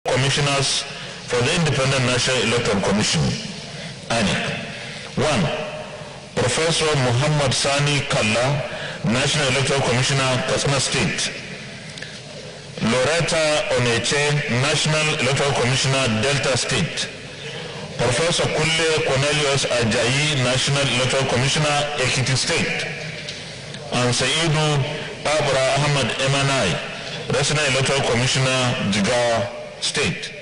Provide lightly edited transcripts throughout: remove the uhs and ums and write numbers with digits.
Commissioners for the Independent National Electoral Commission, INEC. 1. Professor Muhammad Sani Kalla, National Electoral Commissioner, Katsina State. Loretta Oneche, National Electoral Commissioner, Delta State. Professor Kulle Cornelius Ajayi, National Electoral Commissioner, Ekiti State. And Saidu Abra Ahmad Emanai, Resident Electoral Commissioner, Jigawa State.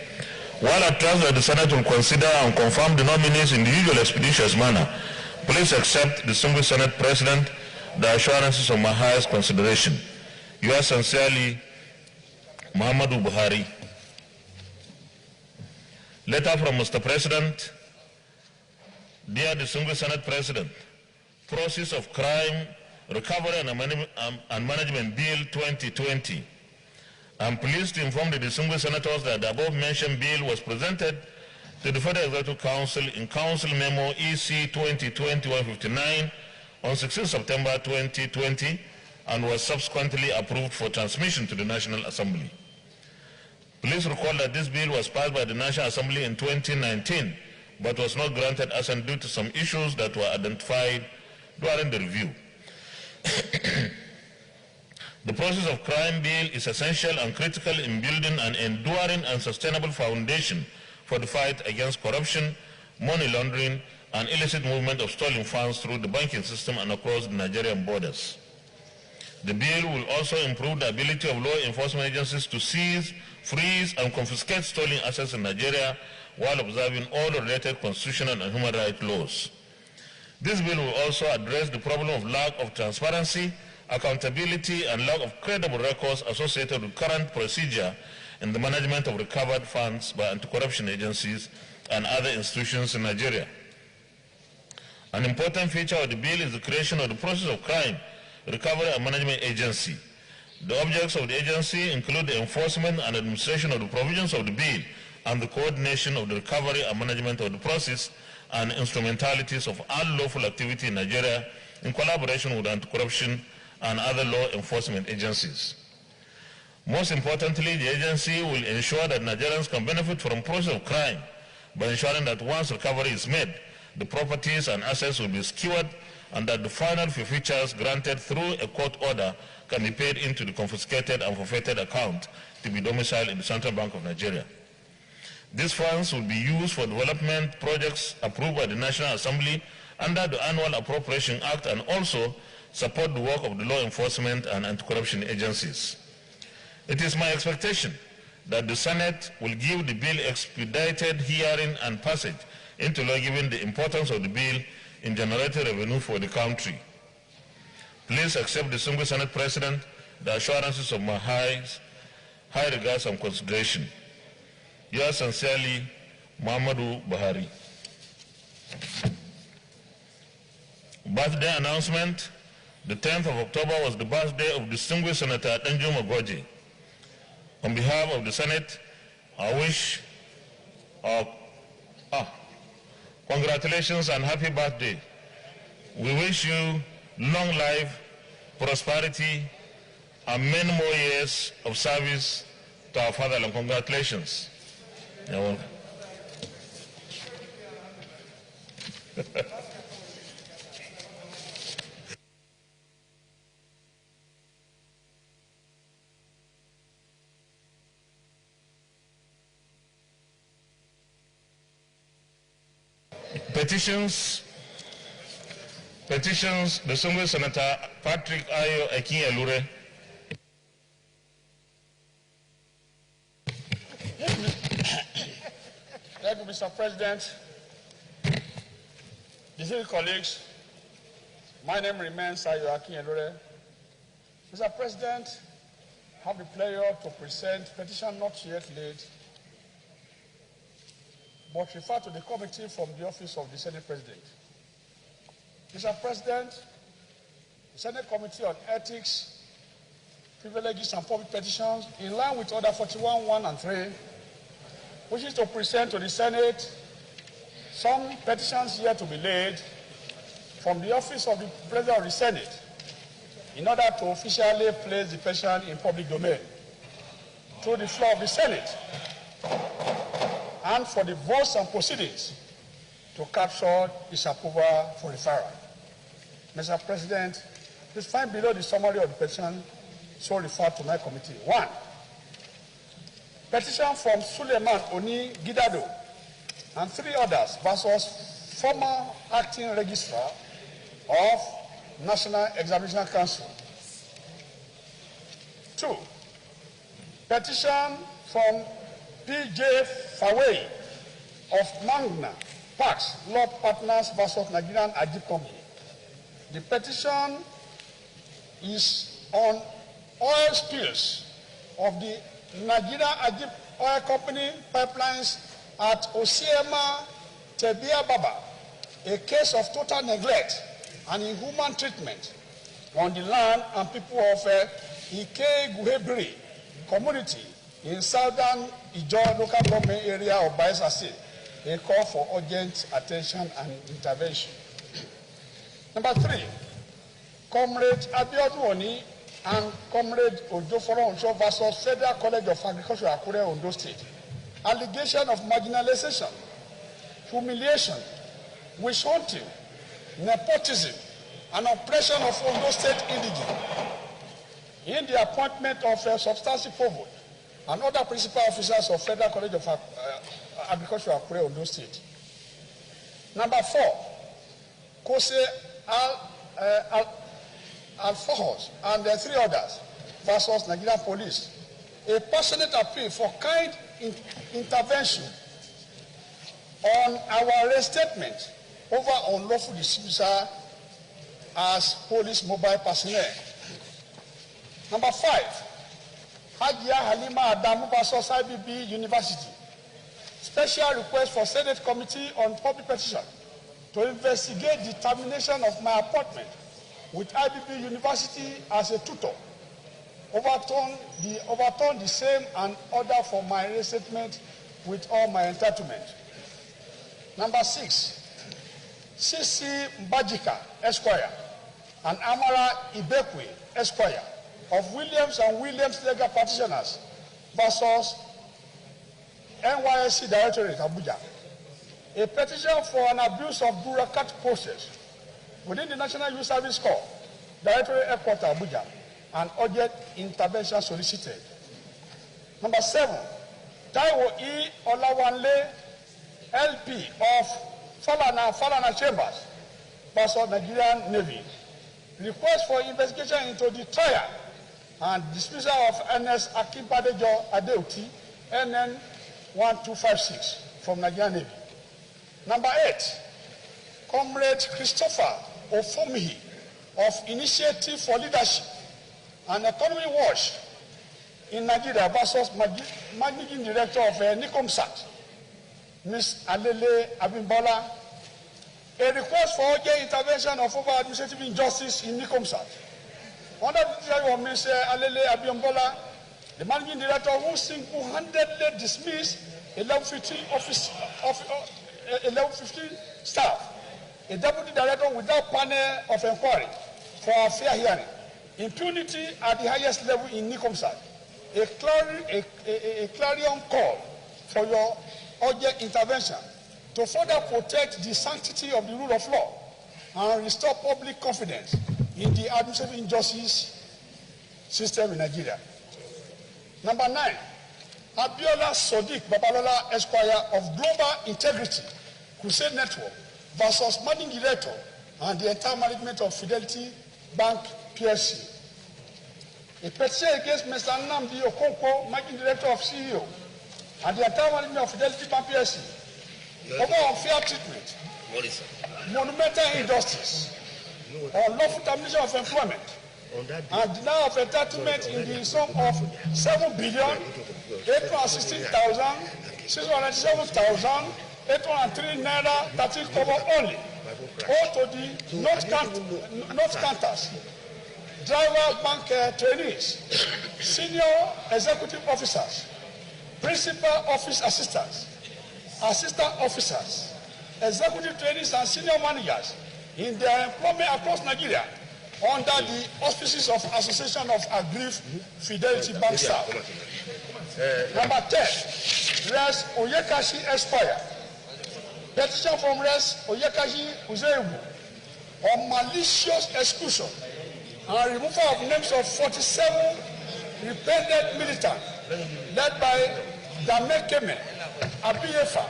While I trust that the Senate will consider and confirm the nominees in the usual expeditious manner, please accept, distinguished Senate President, the assurances of my highest consideration. Yours sincerely, Muhammadu Buhari. Letter from Mr. President. Dear distinguished Senate President, Process of Crime, Recovery and Management Bill 2020. I'm pleased to inform the distinguished senators that the above-mentioned bill was presented to the Federal Executive Council in Council Memo EC 2020-159 on 16 September 2020 and was subsequently approved for transmission to the National Assembly. Please recall that this bill was passed by the National Assembly in 2019 but was not granted assent due to some issues that were identified during the review. The Process of Crime Bill is essential and critical in building an enduring and sustainable foundation for the fight against corruption, money laundering, and illicit movement of stolen funds through the banking system and across the Nigerian borders. The bill will also improve the ability of law enforcement agencies to seize, freeze, and confiscate stolen assets in Nigeria while observing all related constitutional and human rights laws. This bill will also address the problem of lack of transparency, accountability, and lack of credible records associated with current procedure in the management of recovered funds by anti-corruption agencies and other institutions in Nigeria. An important feature of the bill is the creation of the Process of Crime, Recovery and Management Agency. The objects of the agency include the enforcement and administration of the provisions of the bill and the coordination of the recovery and management of the process and instrumentalities of unlawful activity in Nigeria in collaboration with anti-corruption and other law enforcement agencies. Most importantly, the agency will ensure that Nigerians can benefit from process of crime by ensuring that once recovery is made, the properties and assets will be secured and that the final forfeitures granted through a court order can be paid into the confiscated and forfeited account to be domiciled in the Central Bank of Nigeria. These funds will be used for development projects approved by the National Assembly under the Annual Appropriation Act and also support the work of the law enforcement and anti-corruption agencies. It is my expectation that the Senate will give the bill expedited hearing and passage into law given the importance of the bill in generating revenue for the country. Please accept, distinguished Senate President, the assurances of my high regards and consideration. Yours sincerely, Muhammadu Buhari. Birthday announcement. The 10th of October was the birthday of distinguished Senator Danjuma Goje. On behalf of the Senate, I wish congratulations and happy birthday. We wish you long life, prosperity, and many more years of service to our fatherland. Congratulations. You're welcome. Petitions, distinguished Senator Patrick Ayo Akin-Elure. Thank you, Mr. President. Distinguished colleagues, my name remains Ayo Akin-Elure. Mr. President, I have the pleasure to present petition not yet laid, but refer to the committee from the office of the Senate President. Mr. President, the Senate Committee on Ethics, Privileges and Public Petitions, in line with Order 41.1 and 3, wishes to present to the Senate some petitions here to be laid from the office of the President of the Senate in order to officially place the petition in public domain through the floor of the Senate. and for the votes and proceedings to capture its approval for referral. Mr. President, please find below the summary of the petition so referred to my committee. 1. Petition from Suleiman Oni Gidado and 3 others versus former acting registrar of National Examination Council. 2. Petition from P.J. Faway of Magna Parks Law Partners versus Nigerian Ajib Company. The petition is on oil spills of the Nigerian Ajib Oil Company pipelines at Osiema Tebia Baba, a case of total neglect and inhuman treatment on the land and people of Ike Guhebiri community in southern Ijo local government area of Bayelsa State. A call for urgent attention and intervention. Number 3, Comrade Abiodun Oni and Comrade Ojoforo Onsho versus Federal College of Agriculture, Akure, Ondo State. Allegation of marginalization, humiliation, witch hunting, nepotism, and oppression of Ondo State indigents in the appointment of substantive provost and other principal officers of Federal College of Agriculture, Akure, Ondo State. Number 4, Kose Al-Fahos and the 3 others versus Nigerian Police. A passionate appeal for kind intervention on our restatement over unlawful dismissal as police mobile personnel. Number 5, Hajia Halima Adamu versus IBB University. Special request for Senate Committee on Public Petition to investigate the termination of my appointment with IBB University as a tutor, overturn the same and order for my restatement with all my entitlement. Number 6, CC Mbajika, Esquire, and Amara Ibekwe, Esquire, of Williams and Williams Legal Practitioners versus NYSC Directorate, Abuja. A petition for an abuse of bureaucratic process within the National Youth Service Corps, Directorate Headquarters, Abuja, and urgent intervention solicited. Number 7, Taiwo E. Olawanle, LP of Falana Chambers versus Nigerian Navy. Request for investigation into the trial and dismissal of Ernest Akinbadejo Adeoti, NN 1256 from Nigerian Navy. Number 8, Comrade Christopher Ofomihi of Initiative for Leadership and Economy Watch in Nigeria versus Managing Director of NICOMSAT, Ms. Alele Abimbola. A request for urgent intervention of over administrative injustice in NICOMSAT. Under the leadership of Ms. Alele Abimbola, the Managing Director who single-handedly dismissed 1115 staff, a Deputy Director without panel of inquiry for a fair hearing, impunity at the highest level in NICOMSAT, a clarion call for your urgent intervention to further protect the sanctity of the rule of law and restore public confidence in the administrative injustice system in Nigeria. Number 9, Abiola Sodiq Babalola Esquire of Global Integrity Crusade Network versus Managing Director and the entire management of Fidelity Bank PLC. A petition against Mr. Nnamdi Okonkwo, Managing Director of CEO, and the entire management of Fidelity Bank PLC over unfair treatment, monumental injustice, unlawful termination of employment, and denial of entitlement in the sum of 7,816,697,803 naira 13 kobo only, all to the not counters, driver bank trainees, senior executive officers, principal office assistants, assistant officers, executive trainees and senior managers in their employment across Nigeria under the auspices of Association of Aggrieved Fidelity Bank Staff. Number 10, Res Oyekashi Esquire. Petition from Res Oyekashi Uzewu on malicious exclusion and removal of names of 47 repentant militants led by Damekeme Abiyefa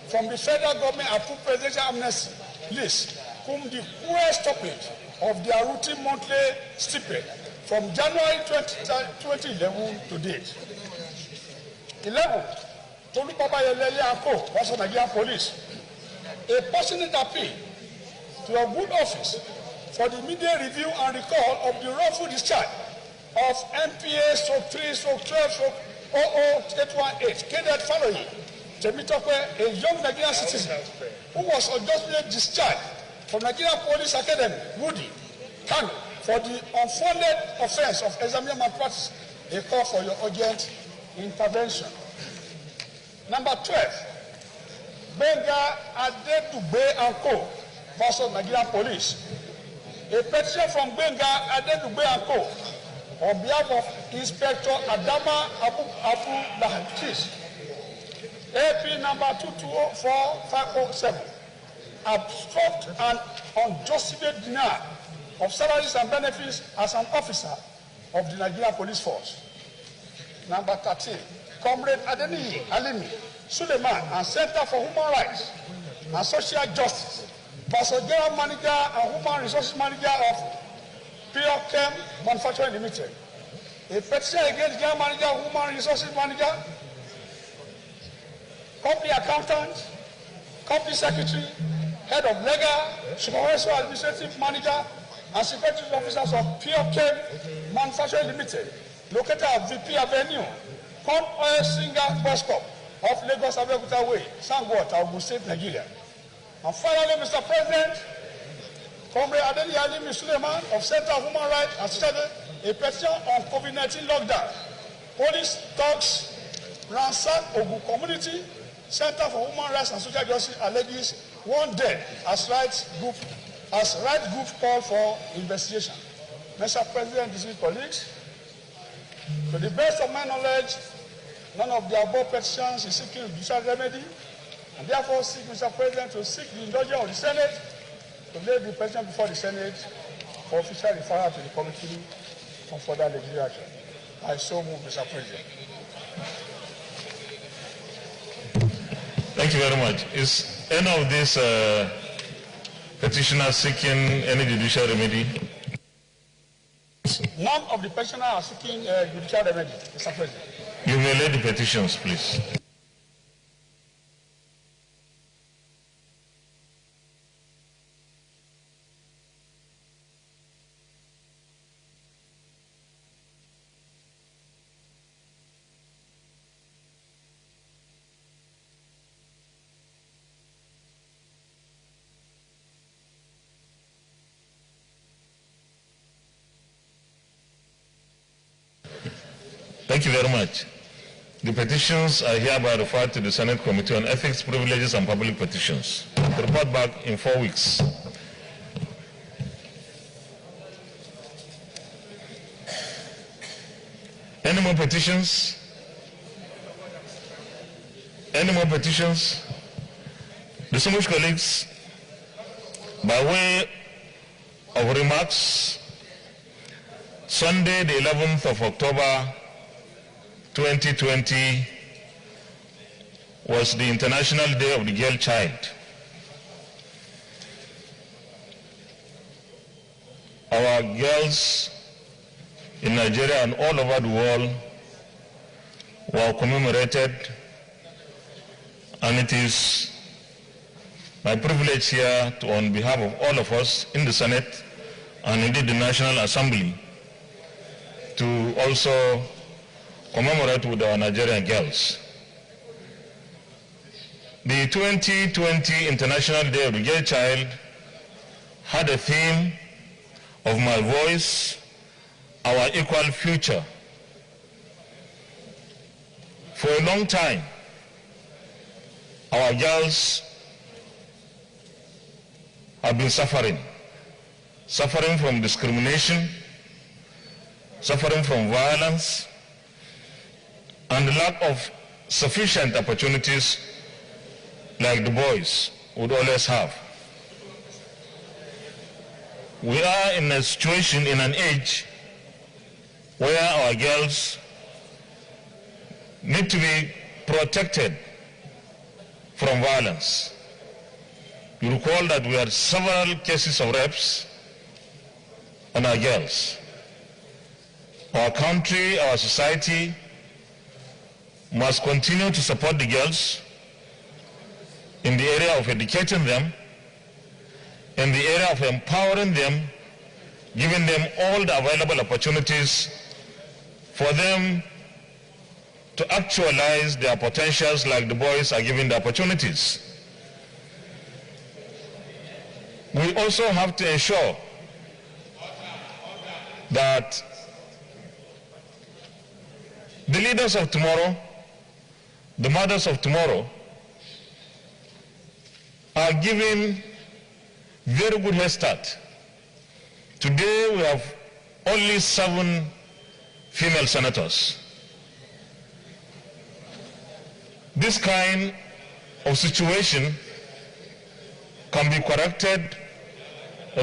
from the federal government approved presidential amnesty list, whom the cruel stoppage of their routine monthly stipend from January 2011 to date. 11. Tolupaba Yelele Ako, also Nigerian police. A passionate appeal to your good office for the immediate review and recall of the wrongful discharge of MPA/3/12/00818 cadet following Temitope, a young Nigerian citizen who was unjustly discharged from Nigerian Police Academy, Woody, Kano, for the unfounded offense of examining malpractice. A call for your urgent intervention. Number 12. Benga Adedugbe and Co. versus Nigerian Police. A petition from Benga Adedugbe and Co. on behalf of Inspector Adama Abu Lahakis, AP number 224507, obstruct and unjustified denial of salaries and benefits as an officer of the Nigerian Police Force. Number 13, Comrade Adeniyi Alimi Suleiman and Center for Human Rights and Social Justice versus General Manager and Human Resources Manager of Pure Manufacturing Limited. A petition against General Manager, Human Resources Manager, Company Accountant, Company Secretary, Head of Legal, Supervisory Administrative Manager, and Secretary Officers of Pure Manufacturing Limited, located at VP Avenue, Pond Oil Singer Bus Stop of Lagos Abeokuta Way, Sangwot, Ogun State, Nigeria. And finally, Mr. President, Comrade Adeniyi Alimi Suleiman of Center for Human Rights and Social, a petition on COVID-19 lockdown. Police thugs ransack Ogun community. Center for Human Rights and Social Justice alleges one dead as rights group call for investigation. Mr. President, distinguished colleagues, to the best of my knowledge, none of the above petitions is seeking judicial remedy, and therefore seek Mr. President to seek the indulgence of the Senate to lay the petition before the Senate for official referral to the committee for further legislative action. I so move, Mr. President. Thank you very much. Is any of these petitioners seeking any judicial remedy? None of the petitioners are seeking judicial remedy, Mr. President. You may lay the petitions, please. Thank you very much. The petitions are hereby referred to the Senate Committee on Ethics, Privileges and Public Petitions. To report back in 4 weeks. Any more petitions? Any more petitions? Distinguished colleagues, by way of remarks, Sunday the 11th of October 2020 was the International Day of the Girl Child. Our girls in Nigeria and all over the world were commemorated, and it is my privilege here to, on behalf of all of us in the Senate and indeed the National Assembly, to also commemorate with our Nigerian girls. The 2020 International Day of the Girl Child had a theme of My Voice, Our Equal Future. For a long time, our girls have been suffering from discrimination, suffering from violence, and lack of sufficient opportunities like the boys would always have. We are in a situation, in an age, where our girls need to be protected from violence. You recall that we had several cases of rapes on our girls. Our country, our society must continue to support the girls in the area of educating them, in the area of empowering them, giving them all the available opportunities for them to actualize their potentials like the boys are given the opportunities. We also have to ensure that the leaders of tomorrow, the mothers of tomorrow, are given very good head start. Today we have only 7 female senators. This kind of situation can be corrected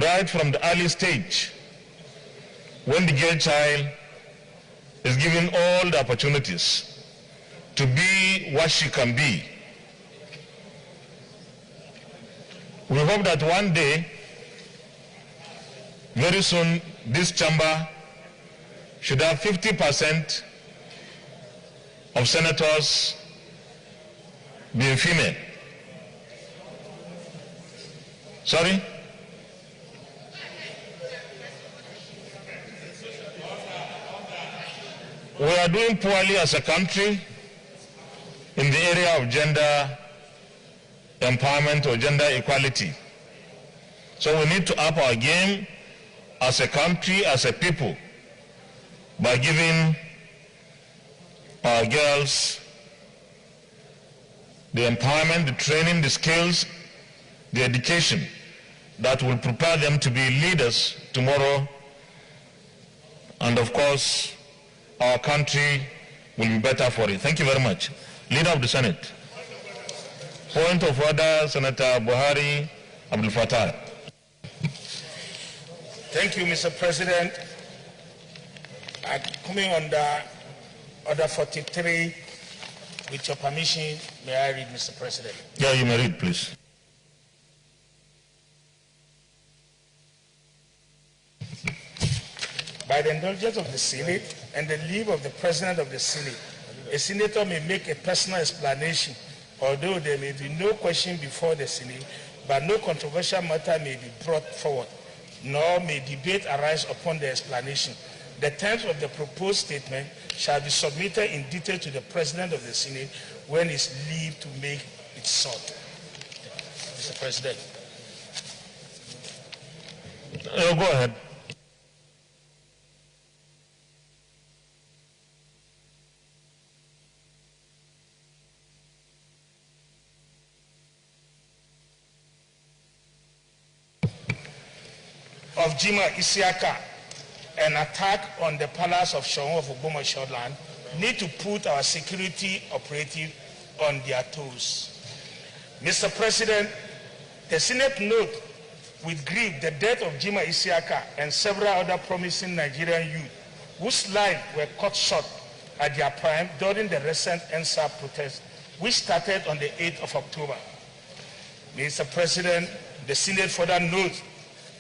right from the early stage when the girl child is given all the opportunities to be what she can be. We hope that one day, very soon, this chamber should have 50% of senators being female. Sorry? We are doing poorly as a country in the area of gender empowerment or gender equality. So we need to up our game as a country, as a people, by giving our girls the empowerment, the training, the skills, the education that will prepare them to be leaders tomorrow. And of course, our country will be better for it. Thank you very much. Leader of the Senate. Point of order, Senator Buhari Abdul Fattah. Thank you, Mr. President. Coming under Order 43, with your permission, may I read, Mr. President? Yeah, you may read, please. By the indulgence of the Senate and the leave of the President of the Senate, a senator may make a personal explanation, although there may be no question before the Senate, but no controversial matter may be brought forward, nor may debate arise upon the explanation. The terms of the proposed statement shall be submitted in detail to the President of the Senate when it's leave to make it sought. Mr. President. Go ahead. Of Jima Isiaka, an attack on the palace of Shawon of Ogbomoso land, need to put our security operative on their toes. Mr. President, the Senate note with grief the death of Jima Isiaka and several other promising Nigerian youth whose lives were cut short at their prime during the recent NSAR protest, which started on the 8th of October. Mr. President, the Senate further notes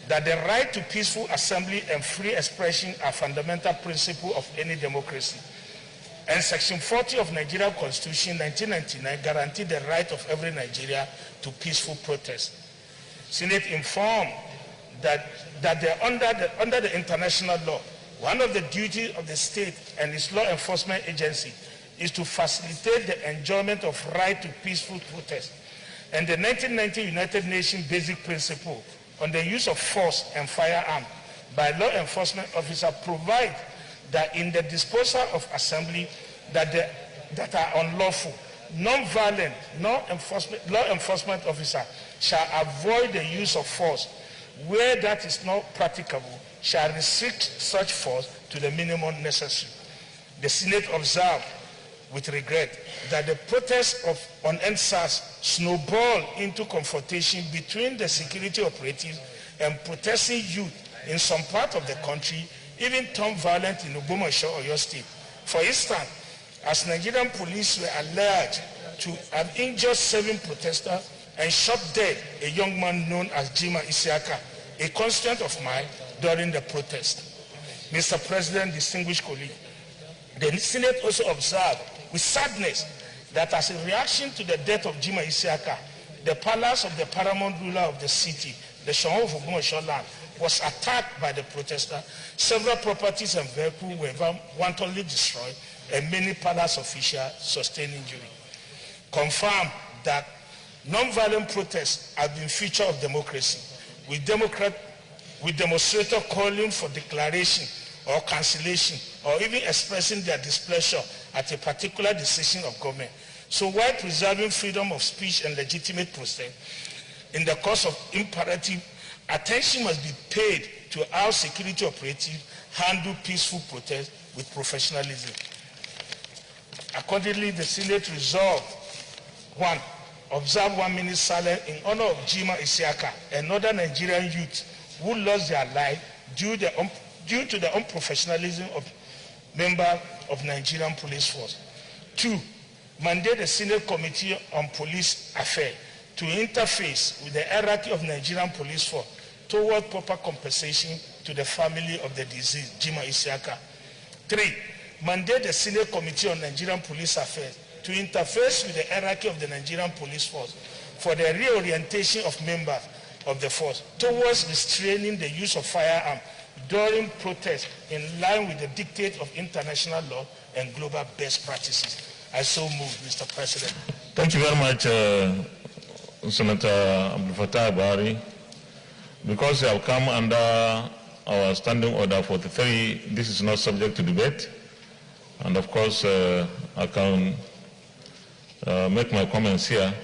that the right to peaceful assembly and free expression are fundamental principles of any democracy. And Section 40 of Nigerian Constitution 1999 guaranteed the right of every Nigerian to peaceful protest. Senate informed that under the international law, one of the duties of the state and its law enforcement agency is to facilitate the enjoyment of right to peaceful protest. And the 1990 United Nations Basic Principle on the use of force and firearm by law enforcement officers provide that in the disposal of assembly that are unlawful, non-violent law enforcement officer shall avoid the use of force. Where that is not practicable, shall restrict such force to the minimum necessary. The Senate observed with regret that the protests on End SARS snowballed into confrontation between the security operatives and protesting youth in some part of the country, even turned violent in Ogbomoso, Oyo State. For instance, as Nigerian police were alleged to have injured 7 protesters and shot dead a young man known as Jima Isiaka, a constituent of mine, during the protest. Mr. President, distinguished colleagues, the Senate also observed with sadness that as a reaction to the death of Jima Isiaka, the palace of the paramount ruler of the city, the Shohon of Ogbomoso land, was attacked by the protesters. Several properties and vehicles were wantonly destroyed, and many palace officials sustained injury. Confirmed that non-violent protests have been a feature of democracy, with demonstrators calling for declaration or cancellation or even expressing their displeasure at a particular decision of government. So while preserving freedom of speech and legitimate protest, in the course of imperative, attention must be paid to how security operatives handle peaceful protest with professionalism. Accordingly, the Senate resolved: 1. Observe 1 minute silence in honor of Jima Isiaka and other Nigerian youths who lost their life due to the unprofessionalism of members of Nigerian police force. 2. Mandate the Senate Committee on Police Affairs to interface with the hierarchy of Nigerian police force toward proper compensation to the family of the deceased, Jima Isiaka. 3. Mandate the Senate Committee on Nigerian Police Affairs to interface with the hierarchy of the Nigerian police force for the reorientation of members of the force towards restraining the use of firearms during protests in line with the dictate of international law and global best practices. I so move, Mr. President. Thank you very much, Senator Abdul Fattah Bari. Because you have come under our standing order 43, this is not subject to debate. And of course, I can make my comments here.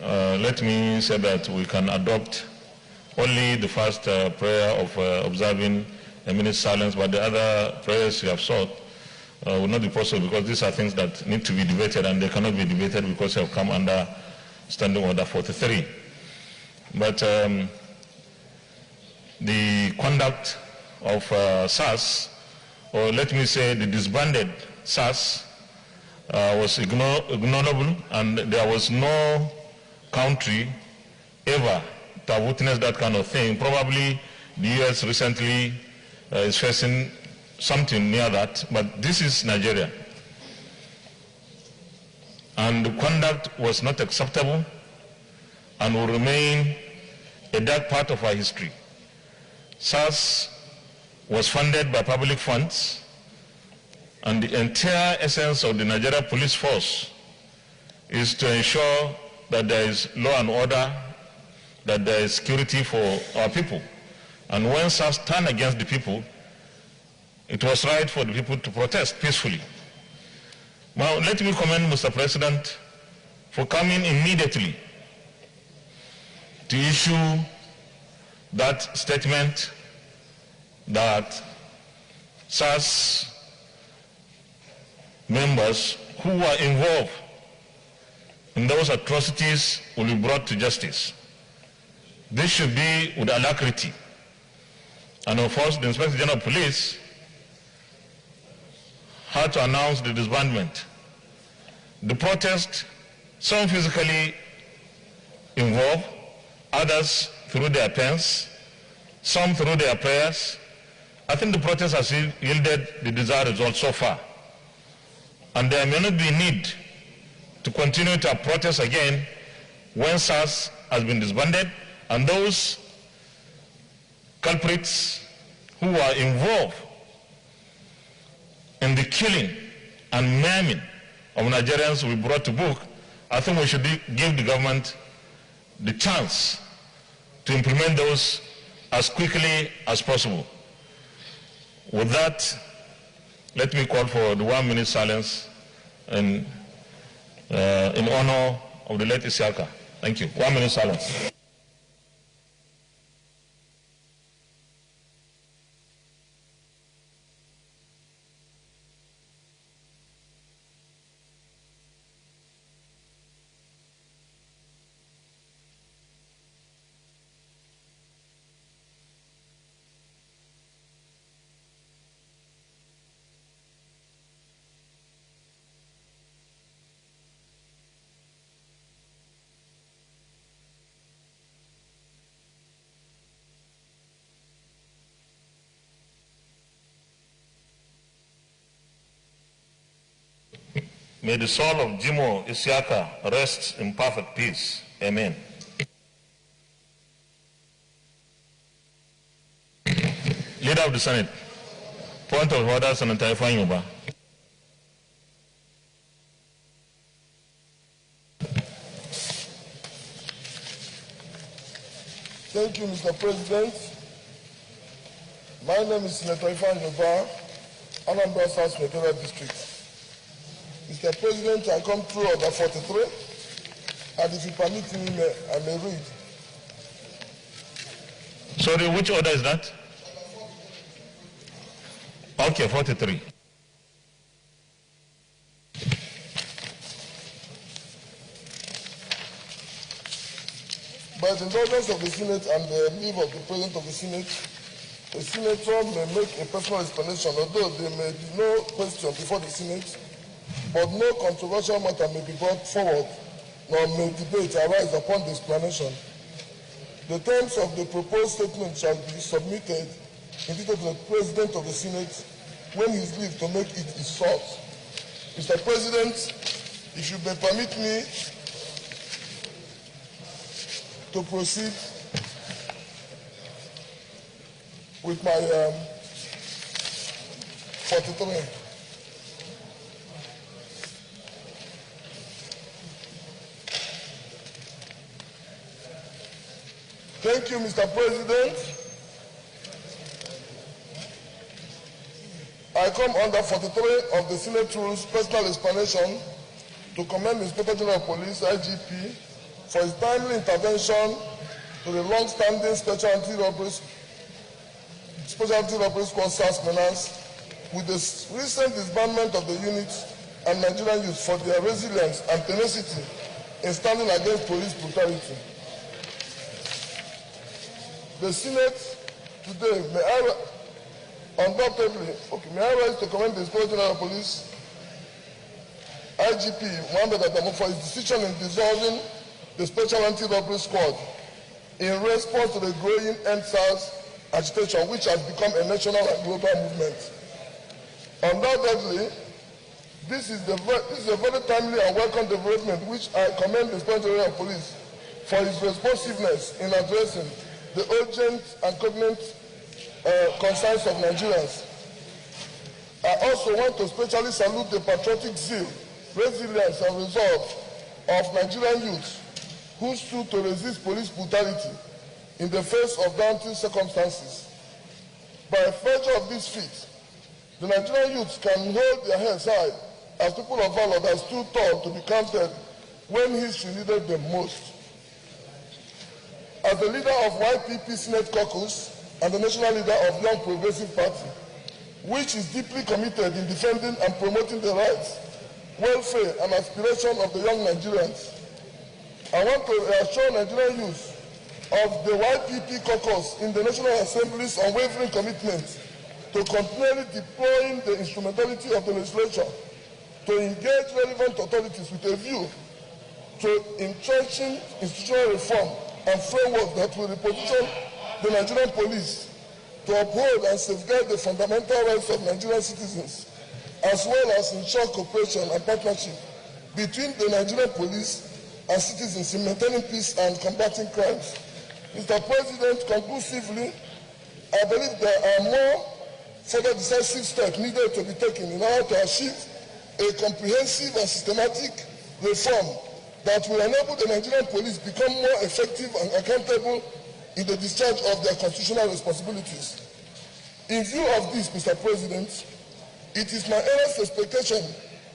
Let me say that we can adopt only the first prayer of observing a minute's silence, but the other prayers you have sought will not be possible because these are things that need to be debated, and they cannot be debated because you have come under standing order 43. But the conduct of SARS, or let me say the disbanded SARS, was ignorable, and there was no country ever to have witnessed that kind of thing. Probably the US recently is facing something near that, but this is Nigeria. And the conduct was not acceptable and will remain a dark part of our history. SARS was funded by public funds, and the entire essence of the Nigeria police force is to ensure that there is law and order, that there is security for our people. And when SARS turned against the people, it was right for the people to protest peacefully. Now, let me commend Mr. President for coming immediately to issue that statement that SARS members who were involved in those atrocities will be brought to justice. This should be with alacrity. And of course, the Inspector General of Police had to announce the disbandment. The protest, some physically involved, others through their pens, some through their prayers. I think the protest has yielded the desired result so far. And there may not be need to continue to protest again when SARS has been disbanded, and those culprits who are involved in the killing and maiming of Nigerians will be brought to book. I think we should give the government the chance to implement those as quickly as possible. With that, let me call for the 1 minute silence in honor of the late Isiaka. Thank you. 1 minute silence. May the soul of Jimo Isiaka rest in perfect peace. Amen. Leader of the Senate. Point of order, Senator Ifeanyi. Thank you, Mr. President. My name is Senator Ifeanyi, Anambra South Senatorial District. Mr. President, I come through order 43, and if you permit me, I may read. Sorry, which order is that? Okay, 43. By the indulgence of the Senate and the leave of the President of the Senate, the Senator may make a personal explanation, although there may be no question before the Senate, but no controversial matter may be brought forward, nor may debate arise upon the explanation. The terms of the proposed statement shall be submitted indeed to the President of the Senate when his leave to make it is sought. Mr. President, if you may permit me to proceed with my 43. Thank you, Mr. President. I come under 43 of the Senate Rules personal explanation to commend the Inspector General of Police, IGP, for his timely intervention to the long-standing Special Anti-Robbery Squad SARS menace with the recent disbandment of the units and Nigerian youth for their resilience and tenacity in standing against police brutality. The Senate today may I rise to commend the Inspector General of Police, IGP Mohammed Adamu, for his decision in dissolving the Special Anti-Robbery Squad in response to the growing end-SARS agitation, which has become a national and global movement. Undoubtedly, this is a very timely and welcome development, which I commend the Inspector General of Police for his responsiveness in addressing the urgent and cognate concerns of Nigerians. I also want to especially salute the patriotic zeal, resilience, and resolve of Nigerian youth who stood to resist police brutality in the face of daunting circumstances. By virtue of this feat, the Nigerian youth can hold their heads high as people of valor that stood tall to be counted when history needed them most. As the leader of YPP Senate Caucus and the national leader of Young Progressive Party, which is deeply committed in defending and promoting the rights, welfare, and aspirations of the young Nigerians, I want to reassure Nigerian youth of the YPP caucus in the National Assembly's unwavering commitment to continually deploying the instrumentality of the legislature to engage relevant authorities with a view to entrenching institutional reform and framework that will reposition the Nigerian police to uphold and safeguard the fundamental rights of Nigerian citizens, as well as ensure cooperation and partnership between the Nigerian police and citizens in maintaining peace and combating crimes. Mr. President, conclusively, I believe there are more further decisive steps needed to be taken in order to achieve a comprehensive and systematic reform that will enable the Nigerian police become more effective and accountable in the discharge of their constitutional responsibilities. In view of this, Mr. President, it is my earnest expectation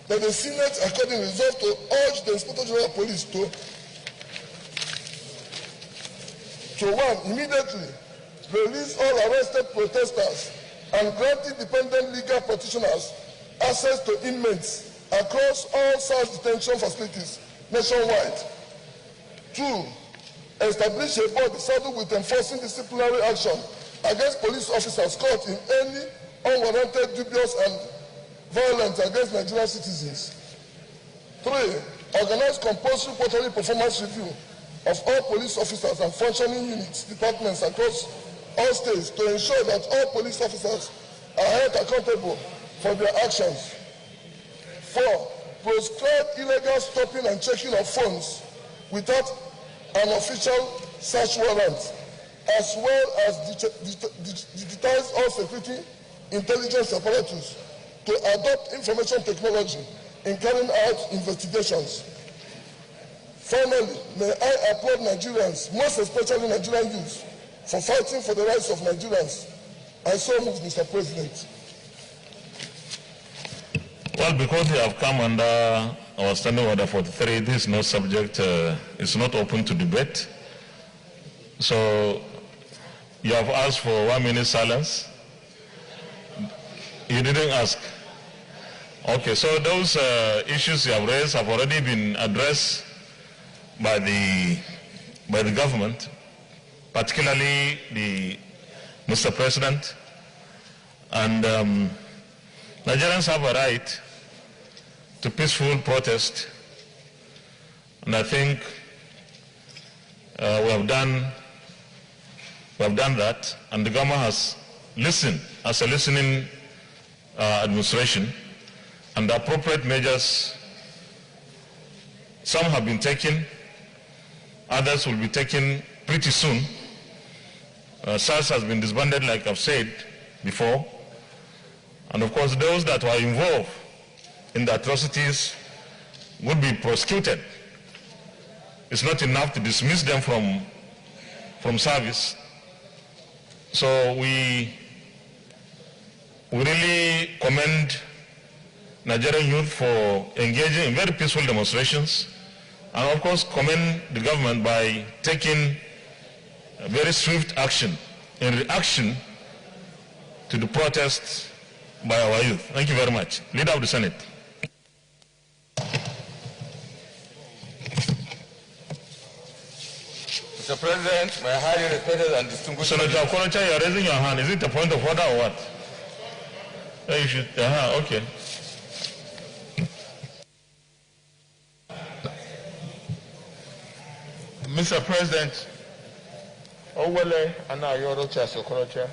that the Senate accordingly resolve to urge the Inspector General of Police to one, immediately release all arrested protesters and grant independent legal practitioners access to inmates across all SARS detention facilities nationwide. 2, establish a board saddled with enforcing disciplinary action against police officers caught in any unwarranted, dubious, and violence against Nigerian citizens. 3, organize compulsory quarterly performance review of all police officers and functioning units, departments across all states to ensure that all police officers are held accountable for their actions. 4, proscribe illegal stopping and checking of phones without an official search warrant, as well as digitize all security intelligence apparatus to adopt information technology in carrying out investigations. Finally, may I applaud Nigerians, most especially Nigerian youth, for fighting for the rights of Nigerians. I so move, Mr. President. Well, because we have come under our Standing Order 43, this is no subject, it's not open to debate. So you have asked for 1 minute silence. You didn't ask. Okay, so those issues you have raised have already been addressed by the government, particularly Mr. President. And Nigerians have a right to peaceful protest, and I think we have done that, and the government has listened as a listening administration, and the appropriate measures, some have been taken, others will be taken pretty soon. SARS has been disbanded, like I've said before, and of course those that were involved in the atrocities would be prosecuted. It's not enough to dismiss them from service. So we really commend Nigerian youth for engaging in very peaceful demonstrations, and of course commend the government by taking a very swift action in reaction to the protests by our youth. Thank you very much. Leader of the Senate. Mr. President, my highly respected and distinguished... Senator Okorocha, you're raising your hand. Is it a point of order or what? You should, okay. Mr. President, Owele Anayorocha Sokorocha,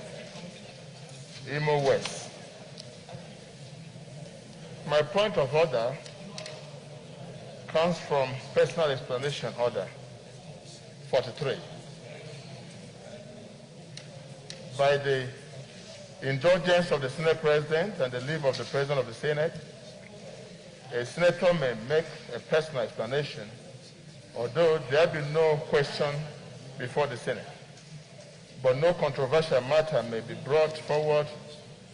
Imo West. My point of order comes from Personal Explanation Order 43. By the indulgence of the Senate President and the leave of the President of the Senate, a senator may make a personal explanation, although there be no question before the Senate. But no controversial matter may be brought forward,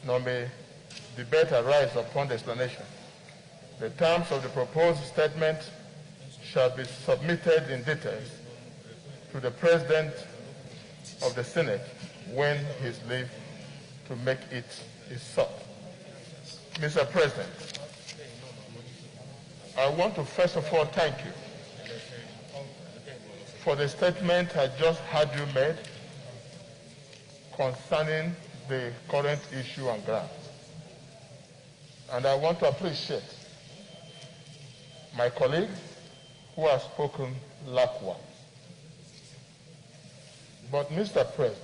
nor may debate arise upon the explanation. The terms of the proposed statement shall be submitted in details to the President of the Senate when his leave to make it is sought. Mr. President, I want to first of all thank you for the statement I just heard you made concerning the current issue and ground. And I want to appreciate my colleague who has spoken likewise. But Mr. President,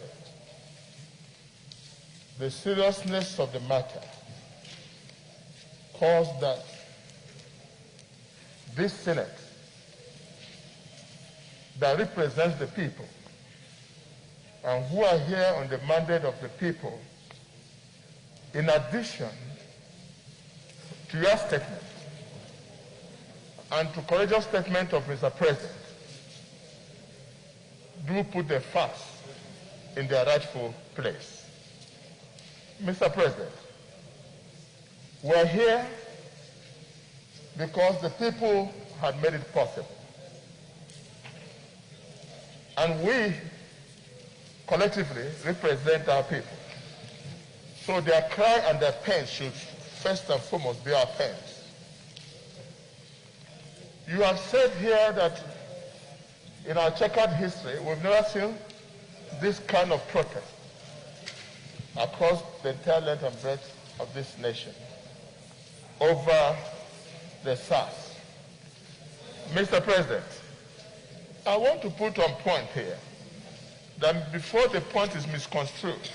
the seriousness of the matter caused that this Senate that represents the people and who are here on the mandate of the people, in addition to your statement and to courageous statement of Mr. President, do put the facts in their rightful place. Mr. President, we're here because the people had made it possible. And we collectively represent our people. So their cry and their pain should first and foremost be our pains. You have said here that in our checkered history, we've never seen this kind of protest across the entire length and breadth of this nation over the SARS. Mr. President, I want to put on point here that before the point is misconstrued,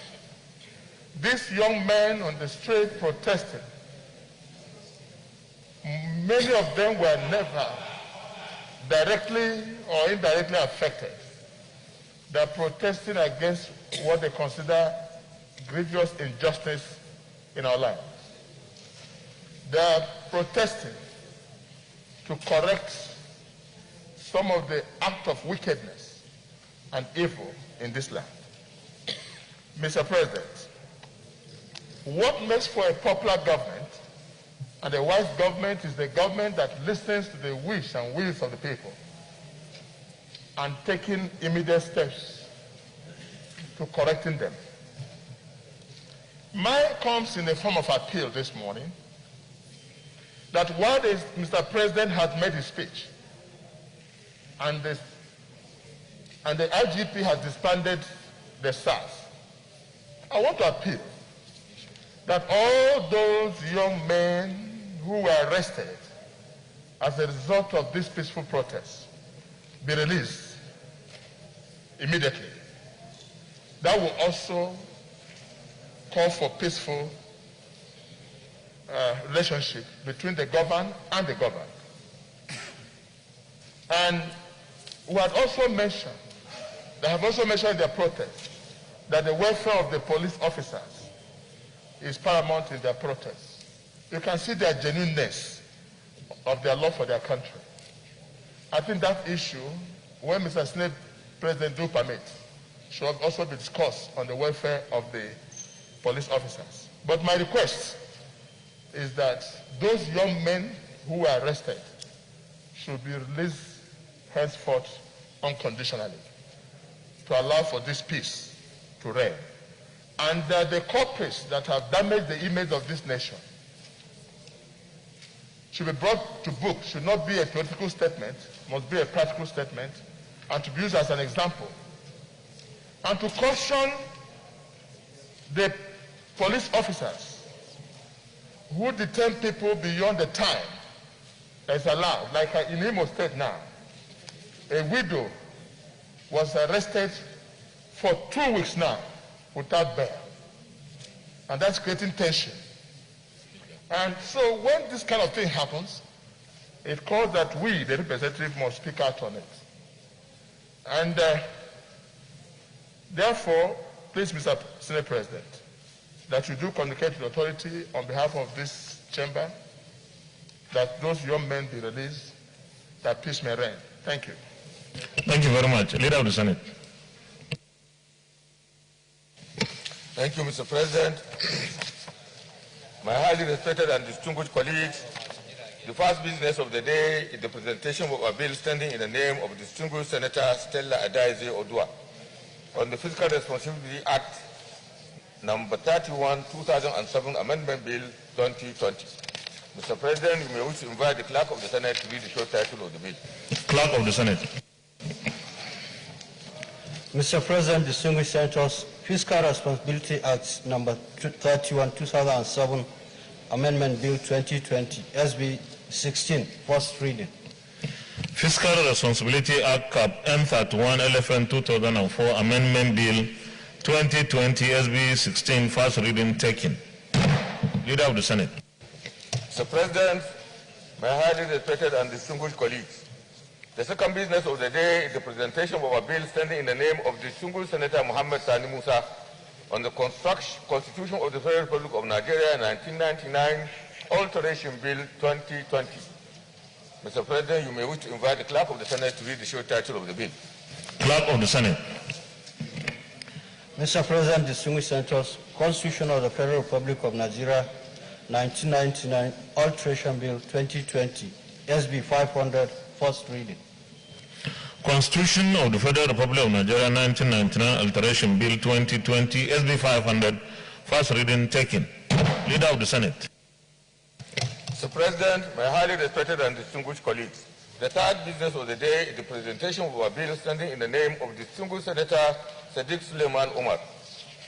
these young men on the street protesting many of them were never directly or indirectly affected. They are protesting against what they consider grievous injustice in our lives. They are protesting to correct some of the acts of wickedness and evil in this land. Mr. President, what makes for a popular government and a wise government is the government that listens to the wish and wills of the people and taking immediate steps to correcting them. Mine comes in the form of appeal this morning that while Mr. President has made his speech and the IGP has disbanded the SARS, I want to appeal that all those young men who were arrested as a result of this peaceful protest be released immediately. That will also call for peaceful relationship between the governed and the governed. And we had also mentioned, they have also mentioned in their protest, that the welfare of the police officers is paramount in their protest. You can see their genuineness of their love for their country. I think that issue, when Mr. Senate President do permit, should also be discussed on the welfare of the police officers. But my request is that those young men who were arrested should be released henceforth unconditionally to allow for this peace to reign. And that the culprits that have damaged the image of this nation should be brought to book, should not be a political statement, must be a practical statement, and to be used as an example. And to caution the police officers who detain people beyond the time that is allowed, like in Imo State now. A widow was arrested for 2 weeks now without bail. And that's creating tension. And so when this kind of thing happens, it calls that we, the representative, must speak out on it. And therefore, please, Mr. Senate President, that you do communicate to the authority on behalf of this chamber that those young men be released, that peace may reign. Thank you. Thank you very much. Leader of the Senate. Thank you, Mr. President. My highly respected and distinguished colleagues, the first business of the day is the presentation of a bill standing in the name of distinguished Senator Stella Adaize Odua on the Fiscal Responsibility Act number 31, 2007, Amendment Bill 2020. Mr. President, you may wish to invite the Clerk of the Senate to read the short title of the bill. Clerk of the Senate. Mr. President, distinguished senators, Fiscal Responsibility Act number 31, 2007, Amendment Bill 2020, SB 16, first reading. Fiscal Responsibility Act Cap M31 LFN 2004 Amendment Bill 2020 SB 16, first reading taken. Leader of the Senate. Mr. President, my highly respected and distinguished colleagues, the second business of the day is the presentation of a bill standing in the name of distinguished Senator Muhammad Sani Musa on the Constitution of the Federal Republic of Nigeria 1999 Alteration Bill 2020. Mr. President, you may wish to invite the Clerk of the Senate to read the short title of the bill. Clerk of the Senate. Mr. President, distinguished senators, Constitution of the Federal Republic of Nigeria 1999 Alteration Bill 2020, SB 500, first reading. Constitution of the Federal Republic of Nigeria 1999 Alteration Bill 2020 SB 500, first reading taken. Leader of the Senate. Mr. President, my highly respected and distinguished colleagues, the third business of the day is the presentation of a bill standing in the name of distinguished Senator Sadiq Suleiman Umar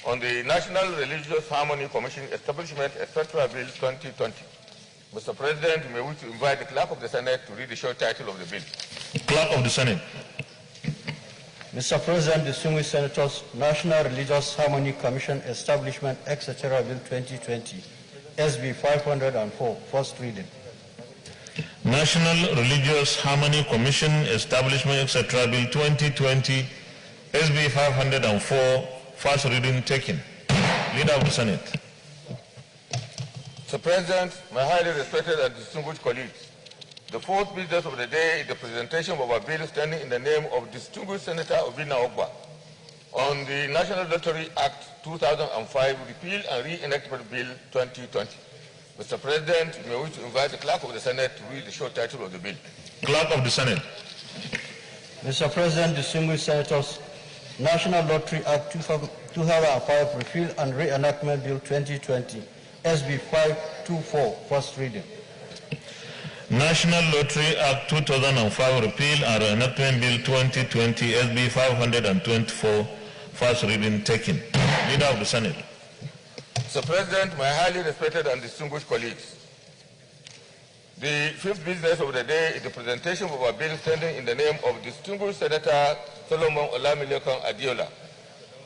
on the National Religious Harmony Commission Establishment, etc. Bill 2020. Mr. President, you may wish to invite the Clerk of the Senate to read the short title of the bill. Clerk of the Senate. Mr. President, distinguished senators, National Religious Harmony Commission Establishment, etc. Bill 2020, SB 504, first reading. National Religious Harmony Commission Establishment, etc. Bill 2020, SB 504, first reading taken. Leader of the Senate. Mr. President, my highly respected and distinguished colleagues, the fourth business of the day is the presentation of a bill standing in the name of distinguished Senator Obinna Ogba on the National Lottery Act 2005 Repeal and Reenactment Bill 2020. Mr. President, may I wish to invite the Clerk of the Senate to read the short title of the bill. Clerk of the Senate. Mr. President, distinguished senators, National Lottery Act 2005 Repeal and Reenactment Bill 2020, SB 524, first reading. National Lottery Act 2005 Repeal and Reenactment Bill 2020, SB 524, first reading taken. Leader of the Senate. Mr. President, my highly respected and distinguished colleagues, the fifth business of the day is the presentation of a bill standing in the name of distinguished Senator Solomon Olamilekan Adiola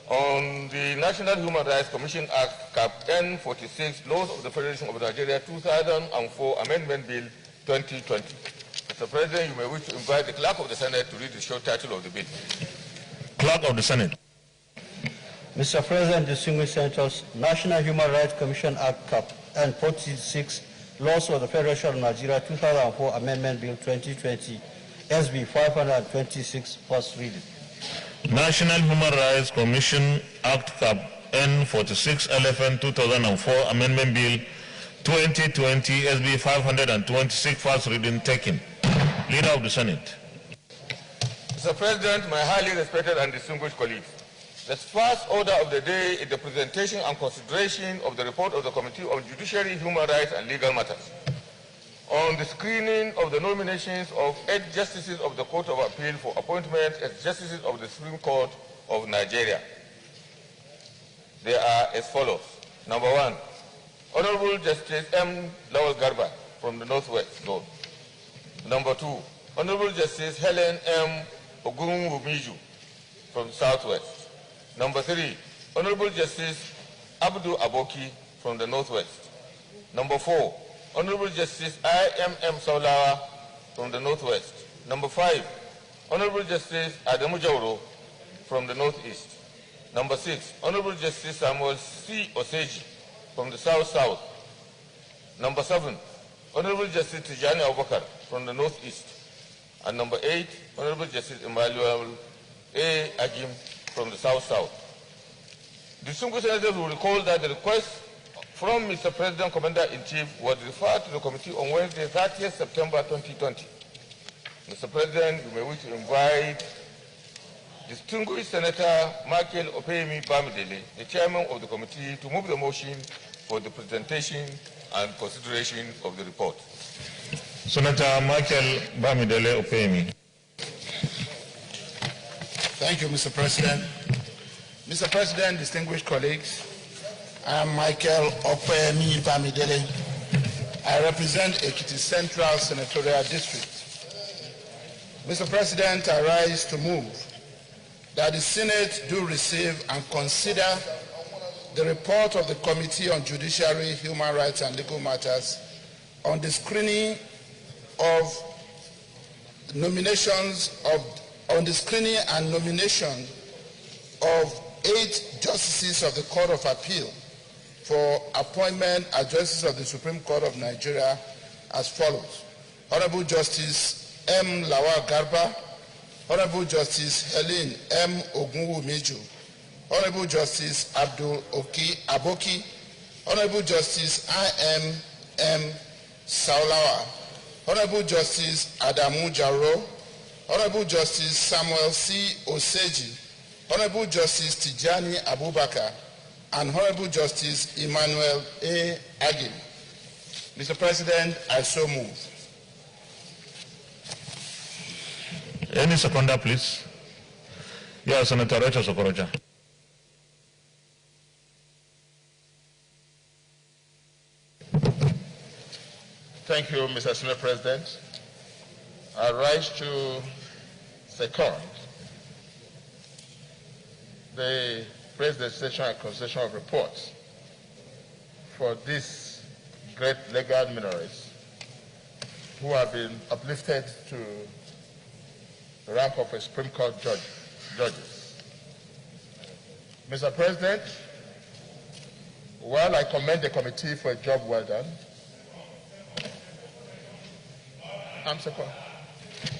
on the National Human Rights Commission Act, Cap N46, Laws of the Federation of Nigeria 2004 Amendment Bill 2020. Mr. President, you may wish to invite the Clerk of the Senate to read the short title of the bill. Clerk of the Senate. Mr. President, distinguished senators, National Human Rights Commission Act, Cap N46, Laws of the Federation of Nigeria 2004 Amendment Bill 2020, SB 526, first reading. National Human Rights Commission Act Cap N46 LFN 2004 Amendment Bill 2020 SB 526, first reading taken. Leader of the Senate. Mr. President, my highly respected and distinguished colleagues, the first order of the day is the presentation and consideration of the report of the Committee on Judiciary, Human Rights and Legal Matters on the screening of the nominations of 8 justices of the Court of Appeal for appointment as justices of the Supreme Court of Nigeria. They are as follows. Number 1, Honorable Justice M. Lawal Garba from the Northwest Zone. Number 2, Honorable Justice Helen M. Ogunwumiju from the Southwest. Number 3, Honorable Justice Abdu Aboki from the Northwest. Number 4, Honorable Justice I.M.M. Saulawa from the Northwest. Number 5, Honorable Justice Adamu Jauro from the Northeast. Number 6, Honorable Justice Samuel C. Oseji from the South-South. Number 7, Honorable Justice Tijani Abubakar from the Northeast. And number 8, Honorable Justice Emmanuel A. Agim from the South-South. Distinguished senators will recall that the request from Mr. President Commander-in-Chief was referred to the committee on Wednesday, 30th September 2020. Mr. President, you may wish to invite distinguished Senator Michael Opeyemi Bamidele, the chairman of the committee, to move the motion for the presentation and consideration of the report. Senator Michael Bamidele Opeyemi. Thank you, Mr. President. Mr. President, distinguished colleagues, I am Michael Opeyemi Bamidele. I represent Ekiti Central Senatorial District. Mr. President, I rise to move that the Senate do receive and consider the report of the Committee on Judiciary, Human Rights and Legal Matters on the screening of nominations and nomination of 8 justices of the Court of Appeal for appointment as justices of the Supreme Court of Nigeria as follows. Honorable Justice M. Lawal Garba, Honorable Justice Helen M. Ogunwumiju, Honorable Justice Abdul Aboki, Honorable Justice I.M.M. Saulawa, Honorable Justice Adamu Jauro, Honorable Justice Samuel C. Oseji, Honorable Justice Tijani Abubakar, and Honorable Justice Emmanuel A. Agim. Mr. President, I so move. Any seconder, please. Yes, Senator Rachel Sokoroja. Thank you, Mr. Senate President. I rise to second the presentation and consideration of reports for these great legal minorities who have been uplifted to the rank of a Supreme Court judges. Mr. President, while I commend the committee for a job well done, I'm second.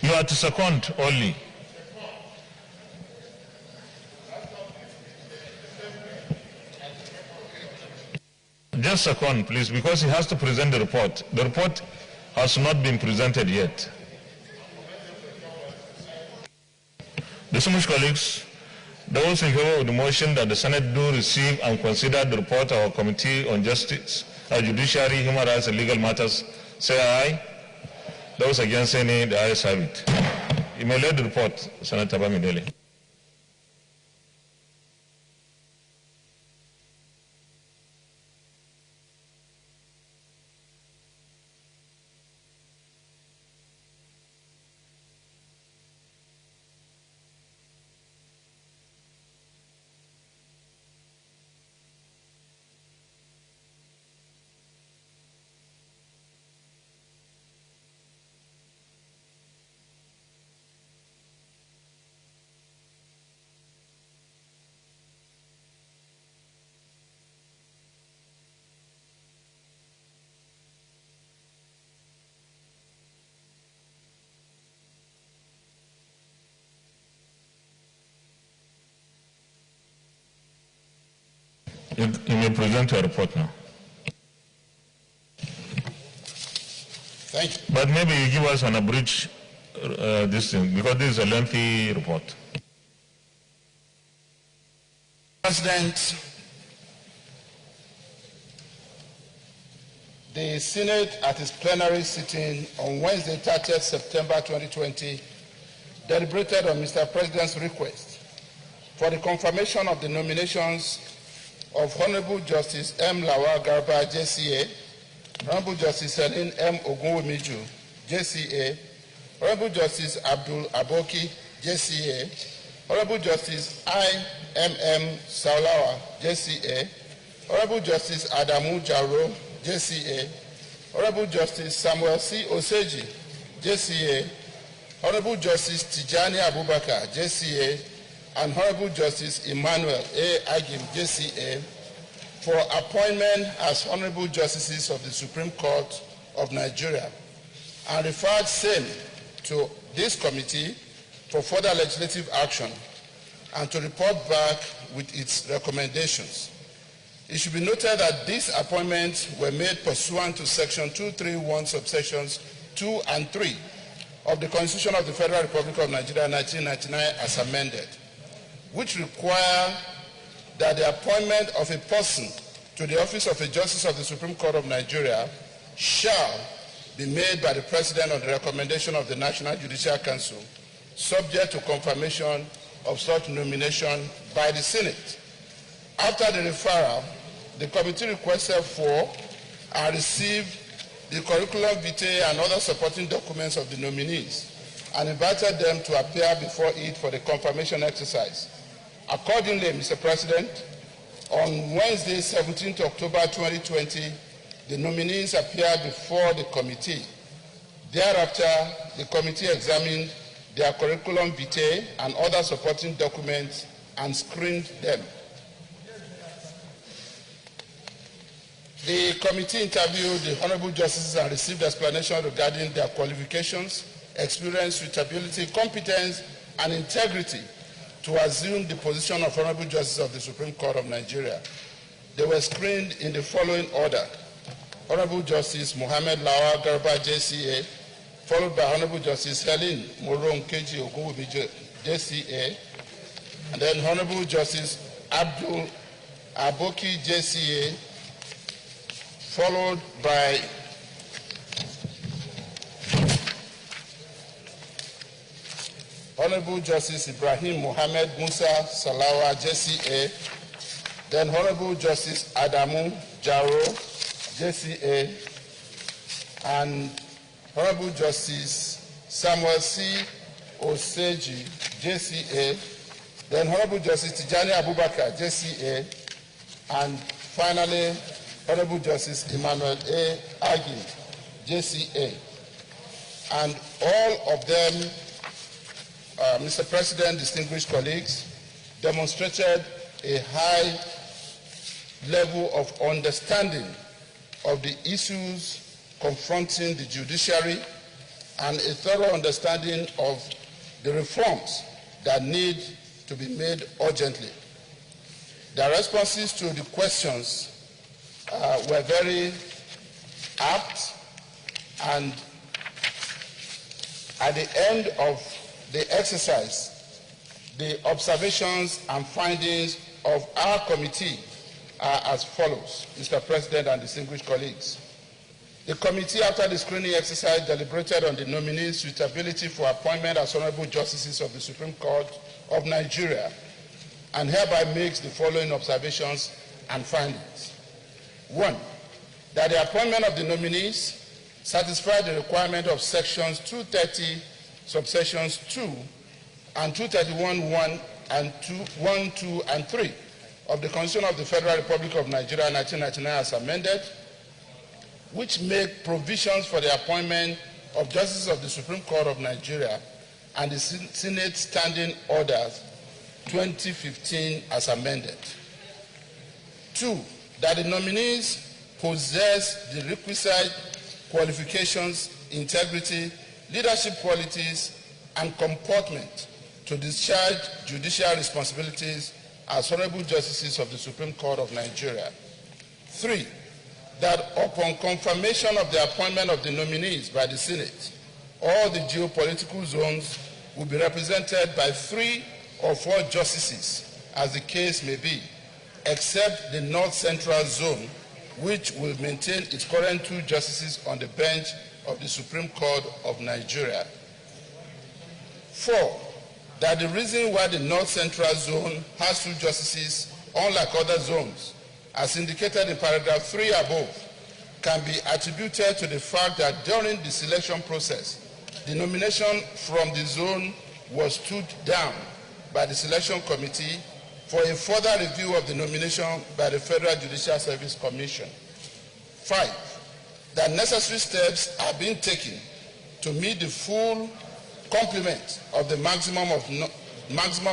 You are to second only. Just second, please, because he has to present the report. The report has not been presented yet. Distinguished colleagues, those in favor of the motion that the Senate do receive and consider the report of our Committee on Justice, Judiciary, Human Rights and Legal Matters, say aye. Those against say nay, the ayes have it. You may lead the report, Senator Bamidele. You may present your report now. Thank you. But maybe you give us an abridged this thing, because this is a lengthy report. President, the Senate at its plenary sitting on Wednesday, 30th September 2020, deliberated on Mr. President's request for the confirmation of the nominations of Honorable Justice M. Lawal Garba, JCA, Honorable Justice Helen M. Ogunwumiju, JCA, Honorable Justice Abdul Aboki, JCA, Honorable Justice I.M.M. Saulawa, JCA, Honorable Justice Adamu Jaro, JCA, Honorable Justice Samuel C. Oseji, JCA, Honorable Justice Tijani Abubakar, JCA, and Honorable Justice Emmanuel A. Agim, JCA, for appointment as Honorable Justices of the Supreme Court of Nigeria, and referred same to this committee for further legislative action and to report back with its recommendations. It should be noted that these appointments were made pursuant to Section 231, subsections 2 and 3 of the Constitution of the Federal Republic of Nigeria 1999 as amended, which require that the appointment of a person to the office of a Justice of the Supreme Court of Nigeria shall be made by the President on the recommendation of the National Judicial Council, subject to confirmation of such nomination by the Senate. After the referral, the committee requested for and received the curriculum vitae and other supporting documents of the nominees and invited them to appear before it for the confirmation exercise. Accordingly, Mr. President, on Wednesday, 17th October 2020, the nominees appeared before the committee. Thereafter, the committee examined their curriculum vitae and other supporting documents and screened them. The committee interviewed the Honorable Justices and received explanation regarding their qualifications, experience, suitability, competence, and integrity to assume the position of Honorable Justice of the Supreme Court of Nigeria. They were screened in the following order: Honorable Justice Mohammed Lawal Garba, JCA, followed by Honorable Justice Helen Moron Keji Ogunwumiju, JCA, and then Honorable Justice Abdul Aboki, JCA, followed by Honorable Justice Ibrahim Mohammed Musa Salawa, JCA, then Honorable Justice Adamu Jaro, JCA, and Honorable Justice Samuel C. Oseji, JCA, then Honorable Justice Tijani Abubakar, JCA, and finally Honorable Justice Emmanuel A. Agim, JCA. and all of them, Mr. President, distinguished colleagues, demonstrated a high level of understanding of the issues confronting the judiciary and a thorough understanding of the reforms that need to be made urgently. Their responses to the questions were very apt, and at the end of the exercise, the observations and findings of our committee are as follows, Mr. President and distinguished colleagues. The committee, after the screening exercise, deliberated on the nominees' suitability for appointment as honorable justices of the Supreme Court of Nigeria, and hereby makes the following observations and findings. 1, that the appointment of the nominees satisfy the requirement of sections 230, subsections 2, and 231(1) and 1, 2, and 3 of the Constitution of the Federal Republic of Nigeria 1999 as amended, which make provisions for the appointment of justices of the Supreme Court of Nigeria and the Senate Standing Orders 2015 as amended. 2, that the nominees possess the requisite qualifications, integrity, leadership qualities, and comportment to discharge judicial responsibilities as honorable justices of the Supreme Court of Nigeria. 3, that upon confirmation of the appointment of the nominees by the Senate, all the geopolitical zones will be represented by 3 or 4 justices, as the case may be, except the North Central Zone, which will maintain its current 2 justices on the bench of the Supreme Court of Nigeria. 4, that the reason why the North Central Zone has 2 justices, unlike other zones, as indicated in paragraph 3 above, can be attributed to the fact that during the selection process, the nomination from the zone was stood down by the selection committee for a further review of the nomination by the Federal Judicial Service Commission. 5, that necessary steps are being taken to meet the full complement of the maximum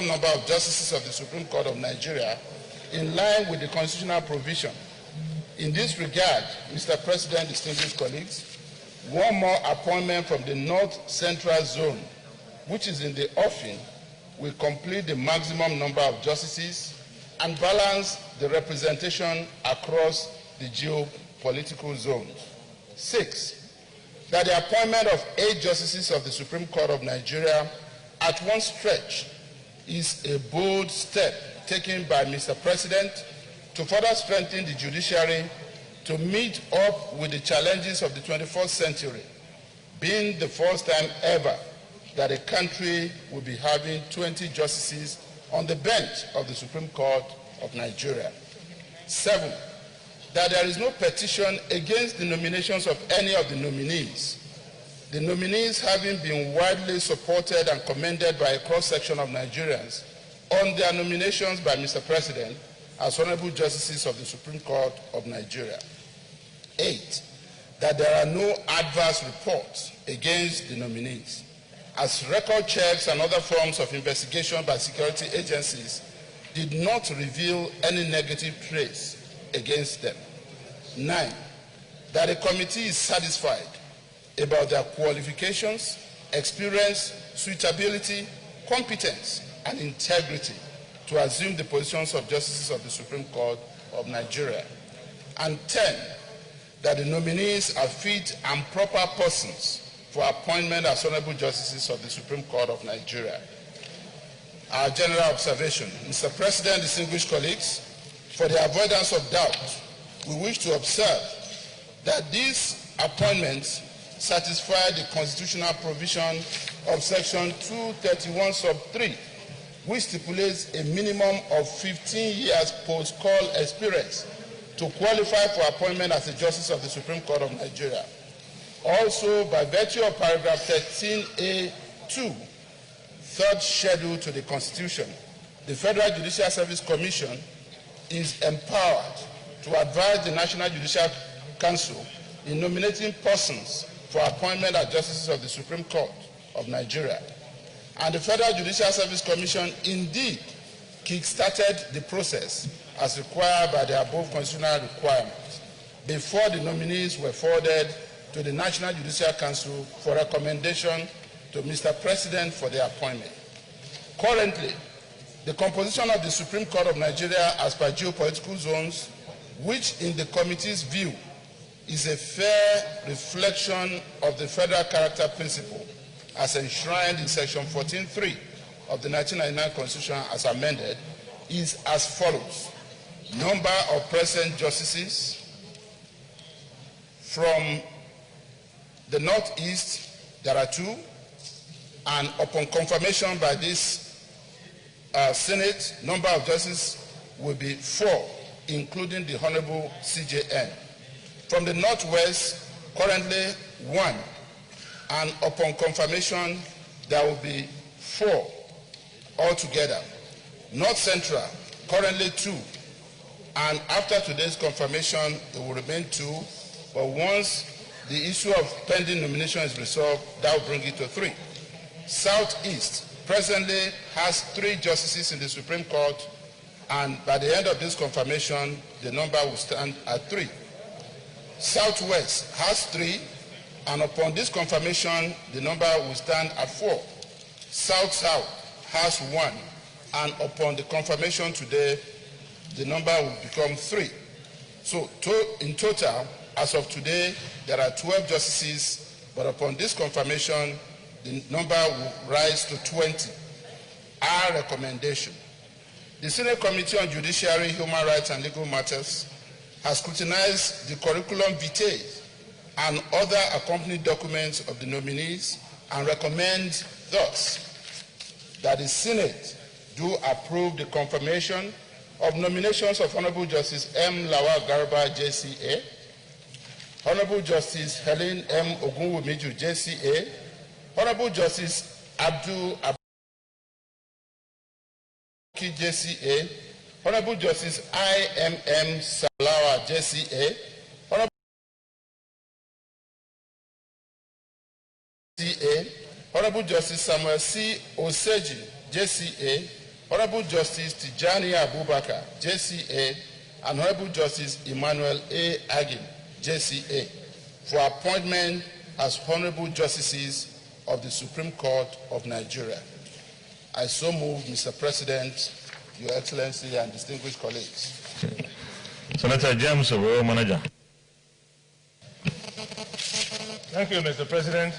number of justices of the Supreme Court of Nigeria in line with the constitutional provision. In this regard, Mr. President, distinguished colleagues, one more appointment from the North Central Zone, which is in the offing, will complete the maximum number of justices and balance the representation across the geopolitical zones. 6, that the appointment of 8 justices of the Supreme Court of Nigeria at one stretch is a bold step taken by Mr. President to further strengthen the judiciary to meet up with the challenges of the 21st century, being the first time ever that a country will be having 20 justices on the bench of the Supreme Court of Nigeria. 7, that there is no petition against the nominations of any of the nominees. The nominees having been widely supported and commended by a cross-section of Nigerians on their nominations by Mr. President as honorable justices of the Supreme Court of Nigeria. 8, that there are no adverse reports against the nominees, as record checks and other forms of investigation by security agencies did not reveal any negative trace against them. 9, that the committee is satisfied about their qualifications, experience, suitability, competence, and integrity to assume the positions of justices of the Supreme Court of Nigeria. And 10, that the nominees are fit and proper persons for appointment as honorable justices of the Supreme Court of Nigeria. Our general observation, Mr. President, distinguished colleagues, for the avoidance of doubt, we wish to observe that these appointments satisfy the constitutional provision of section 231 sub 3, which stipulates a minimum of 15 years post-call experience to qualify for appointment as a justice of the Supreme Court of Nigeria. Also, by virtue of paragraph 13A2, third schedule to the Constitution, the Federal Judicial Service Commission is empowered to advise the National Judicial Council in nominating persons for appointment as justices of the Supreme Court of Nigeria. And the Federal Judicial Service Commission indeed kick-started the process as required by the above constitutional requirements before the nominees were forwarded to the National Judicial Council for recommendation to Mr. President for their appointment. Currently, the composition of the Supreme Court of Nigeria as per geopolitical zones, which in the committee's view is a fair reflection of the federal character principle as enshrined in section 14.3 of the 1999 Constitution as amended, is as follows. Number of present justices from the Northeast, there are 2, and upon confirmation by this Senate, number of justices will be 4, including the Honorable CJN. From the Northwest, currently 1, and upon confirmation, there will be 4 altogether. North Central, currently 2, and after today's confirmation, it will remain 2, but once the issue of pending nomination is resolved, that will bring it to 3. Southeast presently has 3 justices in the Supreme Court, and by the end of this confirmation, the number will stand at 3. Southwest has 3, and upon this confirmation, the number will stand at 4. South-South has 1, and upon the confirmation today, the number will become 3. So in total, as of today, there are 12 justices, but upon this confirmation, the number will rise to 20. Our recommendation. The Senate Committee on Judiciary, Human Rights and Legal Matters has scrutinized the curriculum vitae and other accompanying documents of the nominees and recommends thus that the Senate do approve the confirmation of nominations of Honorable Justice M. Lawal Garba, JCA, Honorable Justice Helen M. Ogunwumiju, JCA, Honorable Justice Abdul Abaki, JCA, Honorable Justice I.M.M. Salawa, JCA, Honorable JCA, Honorable Justice Samuel C. Oseji, JCA, Honorable Justice Tijani Abubakar, JCA, and Honorable Justice Emmanuel A. Agim, JCA, for appointment as Honorable Justices of the Supreme Court of Nigeria. I so move, Mr. President, Your Excellency, and distinguished colleagues. Senator James Owo, Manager. Thank you, Mr. President.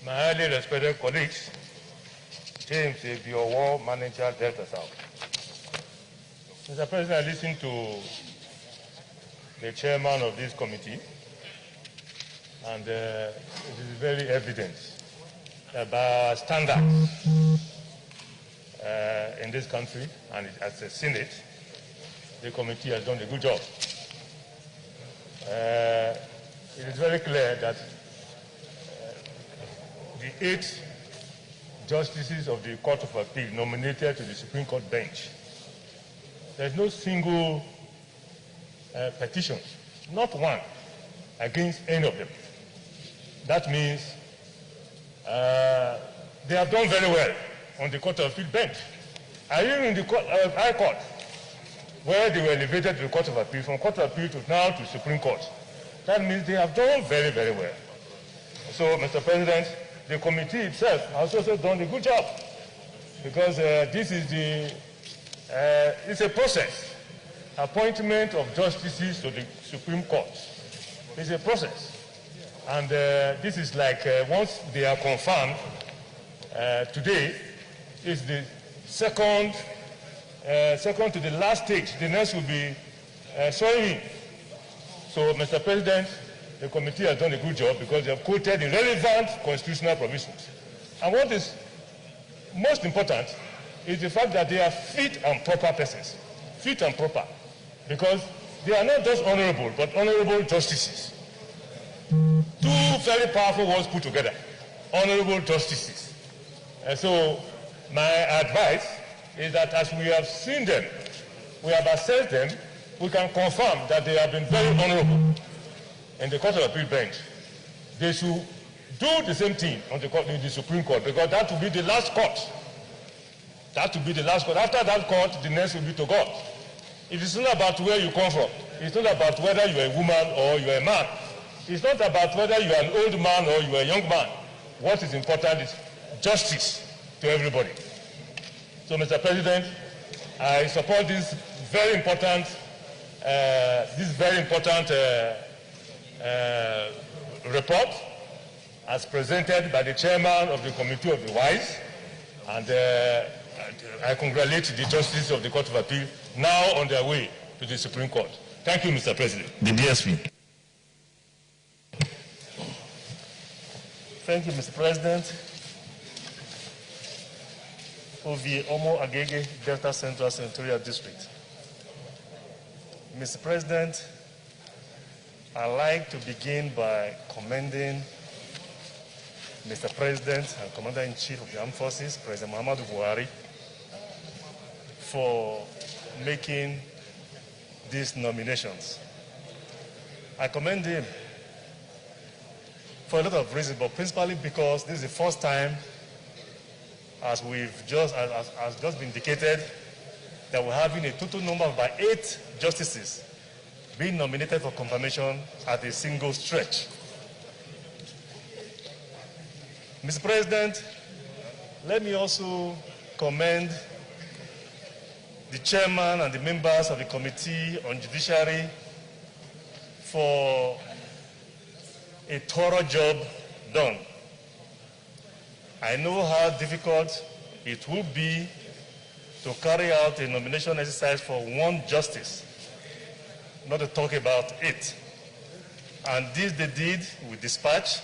My highly respected colleagues, James Owo, Manager, Delta South. Mr. President, I listened to the chairman of this committee, and it is very evident that by our standards in this country and as a Senate, the committee has done a good job. It is very clear that the 8 justices of the Court of Appeal nominated to the Supreme Court bench, there is no single petition, not one, against any of them. That means they have done very well on the Court of Appeal bench. Are you in the High Court, where they were elevated to the Court of Appeal, from Court of Appeal to now to Supreme Court? That means they have done very, very well. So, Mr. President, the committee itself has also done a good job, because this is it's a process. Appointment of justices to the Supreme Court is a process. And this is like once they are confirmed, today is the second to the last stage. The next will be swearing in. So, Mr. President, the committee has done a good job because they have quoted the relevant constitutional provisions. And what is most important is the fact that they are fit and proper persons. Fit and proper. Because they are not just honorable, but honorable justices. 2 very powerful words put together. Honorable justices. And so my advice is that as we have seen them, we have assessed them, we can confirm that they have been very honorable in the Court of Appeal bench. they should do the same thing on the Supreme Court, because that will be the last court. That will be the last court. After that court, the next will be to God. It is not about where you come from. It's not about whether you are a woman or you are a man. It's not about whether you are an old man or you are a young man. What is important is justice to everybody. So, Mr. President, I support this very important report as presented by the chairman of the Committee of the Wise, and I congratulate the justices of the Court of Appeal now on their way to the Supreme Court. Thank you, Mr. President. The DSP. Thank you, Mr. President. Ovi Omo Agege, Delta Central Senatorial District. Mr. President, I'd like to begin by commending Mr. President and Commander-in-Chief of the Armed Forces, President Muhammadu Buhari, for making these nominations. I commend him for a lot of reasons, but principally because this is the first time, as just been indicated, that we're having a total number of about 8 justices being nominated for confirmation at a single stretch. Mr. President, let me also commend the chairman and the members of the Committee on Judiciary for a thorough job done. I know how difficult it will be to carry out a nomination exercise for one justice, not to talk about 8. And this they did with dispatch,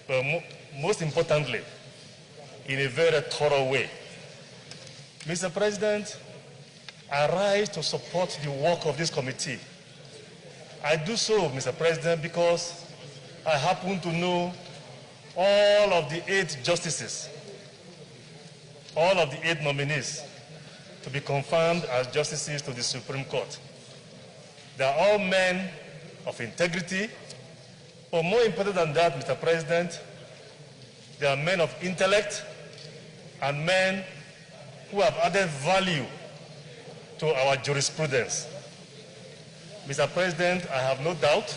but most importantly, in a very thorough way. Mr. President, I rise to support the work of this committee. I do so, Mr. President, because I happen to know all of the 8 justices, all of the 8 nominees to be confirmed as justices to the Supreme Court. They are all men of integrity, but more important than that, Mr. President, they are men of intellect and men who have added value to our jurisprudence. Mr. President, I have no doubt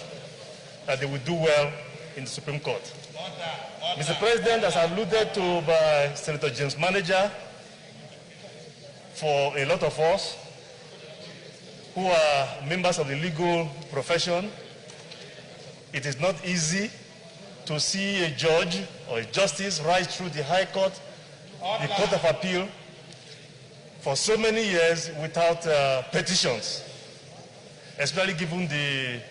that they will do well in the Supreme Court. Mr. President, as alluded to by Senator James Manager, for a lot of us who are members of the legal profession, it is not easy to see a judge or a justice rise through the High Court, the Court of Appeal, for so many years without petitions, especially given the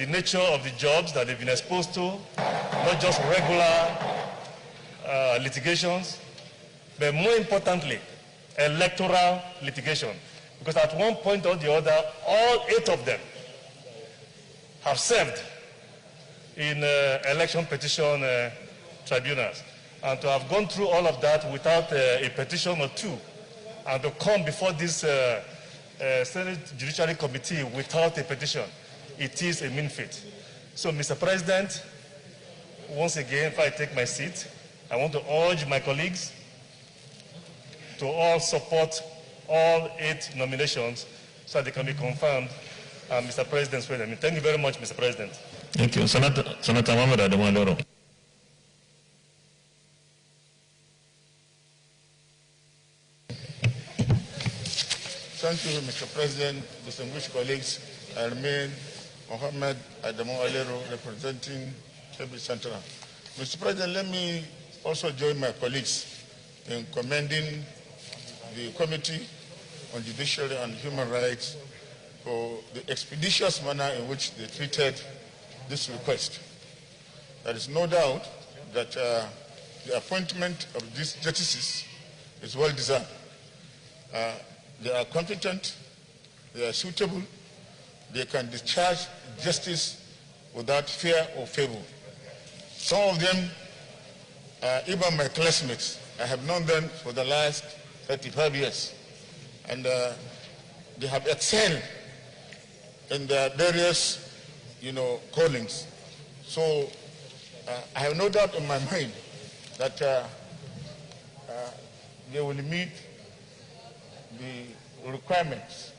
nature of the jobs that they've been exposed to, not just regular litigations, but more importantly, electoral litigation. Because at one point or the other, all 8 of them have served in election petition tribunals. And to have gone through all of that without a petition or 2, and to come before this Senate Judiciary Committee without a petition, it is a mean feat. So, Mr. President, once again, if I take my seat, I want to urge my colleagues to all support all 8 nominations so that they can be confirmed. Mr. President, thank you very much, Mr. President. Thank you. Senator Mohamed Adamu Aloro. Thank you, Mr. President, distinguished colleagues. I remain Mohamed Adamu Alero, representing Kebbi Central. Mr. President, let me also join my colleagues in commending the Committee on Judiciary and Human Rights for the expeditious manner in which they treated this request. There is no doubt that the appointment of these justices is well deserved. They are competent, they are suitable, they can discharge justice without fear or favor. Some of them are even my classmates. I have known them for the last 35 years. And they have excelled in their various, callings. So I have no doubt in my mind that they will meet the requirements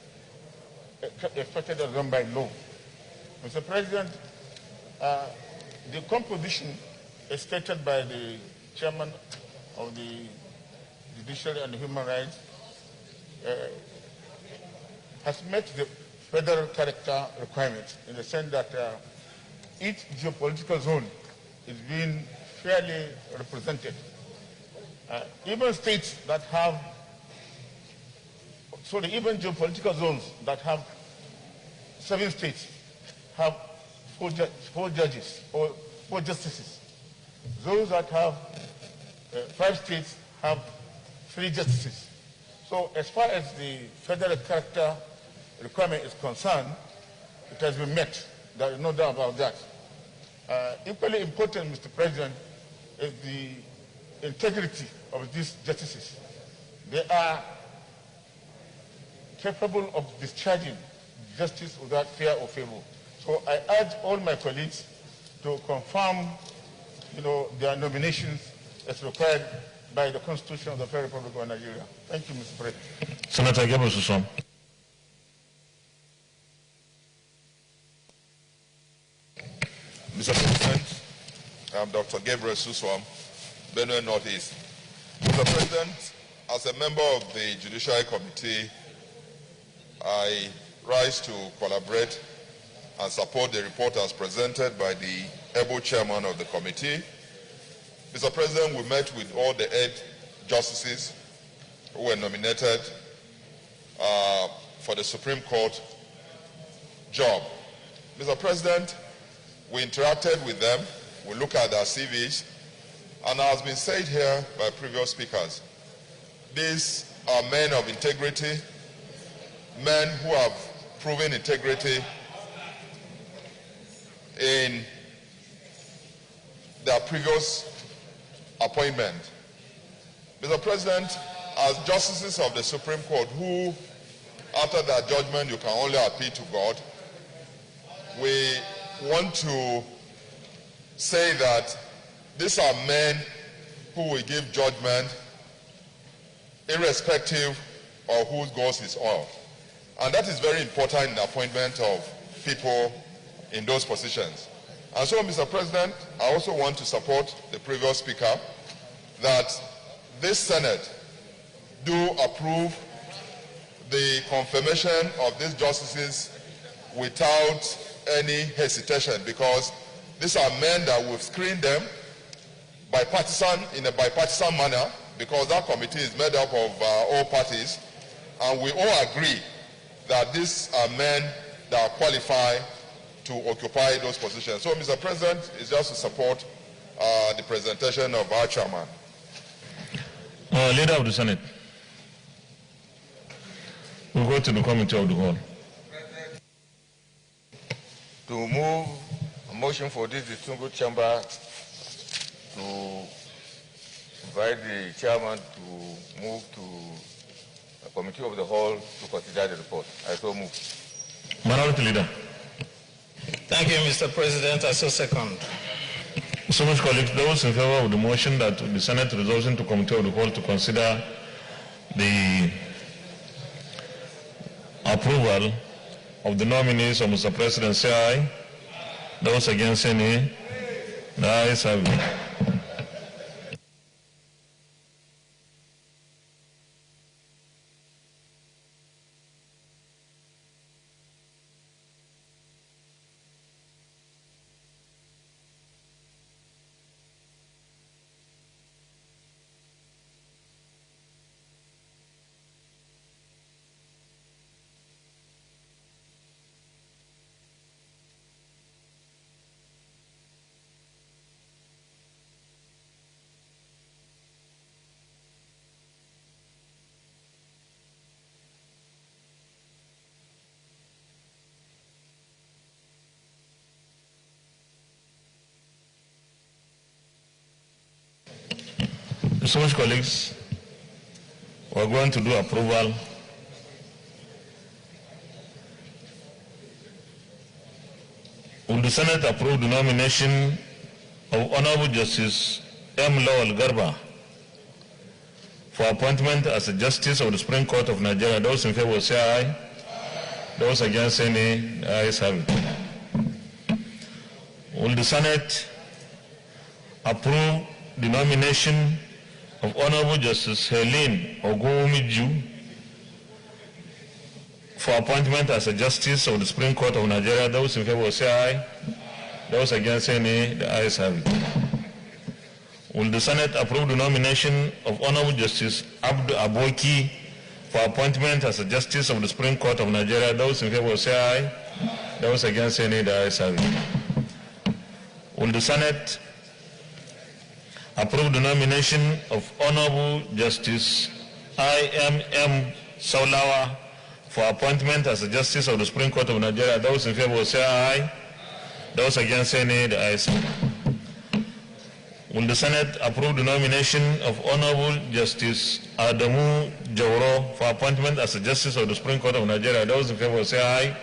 expected of them by law. Mr. President, the composition stated by the chairman of the Judiciary and Human Rights has met the federal character requirements in the sense that each geopolitical zone is being fairly represented. Even states that have, even geopolitical zones that have 7 states have 4 judges or 4 justices. Those that have 5 states have 3 justices. So as far as the federal character requirement is concerned, it has been met. There is no doubt about that. Equally important, Mr. President, is the integrity of these justices. They are capable of discharging justice without fear or favor. So I urge all my colleagues to confirm, their nominations as required by the Constitution of the Federal Republic of Nigeria. Thank you, Mr. President. Senator Gabriel Susom. Mr. President, I'm Dr. Gabriel Susom, Benue Northeast. Mr. President, as a member of the Judiciary Committee, I rise to collaborate and support the report as presented by the able chairman of the committee. Mr. President, we met with all the 8 justices who were nominated for the Supreme Court job. Mr. President, we interacted with them, we looked at their CVs, and as has been said here by previous speakers, these are men of integrity, men who have proven integrity in their previous appointment. Mr. President, as justices of the Supreme Court who, after their judgment, you can only appeal to God, we want to say that these are men who will give judgment irrespective of whose goes is on. And that is very important in the appointment of people in those positions. And so, Mr. President, I also want to support the previous speaker that this Senate do approve the confirmation of these justices without any hesitation, because these are men that we've screened them in a bipartisan manner, because that committee is made up of all parties, and we all agree that these are men that are qualified to occupy those positions. So, Mr. President, it's just to support the presentation of our chairman. Leader of the Senate. We'll go to the committee of the whole. To move a motion for this distinguished chamber to invite the chairman to move to the committee of the whole to consider the report. I so move. Minority Leader. Thank you, Mr. President. I so second. So much, colleagues. Those in favor of the motion that the Senate resolves into committee of the whole to consider the approval of the nominees of Mr. President, say aye. Those against, say nay. The ayes have it. So much, colleagues. We're going to do approval we'll the Senate approve the nomination of Honorable Justice M. Lawal Garba for appointment as a Justice of the Supreme Court of Nigeria? Those in favor say aye. Those against say nay. The ayes have it. Will the Senate approve the nomination of Honorable Justice Helene Ogumiju for appointment as a Justice of the Supreme Court of Nigeria? Those in favor say aye. Those against say nay. The ayes have it. Will the Senate approve the nomination of Honorable Justice Abdu Aboki for appointment as a Justice of the Supreme Court of Nigeria? Those in favor say aye. Those against say nay. The ayes have it. Will the Senate approve the nomination of Honorable Justice I.M.M. Saulawa for appointment as a Justice of the Supreme Court of Nigeria? Those in favor say aye. Those against say nay. The ayes have it. Will the Senate approve the nomination of Honorable Justice Adamu Jauro for appointment as a Justice of the Supreme Court of Nigeria? Those in favor say aye.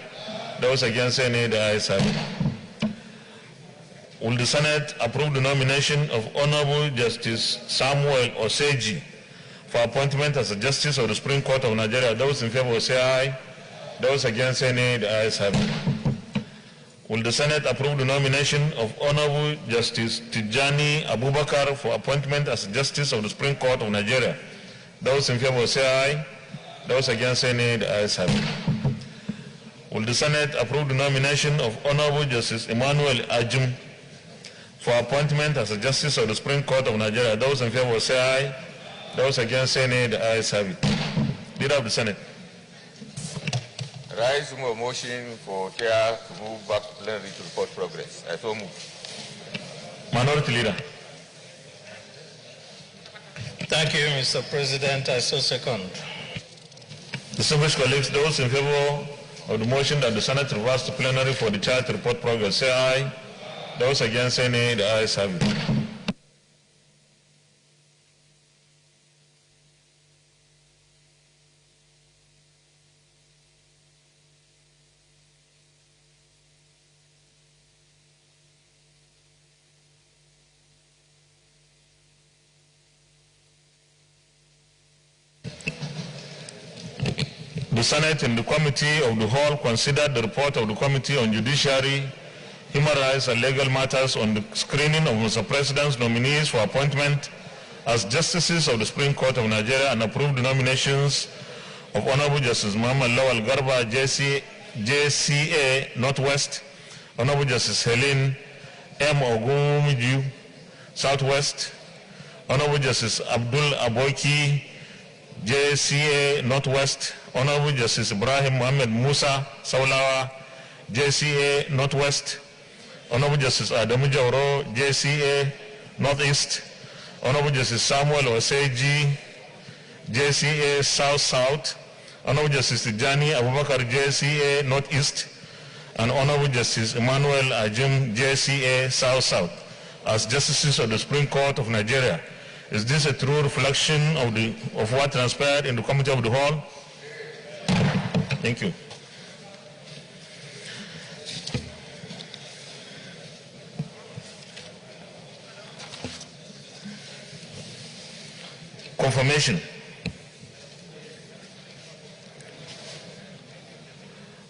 Those against say nay. The ayes have it. Will the Senate approve the nomination of Honorable Justice Samuel Oseji for appointment as a Justice of the Supreme Court of Nigeria? Those in favor say aye. Those against say nay. The ayes have it. Will the Senate approve the nomination of Honorable Justice Tijani Abubakar for appointment as a Justice of the Supreme Court of Nigeria? Those in favor say aye. Those against say nay. The ayes have it. Will the Senate approve the nomination of Honorable Justice Emmanuel Ajum for appointment as a Justice of the Supreme Court of Nigeria? Those in favor say aye. Those against say nay. The ayes have it. Leader of the Senate. Rise a motion for Chair to move back to plenary to report progress. I so move. Minority Leader. Thank you, Mr. President. I so second. Distinguished colleagues, those in favor of the motion that the Senate reverse to plenary for the Chair to report progress say aye. Those against say nay. The ayes have it. The Senate in the Committee of the Whole considered the report of the Committee on Judiciary, Human Rights and Legal Matters on the screening of Mr. President's nominees for appointment as Justices of the Supreme Court of Nigeria and approved the nominations of Honorable Justice Muhammad Lawal Garba, JCA Northwest, Honorable Justice Helene M. Ogumiju, Southwest, Honorable Justice Abdul Aboki, JCA Northwest, Honorable Justice Ibrahim Mohammed Musa Saulawa, JCA Northwest, Honorable Justice Adamu Jauro, JCA Northeast, Honorable Justice Samuel Oseji, JCA South-South, Honorable Justice Tijani Abubakar, JCA Northeast, and Honorable Justice Emmanuel Ajim, JCA South-South, as Justices of the Supreme Court of Nigeria. Is this a true reflection of what transpired in the Committee of the Whole? Thank you. Confirmation.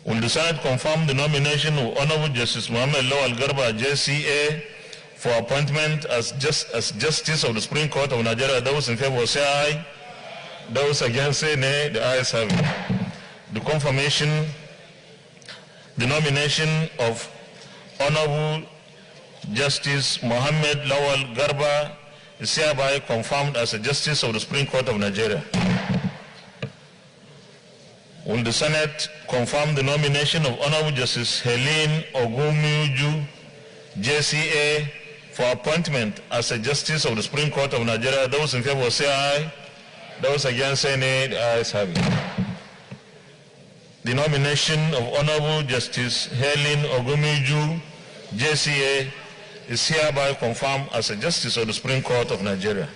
Will the Senate confirm the nomination of Honorable Justice Muhammad Lawal Garba, JCA, for appointment as Justice of the Supreme Court of Nigeria? Those in favor say aye. Those against say nay. The ayes have it. The confirmation, the nomination of Honorable Justice Muhammad Lawal Garba is hereby confirmed as a Justice of the Supreme Court of Nigeria. Will the Senate confirm the nomination of Honorable Justice Helene Ogumiju, JCA, for appointment as a Justice of the Supreme Court of Nigeria? Those in favor say aye. Those against say nay. The ayes have it. The nomination of Honorable Justice Helene Ogumiju, JCA, is hereby confirmed as a Justice of the Supreme Court of Nigeria.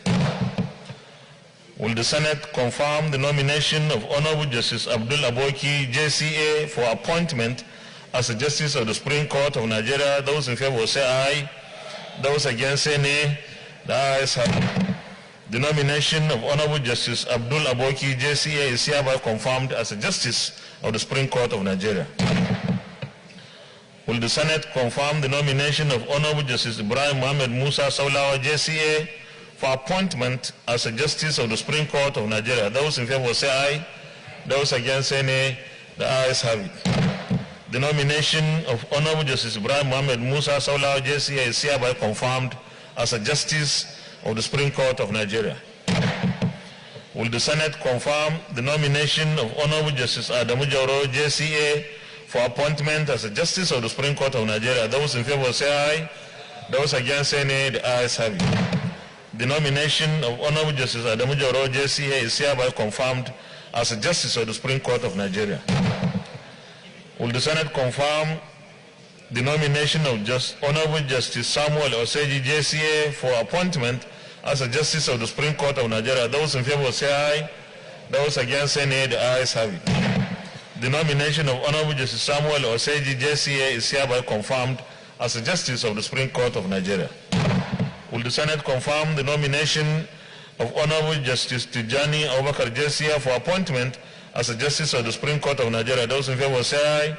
Will the Senate confirm the nomination of Honorable Justice Abdul Aboki, JCA, for appointment as a Justice of the Supreme Court of Nigeria. Those in favor will say aye. Those against say nay. The ayes have it. The nomination of Honorable Justice Abdul Aboki, JCA, is hereby confirmed as a Justice of the Supreme Court of Nigeria. Will the Senate confirm the nomination of Honorable Justice Ibrahim Mohammed Musa Saulawa, JCA, for appointment as a Justice of the Supreme Court of Nigeria? Those in favor say aye. Those against say nay. The ayes have it. The nomination of Honorable Justice Ibrahim Mohammed Musa Saulawa, JCA, is hereby confirmed as a Justice of the Supreme Court of Nigeria. Will the Senate confirm the nomination of Honorable Justice Adamu Jauro, JCA, for appointment as a Justice of the Supreme Court of Nigeria? Those in favor say aye. Those against say nay. The ayes have it. The nomination of Honorable Justice Adamu Jauro, JCA, is hereby confirmed as a Justice of the Supreme Court of Nigeria. Will the Senate confirm the nomination of Honorable Justice Samuel Oseji, JCA, for appointment as a Justice of the Supreme Court of Nigeria? Those in favor say aye. Those against say nay. The ayes have it. The nomination of Honorable Justice Samuel Oseji, JCA, is hereby confirmed as a Justice of the Supreme Court of Nigeria. Will the Senate confirm the nomination of Honorable Justice Tijani Abubakar, JCA, for appointment as a Justice of the Supreme Court of Nigeria? Those in favor say aye.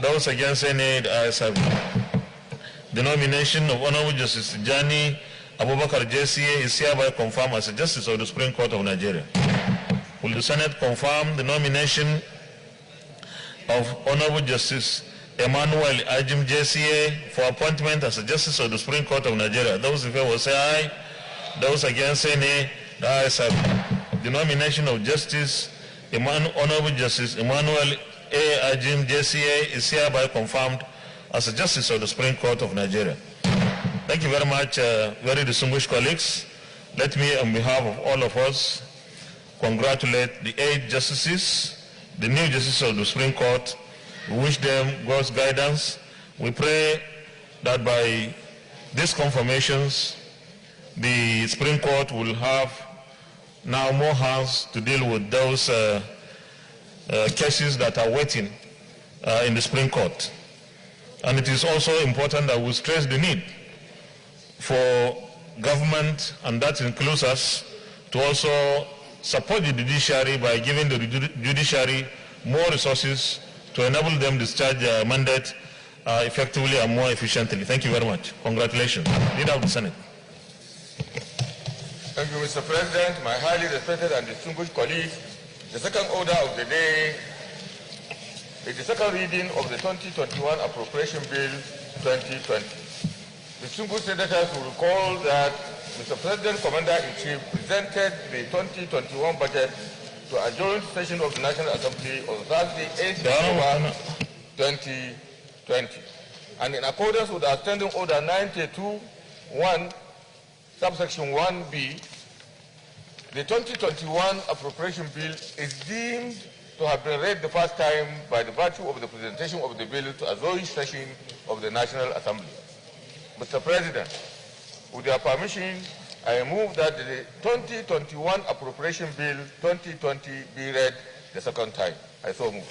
Those against say nay. The ayes have it. The nomination of Honorable Justice Tijani Abubakar, JCA, is hereby confirmed as a Justice of the Supreme Court of Nigeria. Will the Senate confirm the nomination of Honorable Justice Emmanuel Ajim, JCA, for appointment as a Justice of the Supreme Court of Nigeria? Those in favor say aye. Those against say nay. The ayes have it. The nomination of Honorable Justice Emmanuel A. Ajim, JCA, is hereby confirmed as a Justice of the Supreme Court of Nigeria. Thank you very much, very distinguished colleagues. Let me, on behalf of all of us, congratulate the 8 justices, the new justices of the Supreme Court. We wish them God's guidance. We pray that by these confirmations, the Supreme Court will have now more hands to deal with those cases that are waiting in the Supreme Court. And it is also important that we stress the need for government, and that includes us, to also support the judiciary by giving the judiciary more resources to enable them to discharge their mandate effectively and more efficiently. Thank you very much. Congratulations. Leader of the Senate. Thank you, Mr. President. My highly respected and distinguished colleagues, the second order of the day is the second reading of the 2021 Appropriation Bill 2020. Distinguished senators will recall that Mr. President, Commander-in-Chief presented the 2021 budget to a joint session of the National Assembly on Thursday, 8th October 2020. And in accordance with our Standing Order 92-1, subsection 1B, the 2021 Appropriation Bill is deemed to have been read the first time by the virtue of the presentation of the bill to a joint session of the National Assembly. Mr. President, with your permission, I move that the 2021 Appropriation Bill 2020 be read the second time. I so move.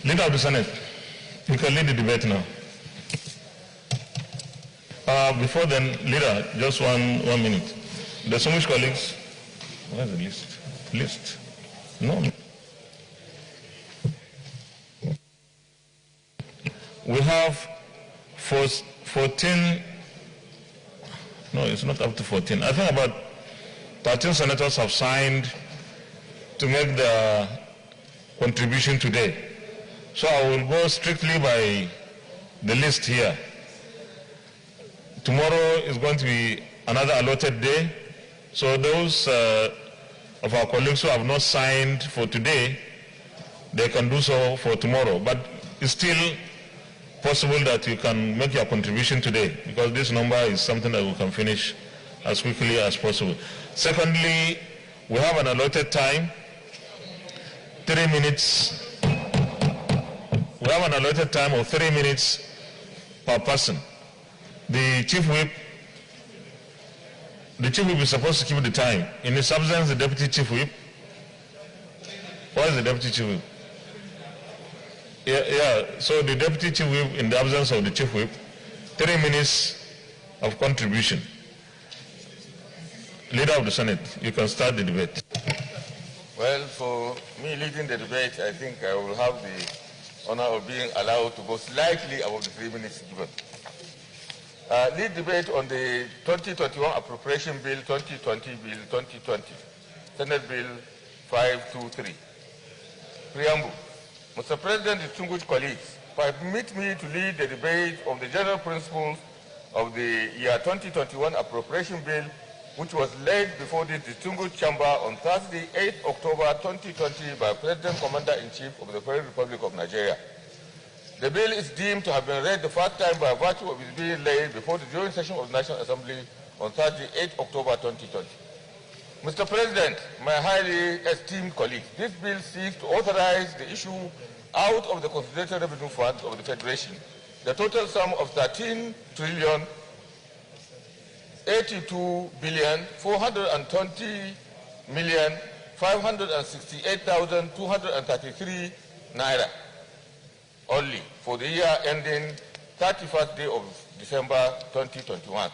Leader of the Senate, you can lead the debate now. Before then, Leader, just one minute. Distinguished colleagues, where's the list? List? No. We have 14, no, it's not up to 14. I think about 13 senators have signed to make the contribution today. So I will go strictly by the list here. Tomorrow is going to be another allotted day. So those of our colleagues who have not signed for today, they can do so for tomorrow. But it's still possible that you can make your contribution today, because this number is something that we can finish as quickly as possible. Secondly, we have an allotted time. 3 minutes. We have an allotted time of 3 minutes per person. The chief whip is supposed to keep the time. In his absence, the deputy chief whip. Why is the deputy chief whip? Yeah. So the deputy chief whip, in the absence of the chief whip, 3 minutes of contribution. Leader of the Senate, you can start the debate. Well, for me leading the debate, I think I will have the honor of being allowed to go slightly above the 3 minutes given. Lead debate on the 2021 Appropriation Bill, 2020 Bill, 2020, Senate Bill 523. Preamble. Mr. President, distinguished colleagues, permit me to lead the debate of the general principles of the year 2021 Appropriation Bill, which was laid before this distinguished chamber on Thursday, 8 October 2020 by President Commander-in-Chief of the Federal Republic of Nigeria. The bill is deemed to have been read the first time by virtue of its being laid before the joint session of the National Assembly on Thursday, 8 October 2020. Mr. President, my highly esteemed colleagues, this bill seeks to authorize the issue out of the Consolidated Revenue Fund of the Federation the total sum of 13,082,420,568,233 naira only for the year ending 31st day of December 2021.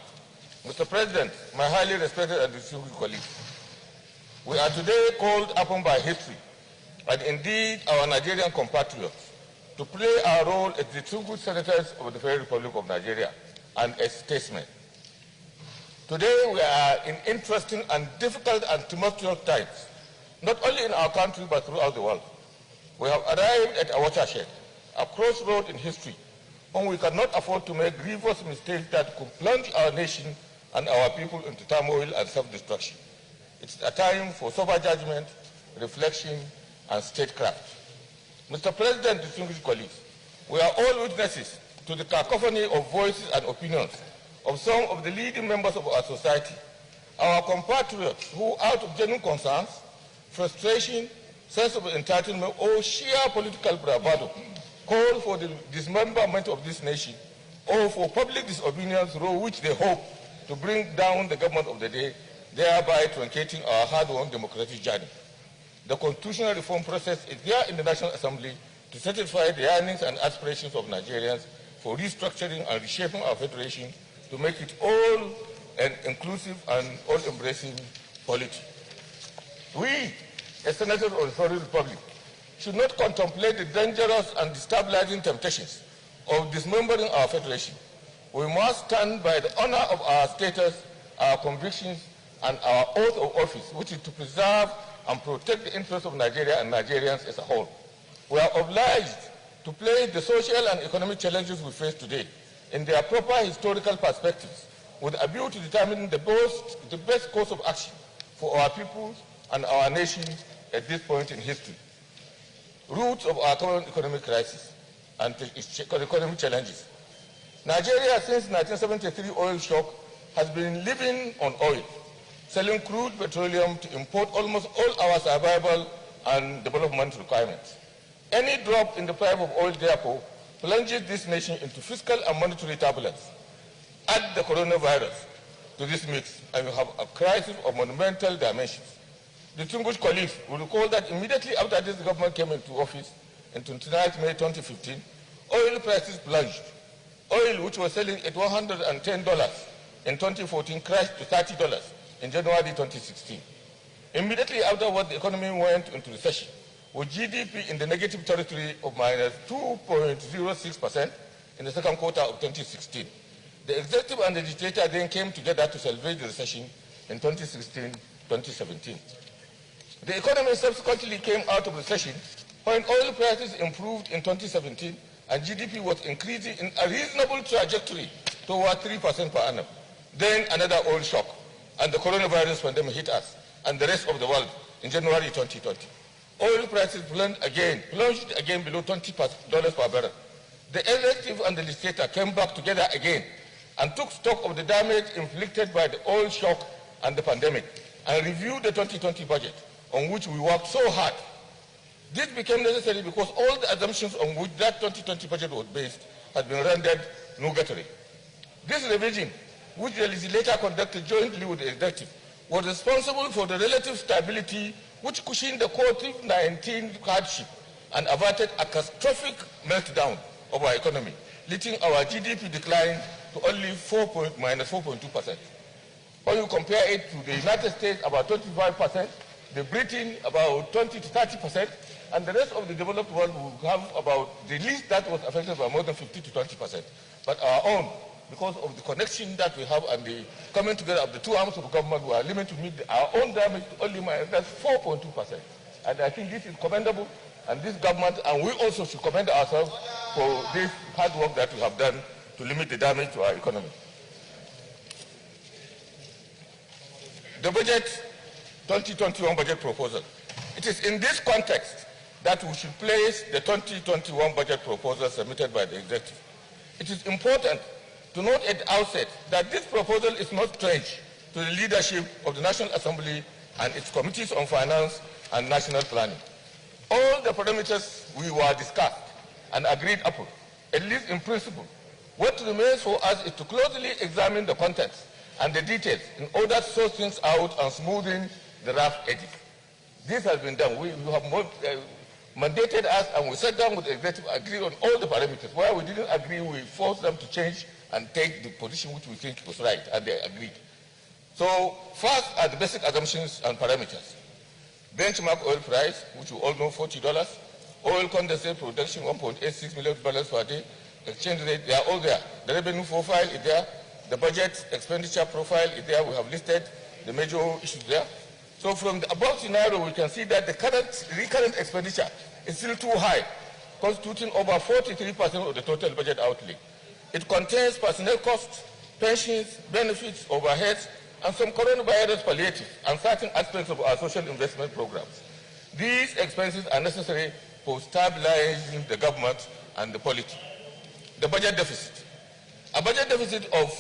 Mr. President, my highly respected and distinguished colleagues, we are today called upon by history and indeed our Nigerian compatriots to play our role as distinguished senators of the Federal Republic of Nigeria and as statesmen. Today we are in interesting and difficult and tumultuous times, not only in our country but throughout the world. We have arrived at a watershed, a crossroad in history, when we cannot afford to make grievous mistakes that could plunge our nation and our people into turmoil and self-destruction. It's a time for sober judgment, reflection, and statecraft. Mr. President, distinguished colleagues, we are all witnesses to the cacophony of voices and opinions of some of the leading members of our society, our compatriots who, out of genuine concerns, frustration, sense of entitlement, or sheer political bravado, call for the dismemberment of this nation, or for public disobedience through which they hope to bring down the government of the day, thereby truncating our hard-won democratic journey. The constitutional reform process is here in the National Assembly to satisfy the yearnings and aspirations of Nigerians for restructuring and reshaping our federation to make it all an inclusive and all-embracing polity. We, as senators of the Federal Republic, should not contemplate the dangerous and destabilizing temptations of dismembering our federation. We must stand by the honor of our status, our convictions, and our oath of office, which is to preserve and protect the interests of Nigeria and Nigerians as a whole. We are obliged to place the social and economic challenges we face today in their proper historical perspectives with a view to determining the best course of action for our people and our nation at this point in history. Roots of our current economic crisis and its economic challenges. Nigeria, since 1973 oil shock, has been living on oil, selling crude petroleum to import almost all our survival and development requirements. Any drop in the price of oil, therefore, plunges this nation into fiscal and monetary turbulence. Add the coronavirus to this mix, and you have a crisis of monumental dimensions. Distinguished colleagues will recall that immediately after this government came into office, on 29 May 2015, oil prices plunged. Oil, which was selling at $110 in 2014, crashed to $30 in January 2016. Immediately afterward, the economy went into recession, with GDP in the negative territory of minus 2.06% in the second quarter of 2016. The executive and the legislature then came together to salvage the recession in 2016-2017. The economy subsequently came out of recession when oil prices improved in 2017 and GDP was increasing in a reasonable trajectory toward 3% per annum. Then another oil shock, and the coronavirus pandemic hit us and the rest of the world in January 2020. Oil prices plunged again below $20 per barrel. The executive and the legislature came back together again and took stock of the damage inflicted by the oil shock and the pandemic and reviewed the 2020 budget, on which we worked so hard. This became necessary because all the assumptions on which that 2020 budget was based had been rendered nugatory. This revision, which the legislature conducted jointly with the executive, was responsible for the relative stability which cushioned the COVID-19 hardship and averted a catastrophic meltdown of our economy, leading our GDP decline to only minus 4.2%. When you compare it to the United States, about 25%, the Britain, about 20 to 30%, and the rest of the developed world will have about the least that was affected by more than 50 to 20%. But our own, because of the connection that we have and the coming together of the two arms of the government, we are limited to meet our own damage to only that's 4.2%. And I think this is commendable, and this government, and we also should commend ourselves for this hard work that we have done to limit the damage to our economy. The budget 2021 budget proposal. It is in this context that we should place the 2021 budget proposal submitted by the executive. It is important to note at the outset that this proposal is not strange to the leadership of the National Assembly and its committees on finance and national planning. All the parameters we were discussed and agreed upon, at least in principle. What remains for us is to closely examine the contents and the details in order to sort things out and smoothing the rough edges. This has been done. We have mandated us, and we sat down with the executive, agreed on all the parameters. Where we didn't agree, we forced them to change and take the position which we think was right, and they agreed. So first are the basic assumptions and parameters. Benchmark oil price, which you all know, $40. Oil condensate production, 1.86 million barrels per day. Exchange rate, they are all there. The revenue profile is there. The budget expenditure profile is there. We have listed the major issues there. So from the above scenario, we can see that the recurrent expenditure is still too high, constituting over 43% of the total budget outlay. It contains personnel costs, pensions, benefits, overheads, and some coronavirus palliatives and certain aspects of our social investment programs. These expenses are necessary for stabilizing the government and the polity. The budget deficit. A budget deficit of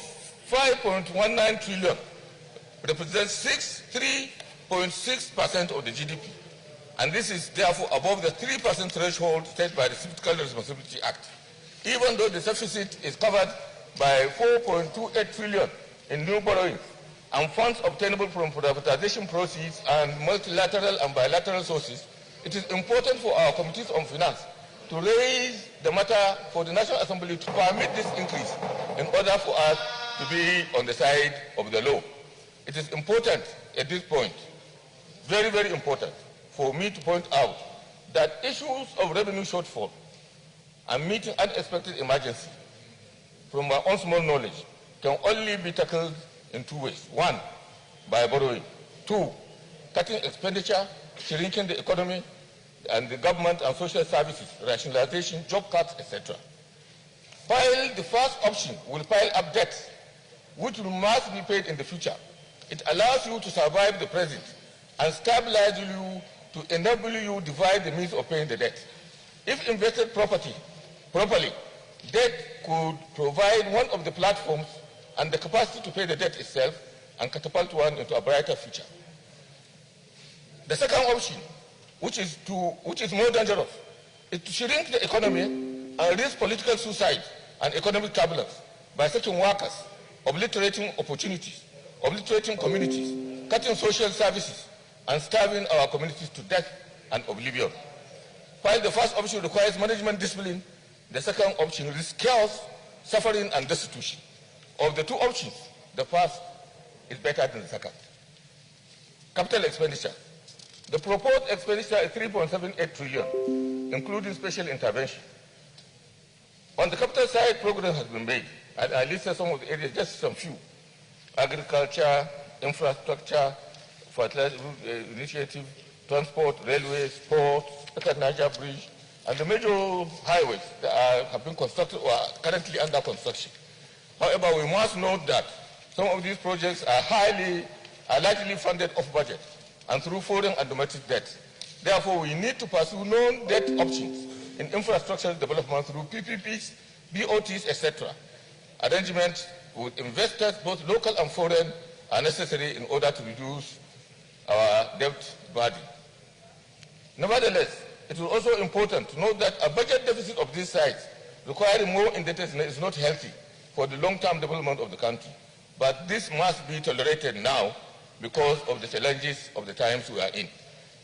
5.19 trillion represents 3.6% of the GDP. And this is therefore above the 3% threshold set by the Fiscal Responsibility Act. Even though the deficit is covered by 4.28 trillion in new borrowings and funds obtainable from privatization proceeds and multilateral and bilateral sources, it is important for our committees on finance to raise the matter for the National Assembly to permit this increase in order for us to be on the side of the law. It is important at this point, very, very important, for me to point out that issues of revenue shortfall and meeting unexpected emergency, from my own small knowledge, can only be tackled in two ways. One, by borrowing. Two, cutting expenditure, shrinking the economy and the government and social services, rationalization, job cuts, etc. While the first option will pile up debts, which must be paid in the future, it allows you to survive the present and stabilize you to enable you to divide the means of paying the debt. If invested properly, debt could provide one of the platforms and the capacity to pay the debt itself and catapult one into a brighter future. The second option, which is more dangerous, is to shrink the economy and risk political suicide and economic turbulence by sacking workers, obliterating opportunities, obliterating communities, cutting social services, and starving our communities to death and oblivion. While the first option requires management discipline, the second option risks chaos, suffering, and destitution. Of the two options, the first is better than the second. Capital expenditure. The proposed expenditure is 3.78 trillion, including special intervention. On the capital side, progress has been made. I listed some of the areas, just some few. Agriculture, infrastructure, fertilizer initiative, transport, railways, ports, Niger Bridge, and the major highways that have been constructed or are currently under construction. However, we must note that some of these projects are largely funded off budget and through foreign and domestic debt. Therefore, we need to pursue non-debt options in infrastructure development through PPPs, BOTs, etc. Arrangements with investors, both local and foreign, are necessary in order to reduce our debt burden. Nevertheless, it is also important to note that a budget deficit of this size requiring more indebtedness is not healthy for the long-term development of the country. But this must be tolerated now because of the challenges of the times we are in.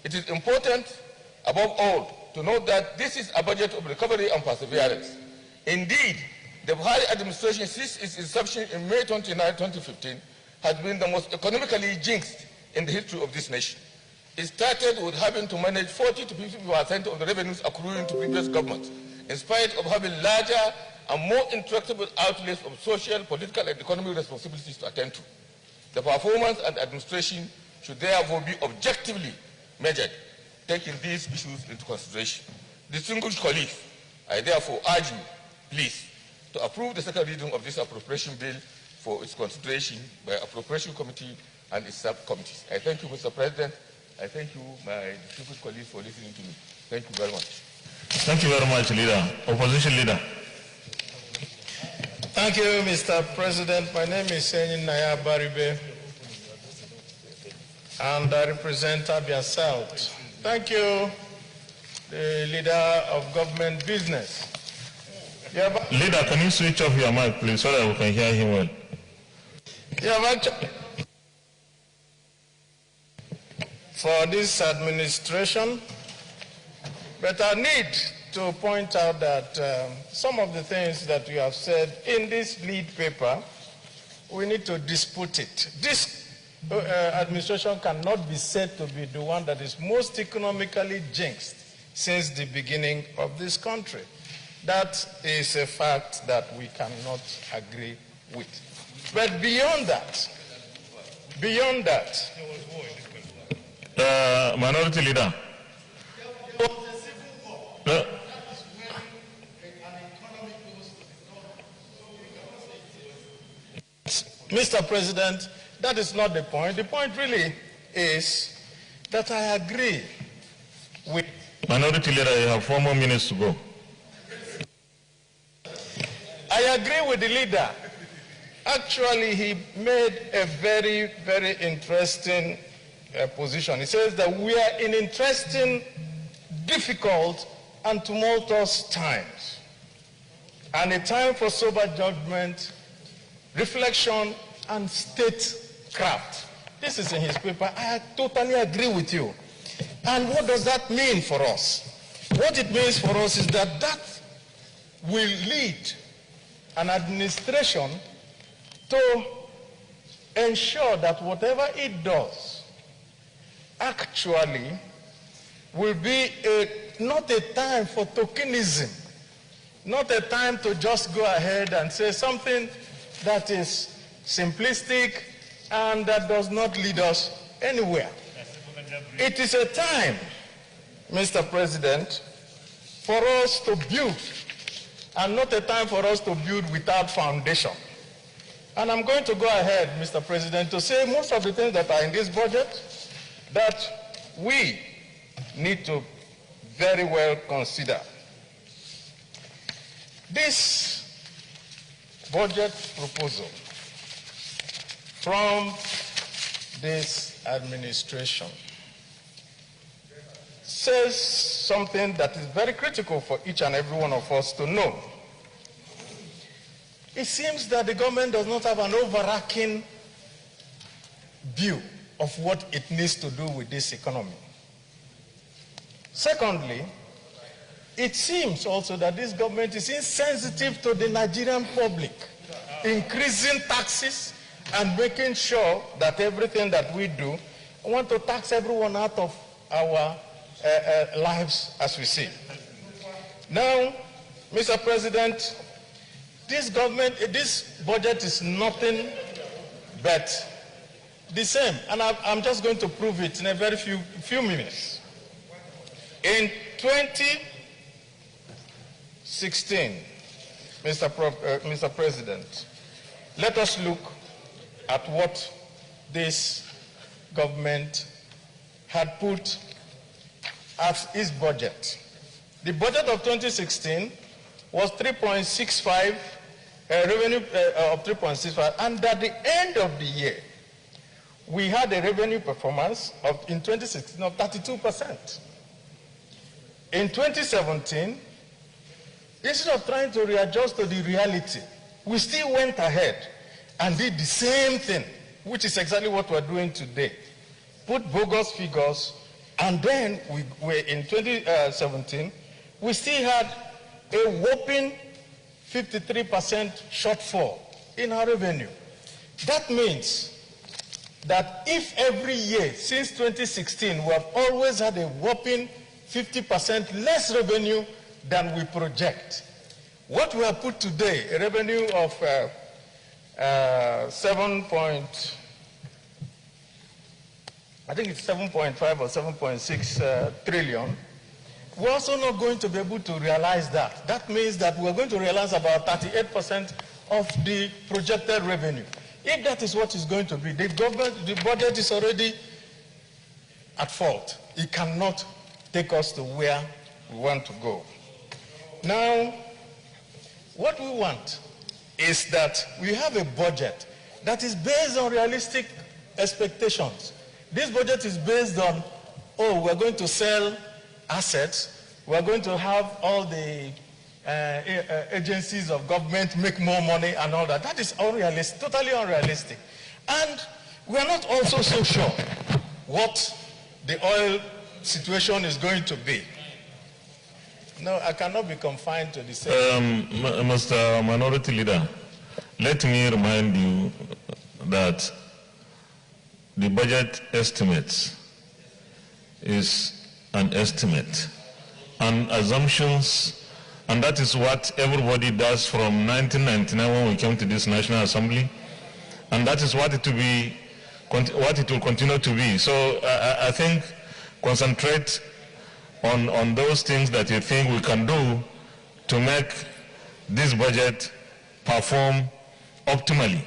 It is important, above all, to note that this is a budget of recovery and perseverance. Indeed, the Buhari administration, since its inception in May 29, 2015, has been the most economically jinxed in the history of this nation. It started with having to manage 40 to 50% of the revenues accruing to previous governments, in spite of having larger and more intractable outlays of social, political, and economic responsibilities to attend to. The performance and administration should therefore be objectively measured, taking these issues into consideration. Distinguished colleagues, I therefore urge you, please, to approve the second reading of this appropriation bill for its consideration by Appropriation Committee and its subcommittees. I thank you, Mr. President. I thank you, my distinguished colleagues, for listening to me. Thank you very much. Thank you very much, Leader. Opposition Leader. Thank you, Mr. President. My name is Senin Naya Baribe, and I represent Abia South. Thank you, the Leader of Government Business. Leader, can you switch off your mic, please, so that we can hear him well? For this administration, but I need to point out that some of the things that you have said in this lead paper, we need to dispute it. This administration cannot be said to be the one that is most economically jinxed since the beginning of this country. That is a fact that we cannot agree with. But beyond that, Minority Leader. Mr. President, that is not the point. The point really is that I agree with... Minority Leader, you have 4 more minutes to go. I agree with the leader. Actually, he made a very, very interesting position. He says that we are in interesting, difficult, and tumultuous times, and a time for sober judgment, reflection, and statecraft. This is in his paper. I totally agree with you. And what does that mean for us? What it means for us is that that will lead an administration to ensure that whatever it does actually will be not a time for tokenism, not a time to just go ahead and say something that is simplistic and that does not lead us anywhere. It is a time, Mr. President, for us to build, and not a time for us to build without foundation. And I'm going to go ahead, Mr. President, to say most of the things that are in this budget that we need to very well consider. This budget proposal from this administration says something that is very critical for each and every one of us to know. It seems that the government does not have an overarching view of what it needs to do with this economy. Secondly, it seems also that this government is insensitive to the Nigerian public, increasing taxes and making sure that everything that we do, we want to tax everyone out of our lives as we see. Now, Mr. President, this budget is nothing but the same, and I'm just going to prove it in a very few minutes. In 2016, Mr. President, let us look at what this government had put as its budget. The budget of 2016 was 3.65, revenue of 3.65, and at the end of the year, we had a revenue performance in 2016 of 32%. In 2017, instead of trying to readjust to the reality, we still went ahead and did the same thing, which is exactly what we're doing today. Put bogus figures, and then in 2017, we still had a whopping 53% shortfall in our revenue. That means that if every year since 2016 we have always had a whopping 50% less revenue than we project, what we have put today, a revenue of 7.5 or 7.6 trillion, we're also not going to be able to realize that. That means that we're going to realize about 38% of the projected revenue. If that is what is going to be, the budget is already at fault. It cannot take us to where we want to go. Now, what we want is that we have a budget that is based on realistic expectations. This budget is based on, oh, we're going to sell assets, we're going to have all the agencies of government make more money and all that. That is unrealistic, totally unrealistic. And we're not also so sure what the oil situation is going to be. No, I cannot be confined to the same. Mr. Minority Leader, let me remind you that the budget estimates is an estimate and assumptions, and that is what everybody does from 1999 when we came to this National Assembly, and that is what it will continue to be. So I think concentrate on those things that you think we can do to make this budget perform optimally.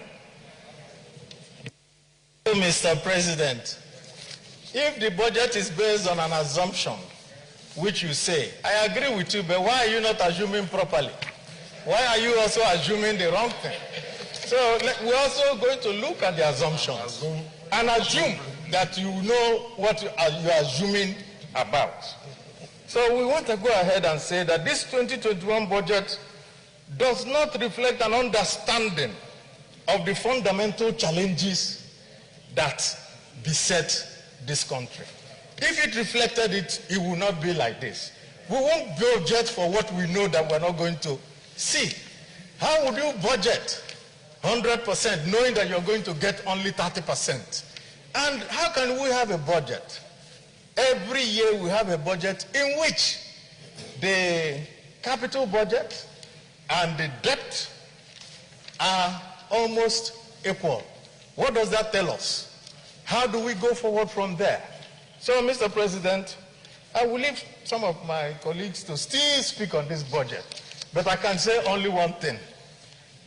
Mr. President, if the budget is based on an assumption, which you say, I agree with you, but why are you not assuming properly? Why are you also assuming the wrong thing? So we're also going to look at the assumptions and assume that you know what you're assuming about. So we want to go ahead and say that this 2021 budget does not reflect an understanding of the fundamental challenges that beset this country. If it reflected it, it would not be like this. We won't budget for what we know that we're not going to see. How would you budget 100% knowing that you're going to get only 30%? And how can we have a budget? Every year we have a budget in which the capital budget and the debt are almost equal. What does that tell us? How do we go forward from there? So, Mr. President, I will leave some of my colleagues to still speak on this budget, but I can say only one thing.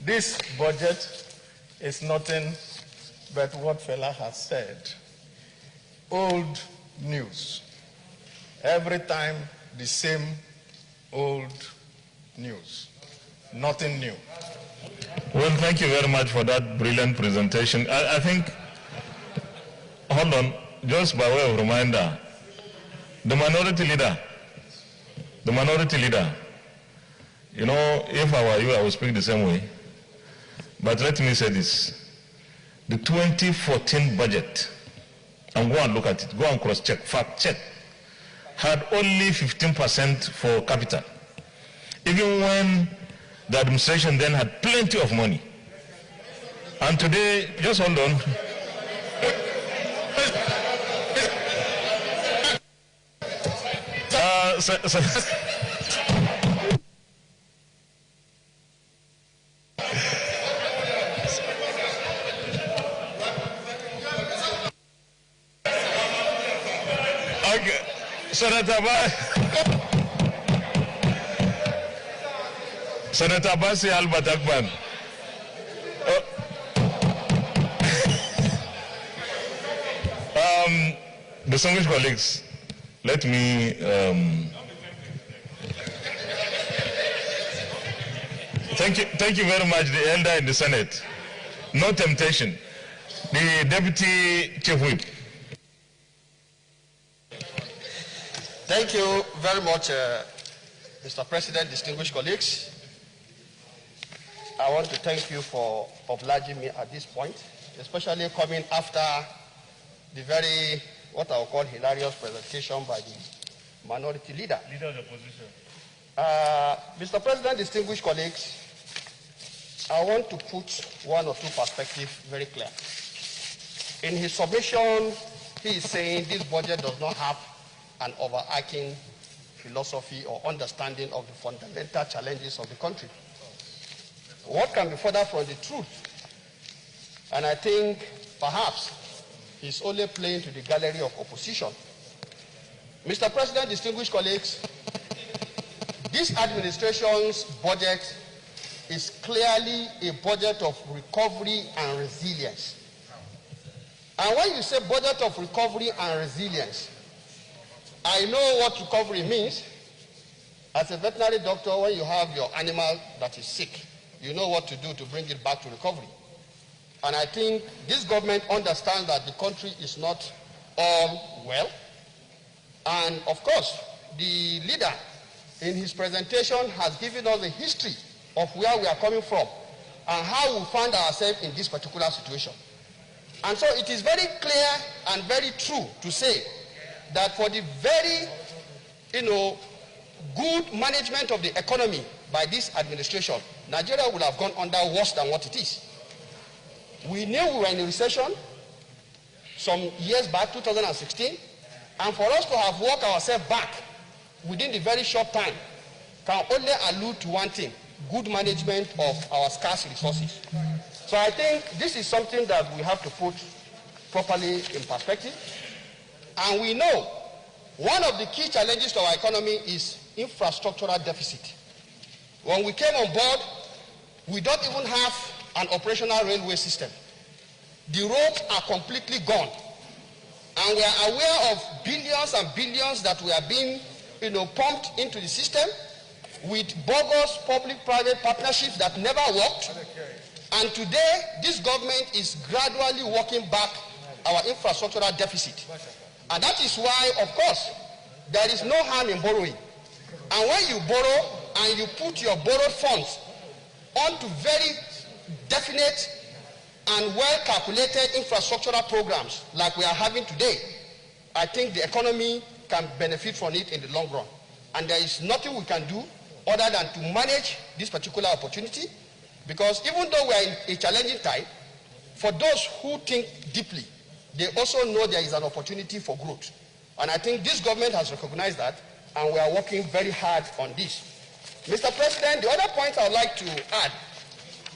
This budget is nothing but what Fela has said. Old news. Every time the same old news. Nothing new. Well, thank you very much for that brilliant presentation. I think, hold on, just by way of reminder, the minority leader, you know, if I were you, I would speak the same way. But let me say this. The 2014 budget, and go and look at it, go and cross-check, fact-check, had only 15% for capital. Even when the administration then had plenty of money. And today, just hold on. Okay, Senator Basi Albert Akban. Distinguished colleagues, let me thank you very much, the elder in the Senate. No temptation. The Deputy Chief Whip. Thank you very much, Mr. President, distinguished colleagues. I want to thank you for obliging me at this point, especially coming after the very, what I will call, hilarious presentation by the minority leader. Leader of the opposition. Mr. President, distinguished colleagues, I want to put one or two perspectives very clear. In his submission, he is saying this budget does not have an overarching philosophy or understanding of the fundamental challenges of the country. What can be further from the truth? And I think perhaps he's only playing to the gallery of opposition. Mr. President, distinguished colleagues, this administration's budget is clearly a budget of recovery and resilience. And when you say budget of recovery and resilience, I know what recovery means. As a veterinary doctor, when you have your animal that is sick, you know what to do to bring it back to recovery. And I think this government understands that the country is not all well. And of course, the leader in his presentation has given us a history of where we are coming from and how we find ourselves in this particular situation. And so it is very clear and very true to say that for the very, good management of the economy by this administration, Nigeria would have gone under worse than what it is. We knew we were in a recession some years back, 2016, and for us to have worked ourselves back within the very short time can only allude to one thing: good management of our scarce resources. So I think this is something that we have to put properly in perspective. And we know one of the key challenges to our economy is infrastructural deficit. When we came on board, we don't even have an operational railway system. The roads are completely gone. And we are aware of billions and billions that we are being pumped into the system with bogus public-private partnerships that never worked. And today, this government is gradually walking back our infrastructural deficit. And that is why, of course, there is no harm in borrowing. And when you borrow and you put your borrowed funds onto very definite and well-calculated infrastructural programs like we are having today, I think the economy can benefit from it in the long run. And there is nothing we can do other than to manage this particular opportunity, because even though we are in a challenging time, for those who think deeply, they also know there is an opportunity for growth. And I think this government has recognized that, and we are working very hard on this. Mr. President, the other point I would like to add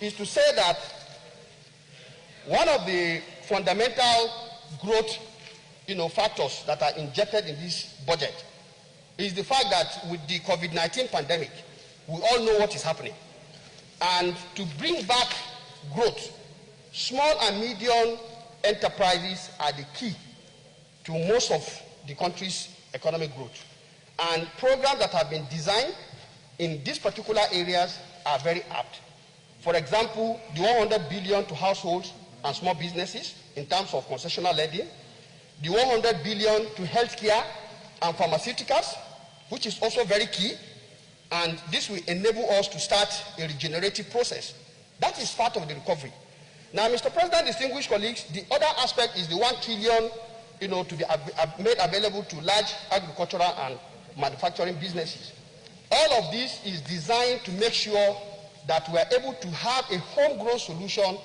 is to say that one of the fundamental growth factors that are injected in this budget is the fact that with the COVID-19 pandemic, we all know what is happening. And to bring back growth, small and medium enterprises are the key to most of the country's economic growth. And programs that have been designed in these particular areas are very apt. For example, the 100 billion to households and small businesses in terms of concessional lending, the 100 billion to healthcare and pharmaceuticals, which is also very key, and this will enable us to start a regenerative process. That is part of the recovery. Now, Mr. President, distinguished colleagues, the other aspect is the 1 trillion, to be made available to large agricultural and manufacturing businesses. All of this is designed to make sure that we are able to have a homegrown solution,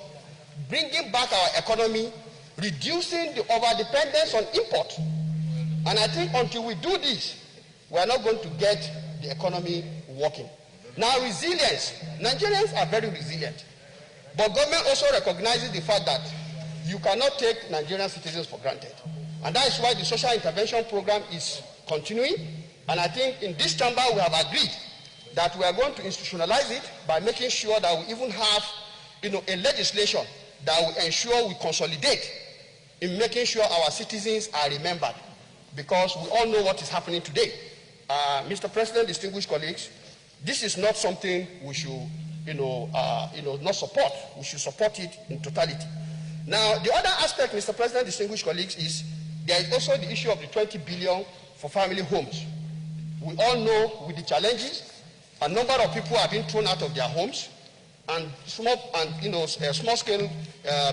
bringing back our economy, reducing the overdependence on import. And I think until we do this, we are not going to get the economy working. Now, resilience. Nigerians are very resilient. But government also recognizes the fact that you cannot take Nigerian citizens for granted. And that is why the social intervention program is continuing. And I think in this chamber we have agreed that we are going to institutionalize it by making sure that we even have a legislation that will ensure we consolidate in making sure our citizens are remembered. Because we all know what is happening today. Mr. President, distinguished colleagues, this is not something we should not support. We should support it in totality. Now, the other aspect, Mr. President, distinguished colleagues, is there is also the issue of the 20 billion for family homes. We all know with the challenges, a number of people have been thrown out of their homes, and small-scale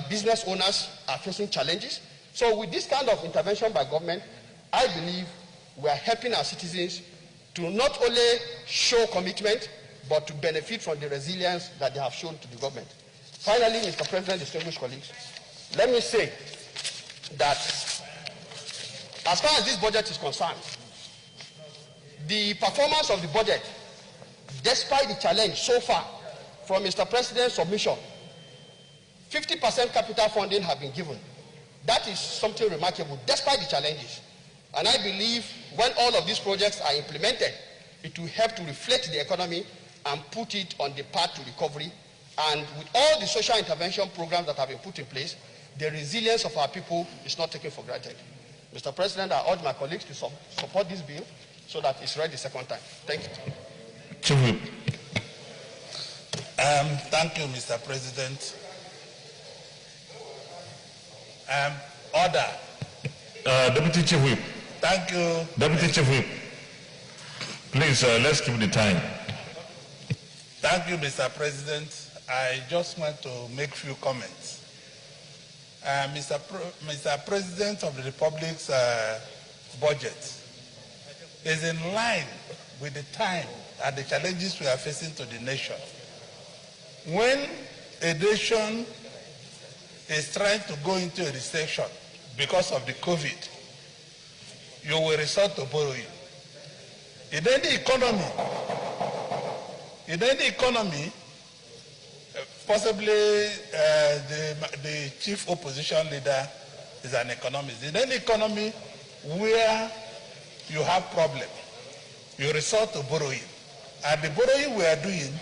business owners are facing challenges. So with this kind of intervention by government, I believe we are helping our citizens to not only show commitment, but to benefit from the resilience that they have shown to the government. Finally, Mr. President, distinguished colleagues, let me say that as far as this budget is concerned, the performance of the budget, despite the challenge so far from Mr. President's submission, 50% capital funding have been given. That is something remarkable, despite the challenges. And I believe when all of these projects are implemented, it will help to reflect the economy and put it on the path to recovery. And with all the social intervention programs that have been put in place, the resilience of our people is not taken for granted. Mr. President, I urge my colleagues to support this bill so that it's read the second time. Thank you. Thank you, Mr. President. Order. Deputy Chief Whip. Thank you. Deputy Chief Whip. Please, let's keep the time. Thank you, Mr. President. I just want to make a few comments. Mr. President of the Republic's budget is in line with the time and the challenges we are facing to the nation. When a nation is trying to go into a recession because of the COVID, you will resort to borrowing. In any economy, possibly the chief opposition leader is an economist. In any economy where you have problem, you resort to borrowing. And the borrowing we are doing,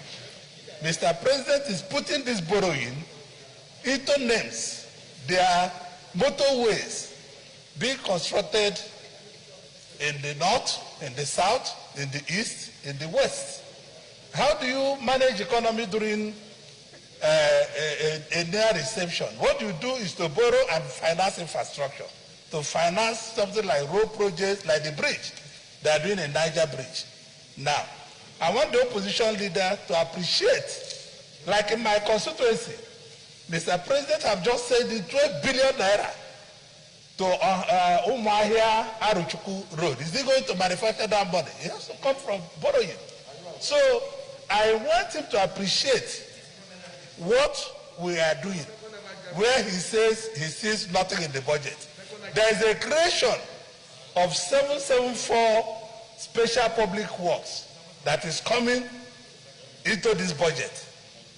Mr. President is putting this borrowing into names. There are motorways being constructed in the north, in the south, in the east, in the west. How do you manage economy during a near recession? What you do is to borrow and finance infrastructure, to finance something like road projects, like the bridge they are doing in Niger Bridge. Now, I want the opposition leader to appreciate, like in my constituency, Mr. President have just said the 12 billion naira to Umuahia Aruchuku Road. Is he going to manufacture that money? It has to come from borrowing. So I want him to appreciate what we are doing, where he says he sees nothing in the budget. There is a creation of 774 special public works that is coming into this budget.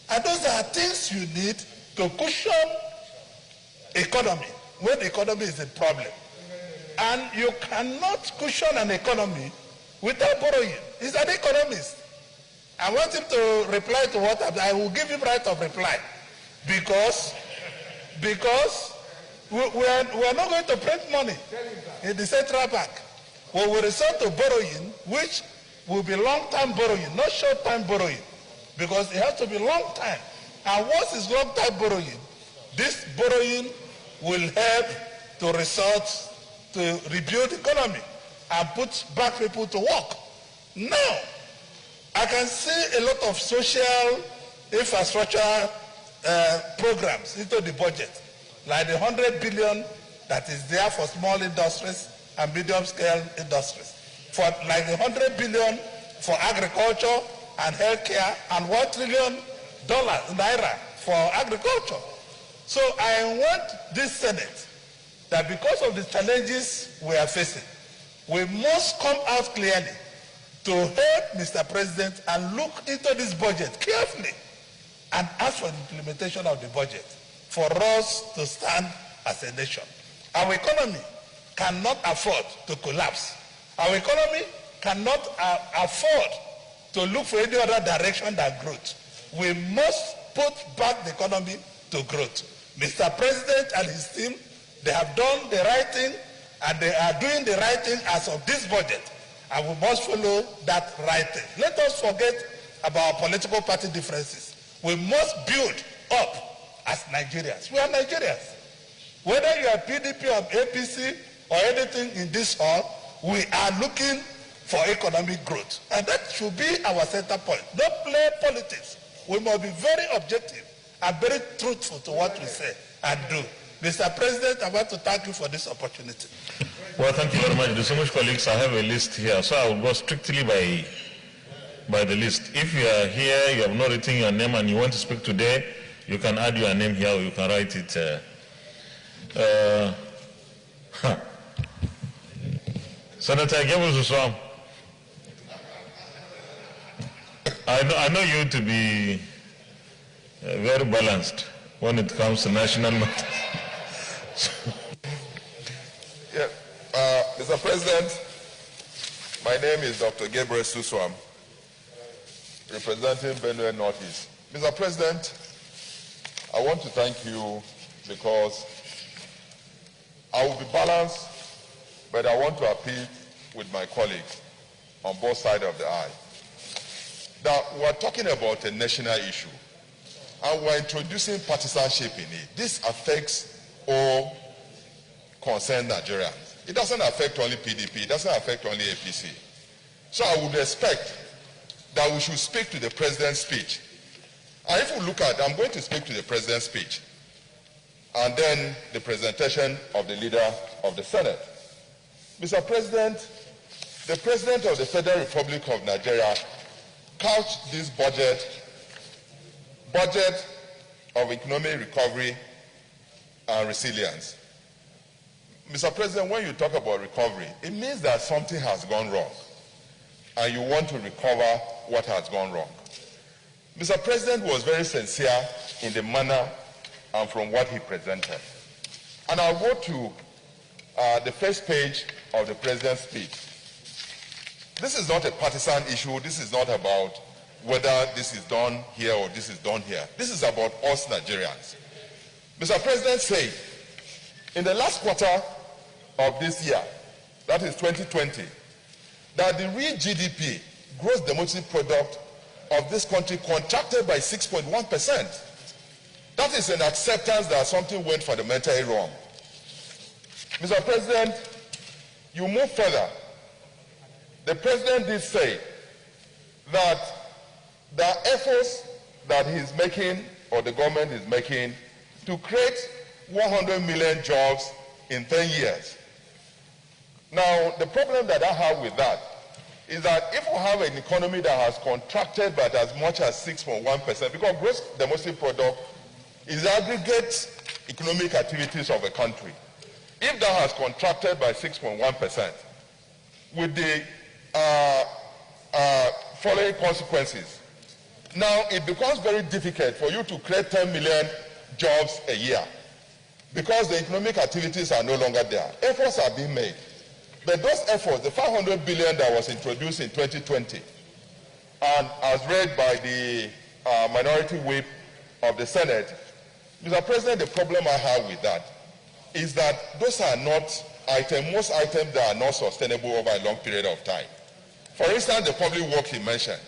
And those are things you need to cushion economy when the economy is a problem. And you cannot cushion an economy without borrowing. He's an economist. I want him to reply to what I will give him right of reply. Because we are not going to print money in the central bank. We will resort to borrowing, which will be long-term borrowing, not short-term borrowing. Because it has to be long-time. And once it's long-time borrowing, this borrowing will help to resort to rebuild the economy and put back people to work. Now, I can see a lot of social infrastructure programs into the budget, like the 100 billion that is there for small industries and medium-scale industries, for like the 100 billion for agriculture and healthcare, and $1 trillion naira for agriculture. So I want this Senate that because of the challenges we are facing, we must come out clearly to help Mr. President and look into this budget carefully and ask for the implementation of the budget for us to stand as a nation. Our economy cannot afford to collapse. Our economy cannot afford to look for any other direction than growth. We must put back the economy to growth. Mr. President and his team, they have done the right thing and they are doing the right thing as of this budget. And we must follow that right thing. Let us forget about political party differences. We must build up as Nigerians. We are Nigerians. Whether you are PDP or APC or anything in this hall, we are looking for economic growth. And that should be our center point. Don't play politics. We must be very objective and very truthful to what we say and do. Mr. President, I want to thank you for this opportunity. Well, thank you very much. Distinguished colleagues, I have a list here, so I will go strictly by the list. If you are here, you have not written your name and you want to speak today, you can add your name here or you can write it. Senator Gabriel Suswam, I know you to be very balanced when it comes to national matters. Yeah. Mr. President, my name is Dr. Gabriel Suswam, representing Benue Northeast. Mr. President, I want to thank you because I will be balanced, but I want to appeal with my colleagues on both sides of the aisle. Now, we're talking about a national issue, and we're introducing partisanship in it. This affects all concerned Nigerians. It doesn't affect only PDP, it doesn't affect only APC. So I would expect that we should speak to the president's speech. And if we look at, I'm going to speak to the president's speech, and then the presentation of the leader of the Senate. Mr. President, the President of the Federal Republic of Nigeria couched this budget of economic recovery and resilience. Mr. President, when you talk about recovery, it means that something has gone wrong, and you want to recover what has gone wrong. Mr. President was very sincere in the manner and from what he presented. And I'll go to the first page of the President's speech. This is not a partisan issue. This is not about whether this is done here or this is done here. This is about us Nigerians. Mr. President said, in the last quarter of this year, that is 2020, that the real GDP, gross domestic product of this country, contracted by 6.1%. That is an acceptance that something went fundamentally wrong. Mr. President, you move further. The President did say that the efforts that he's making, or the government is making, to create 100 million jobs in 10 years. Now, the problem that I have with that is that if we have an economy that has contracted by as much as 6.1%, because gross domestic product is aggregate economic activities of a country. If that has contracted by 6.1%, with the following consequences, now it becomes very difficult for you to create 10 million jobs a year because the economic activities are no longer there. Efforts are being made. But those efforts, the 500 billion that was introduced in 2020, and as read by the minority whip of the Senate, Mr. President, the problem I have with that is that those are not most items that are not sustainable over a long period of time. For instance, the public works he mentioned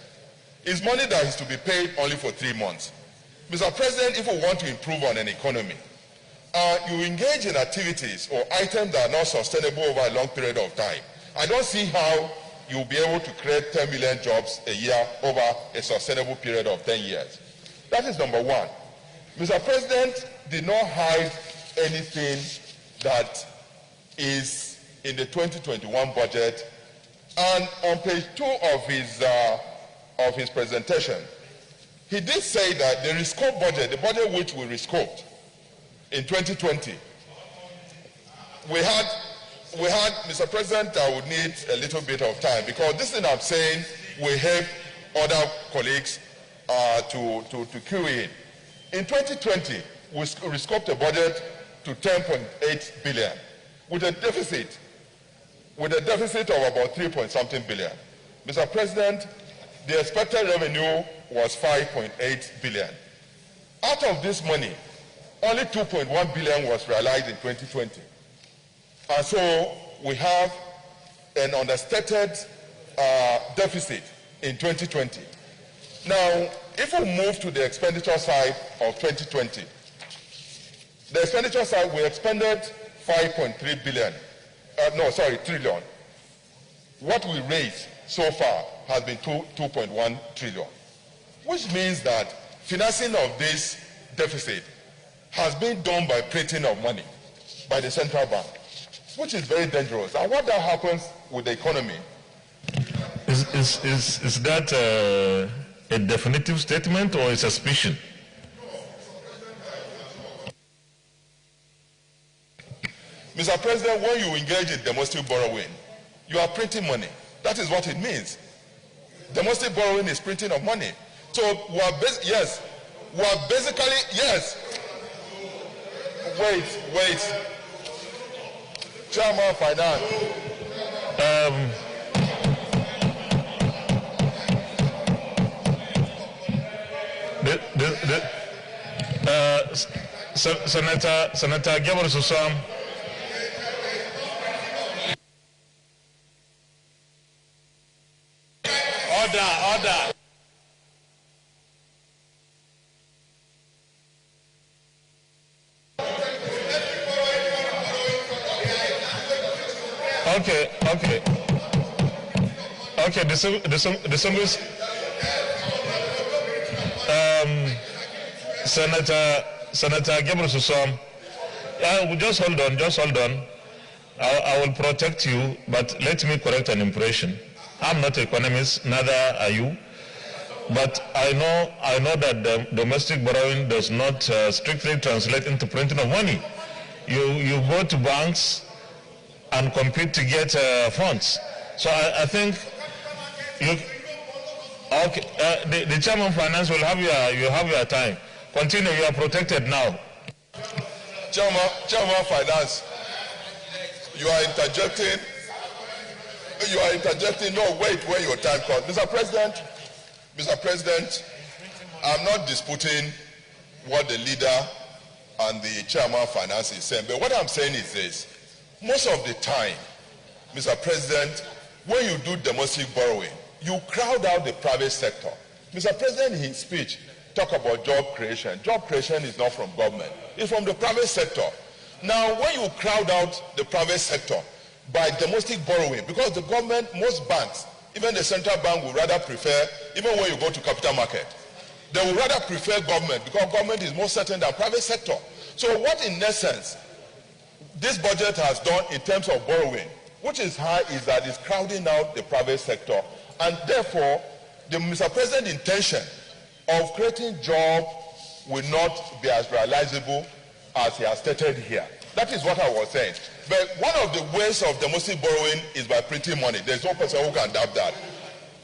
is money that is to be paid only for 3 months. Mr. President, if we want to improve on an economy, you engage in activities or items that are not sustainable over a long period of time, I don't see how you'll be able to create 10 million jobs a year over a sustainable period of 10 years. That is number one. Mr. President did not hide anything that is in the 2021 budget. And on page 2 of his presentation, he did say that the rescope budget, the budget which we rescoped in 2020, we had, Mr. President, I would need a little bit of time because this thing I'm saying will help other colleagues to cue in. In 2020, we rescoped a budget to 10.8 billion with a deficit of about 3-point-something billion. Mr. President, the expected revenue was 5.8 billion. Out of this money, only 2.1 billion was realized in 2020. And so we have an understated deficit in 2020. Now, if we move to the expenditure side of 2020, the expenditure side, we expended 5.3 billion. Trillion. what we raised so far has been 2.1 trillion, which means that financing of this deficit has been done by printing of money by the central bank, which is very dangerous. And what that happens with the economy? Is that a definitive statement or a suspicion? Mr. President, when you engage in domestic borrowing, you are printing money. That is what it means. Domestic borrowing is printing of money. So we are basically, yes. Wait. Chairman of Finance. Senator Gabriel Susam. Order. Okay, distinguished Senator Gabriel Susam, just hold on. I will protect you, but let me correct an impression. I'm not an economist, neither are you. But I know that the domestic borrowing does not strictly translate into printing of money. You go to banks and compete to get funds. So I think the Chairman of Finance will have your time. Continue. You are protected now. Chairman of Finance, you are interjecting. No, wait, when your time comes. Mr. President, I'm not disputing what the leader and the Chairman of Finance is saying, but what I'm saying is this. Most of the time, Mr. President, when you do domestic borrowing, you crowd out the private sector. Mr. President, in his speech, talk about job creation. Job creation is not from government. It's from the private sector. Now, when you crowd out the private sector by domestic borrowing, because the government, most banks, even the central bank will rather prefer, even when you go to capital market, they will rather prefer government because government is more certain than private sector. So what in essence this budget has done in terms of borrowing, which is high, is that it's crowding out the private sector, and therefore the Mr. President's intention of creating jobs will not be as realizable as he has stated here. That is what I was saying. But one of the ways of domestic borrowing is by printing money. There's no person who can doubt that.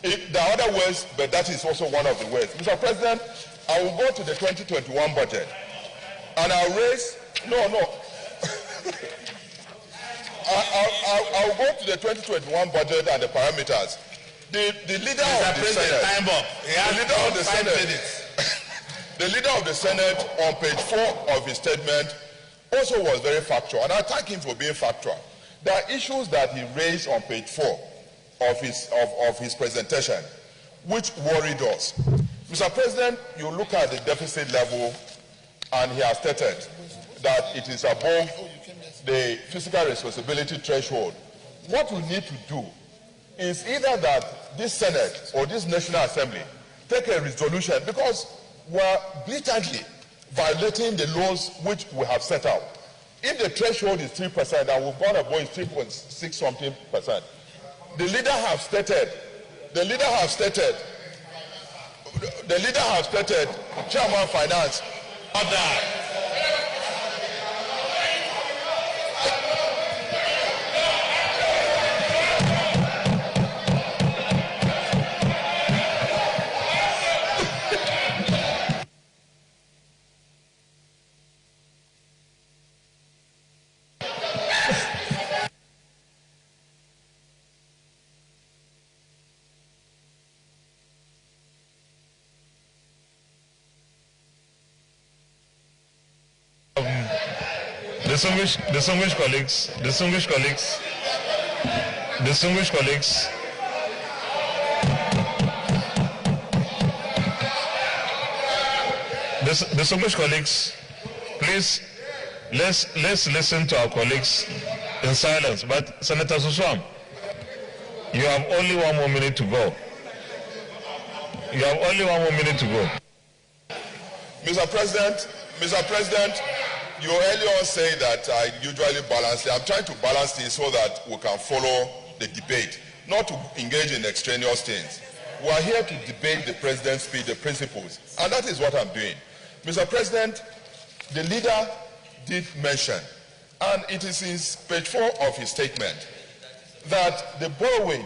There are other ways, but that is also one of the ways. Mr. President, I will go to the 2021 budget, and I'll raise, I'll go to the 2021 budget and the parameters. The leader of the Senate, the leader of the Senate on page 4 of his statement also was very factual, and I thank him for being factual. There are issues that he raised on page 4 of his presentation which worried us. Mr. President, you look at the deficit level, and he has stated that it is above the fiscal responsibility threshold. What we need to do is either that this Senate or this National Assembly take a resolution, because we're blatantly violating the laws which we have set out. If the threshold is 3% and we've gone above 3.6 something percent, the leader have stated, Chairman of Finance, distinguished colleagues, distinguished colleagues, please, let's listen to our colleagues in silence. But Senator Suswam, You have only 1 more minute to go. You have only 1 more minute to go. Mr. President, you earlier on said that I usually balance it. I'm trying to balance this so that we can follow the debate, not to engage in extraneous things. We are here to debate the president's speech, the principles, and that is what I'm doing. Mr. President, the leader did mention, and it is in page 4 of his statement, that the borrowing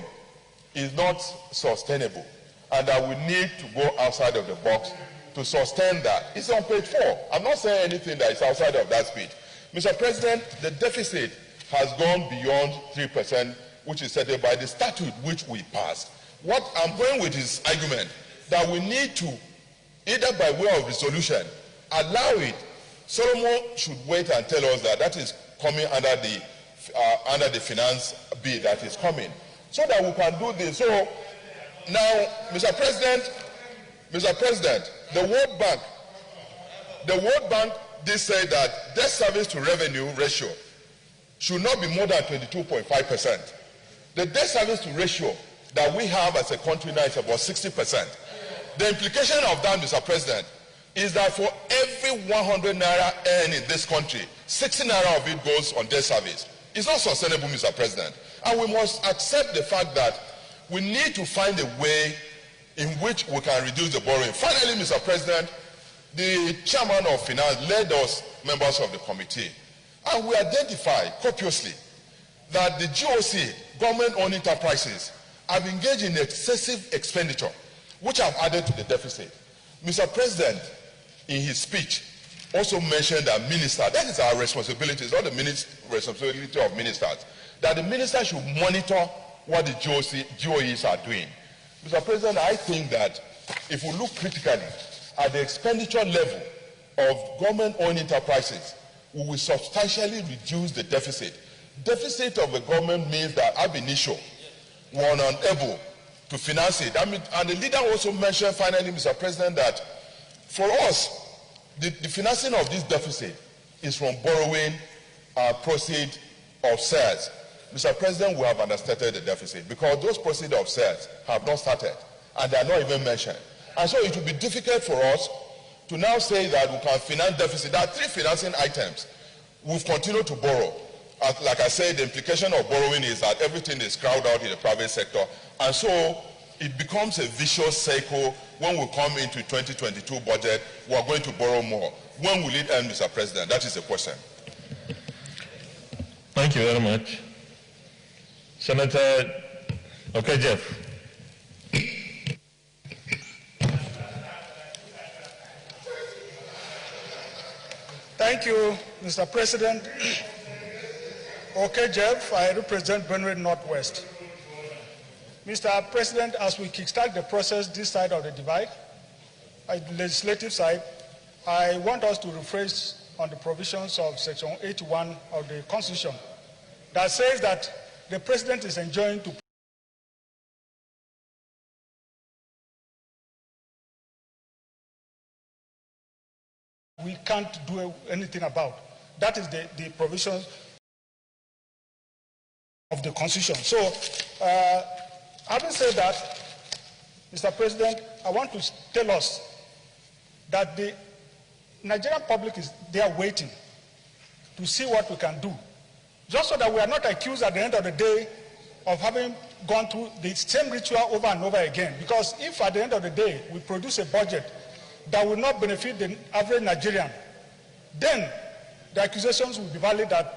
is not sustainable and that we need to go outside of the box to sustain that. It's on page 4. I'm not saying anything that is outside of that speech. Mr. President, the deficit has gone beyond 3%, which is set by the statute which we passed. What I'm going with is argument that we need to, either by way of resolution, allow it. Solomon should wait and tell us that that is coming under the finance bill that is coming, so that we can do this. So now, Mr. President, the World Bank did say that debt service to revenue ratio should not be more than 22.5%. The debt service to ratio that we have as a country now is about 60%. The implication of that, Mr. President, is that for every 100 naira earned in this country, 60 naira of it goes on debt service. It's not sustainable, Mr. President. And we must accept the fact that we need to find a way in which we can reduce the borrowing. Finally, Mr. President, the chairman of finance led us, members of the committee, and we identified copiously that the GOC, government-owned enterprises, have engaged in excessive expenditure, which have added to the deficit. Mr. President, in his speech, also mentioned that minister, that is our responsibility, it's not the responsibility of ministers, that the minister should monitor what the GOEs are doing. Mr. President, I think that if we look critically at the expenditure level of government-owned enterprises, we will substantially reduce the deficit. Deficit of the government means that ab initio, we are unable to finance it. And the leader also mentioned finally, Mr. President, that for us, the financing of this deficit is from borrowing proceeds of SARS. Mr. President, we have understated the deficit because those proceeds of SARS have not started and they are not even mentioned. And so it will be difficult for us to now say that we can finance deficit. There are 3 financing items. We've continued to borrow. Like I said, the implication of borrowing is that everything is crowded out in the private sector. And so it becomes a vicious cycle. When we come into 2022 budget, we are going to borrow more. When will it end, Mr. President? That is the question. Thank you very much. Senator Jeff. Thank you, Mr. President. Jeff, I represent Benue Northwest. Mr. President, as we kickstart the process this side of the divide, the legislative side, I want us to rephrase on the provisions of Section 81 of the Constitution that says that the President is enjoined to we can't do anything about. That is the provisions of the Constitution. So, having said that, Mr. President, I want to tell us that the Nigerian public is there waiting to see what we can do, just so that we are not accused at the end of the day of having gone through the same ritual over and over again. Because if at the end of the day we produce a budget that will not benefit the average Nigerian, then the accusations will be valid that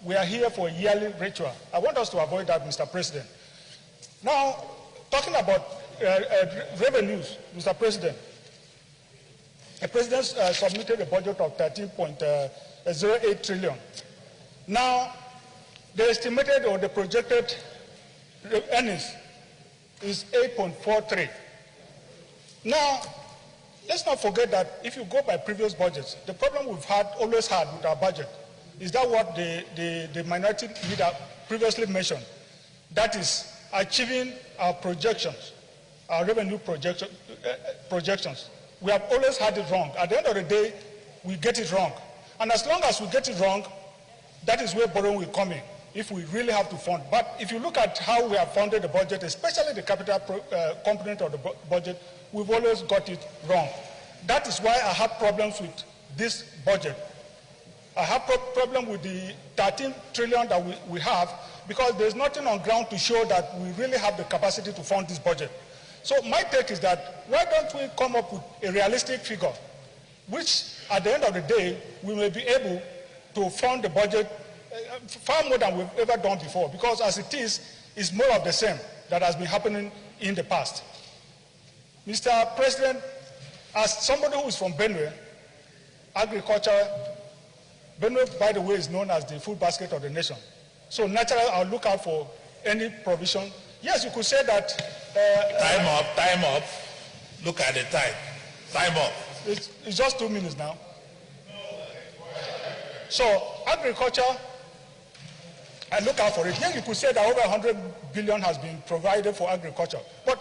we are here for a yearly ritual. I want us to avoid that, Mr. President. Now, talking about revenues, Mr. President, the President submitted a budget of 13.08 trillion. Now, the estimated or the projected earnings is 8.43. Now, let's not forget that if you go by previous budgets, the problem we've always had with our budget is that what the minority leader previously mentioned, that is achieving our projections, our revenue projections. We have always had it wrong. At the end of the day, we get it wrong. And as long as we get it wrong, that is where borrowing will come in. if we really have to fund. But if you look at how we have funded the budget, especially the capital component of the budget, we've always got it wrong. That is why I have problems with this budget. I have problem with the 13 trillion that we have, because there's nothing on ground to show that we really have the capacity to fund this budget. So my take is that, why don't we come up with a realistic figure, which at the end of the day, we may be able to fund the budget far more than we've ever done before, because as it is, it's more of the same that has been happening in the past. Mr. President, as somebody who is from Benue, agriculture, Benue, by the way, is known as the food basket of the nation. So naturally, I'll look out for any provision. Yes, you could say that... Time up. Look at the time. Time up. It's just 2 minutes now. So agriculture, I look out for it. Yes, you could say that over 100 billion has been provided for agriculture. But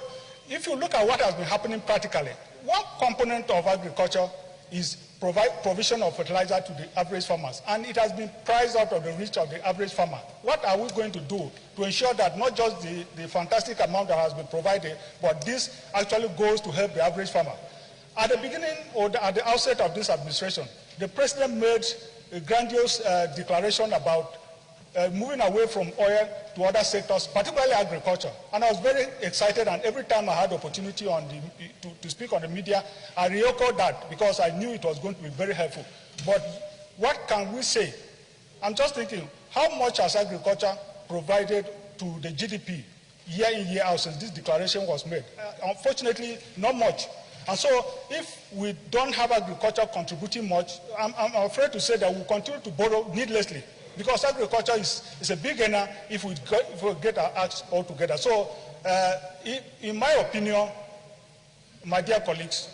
if you look at what has been happening practically, one component of agriculture is provision of fertilizer to the average farmers, and it has been priced out of the reach of the average farmer. What are we going to do to ensure that not just the fantastic amount that has been provided, but this actually goes to help the average farmer? At the beginning, or at the outset of this administration, the president made a grandiose declaration about moving away from oil to other sectors, particularly agriculture. And I was very excited, and every time I had the opportunity to speak on the media, I re-echoed that, because I knew it was going to be very helpful. But what can we say? I'm just thinking, how much has agriculture provided to the GDP year in, year out since this declaration was made? Unfortunately, not much. And so if we don't have agriculture contributing much, I'm afraid to say that we'll continue to borrow needlessly, because agriculture is a big earner if we get our acts all together. So in my opinion, my dear colleagues,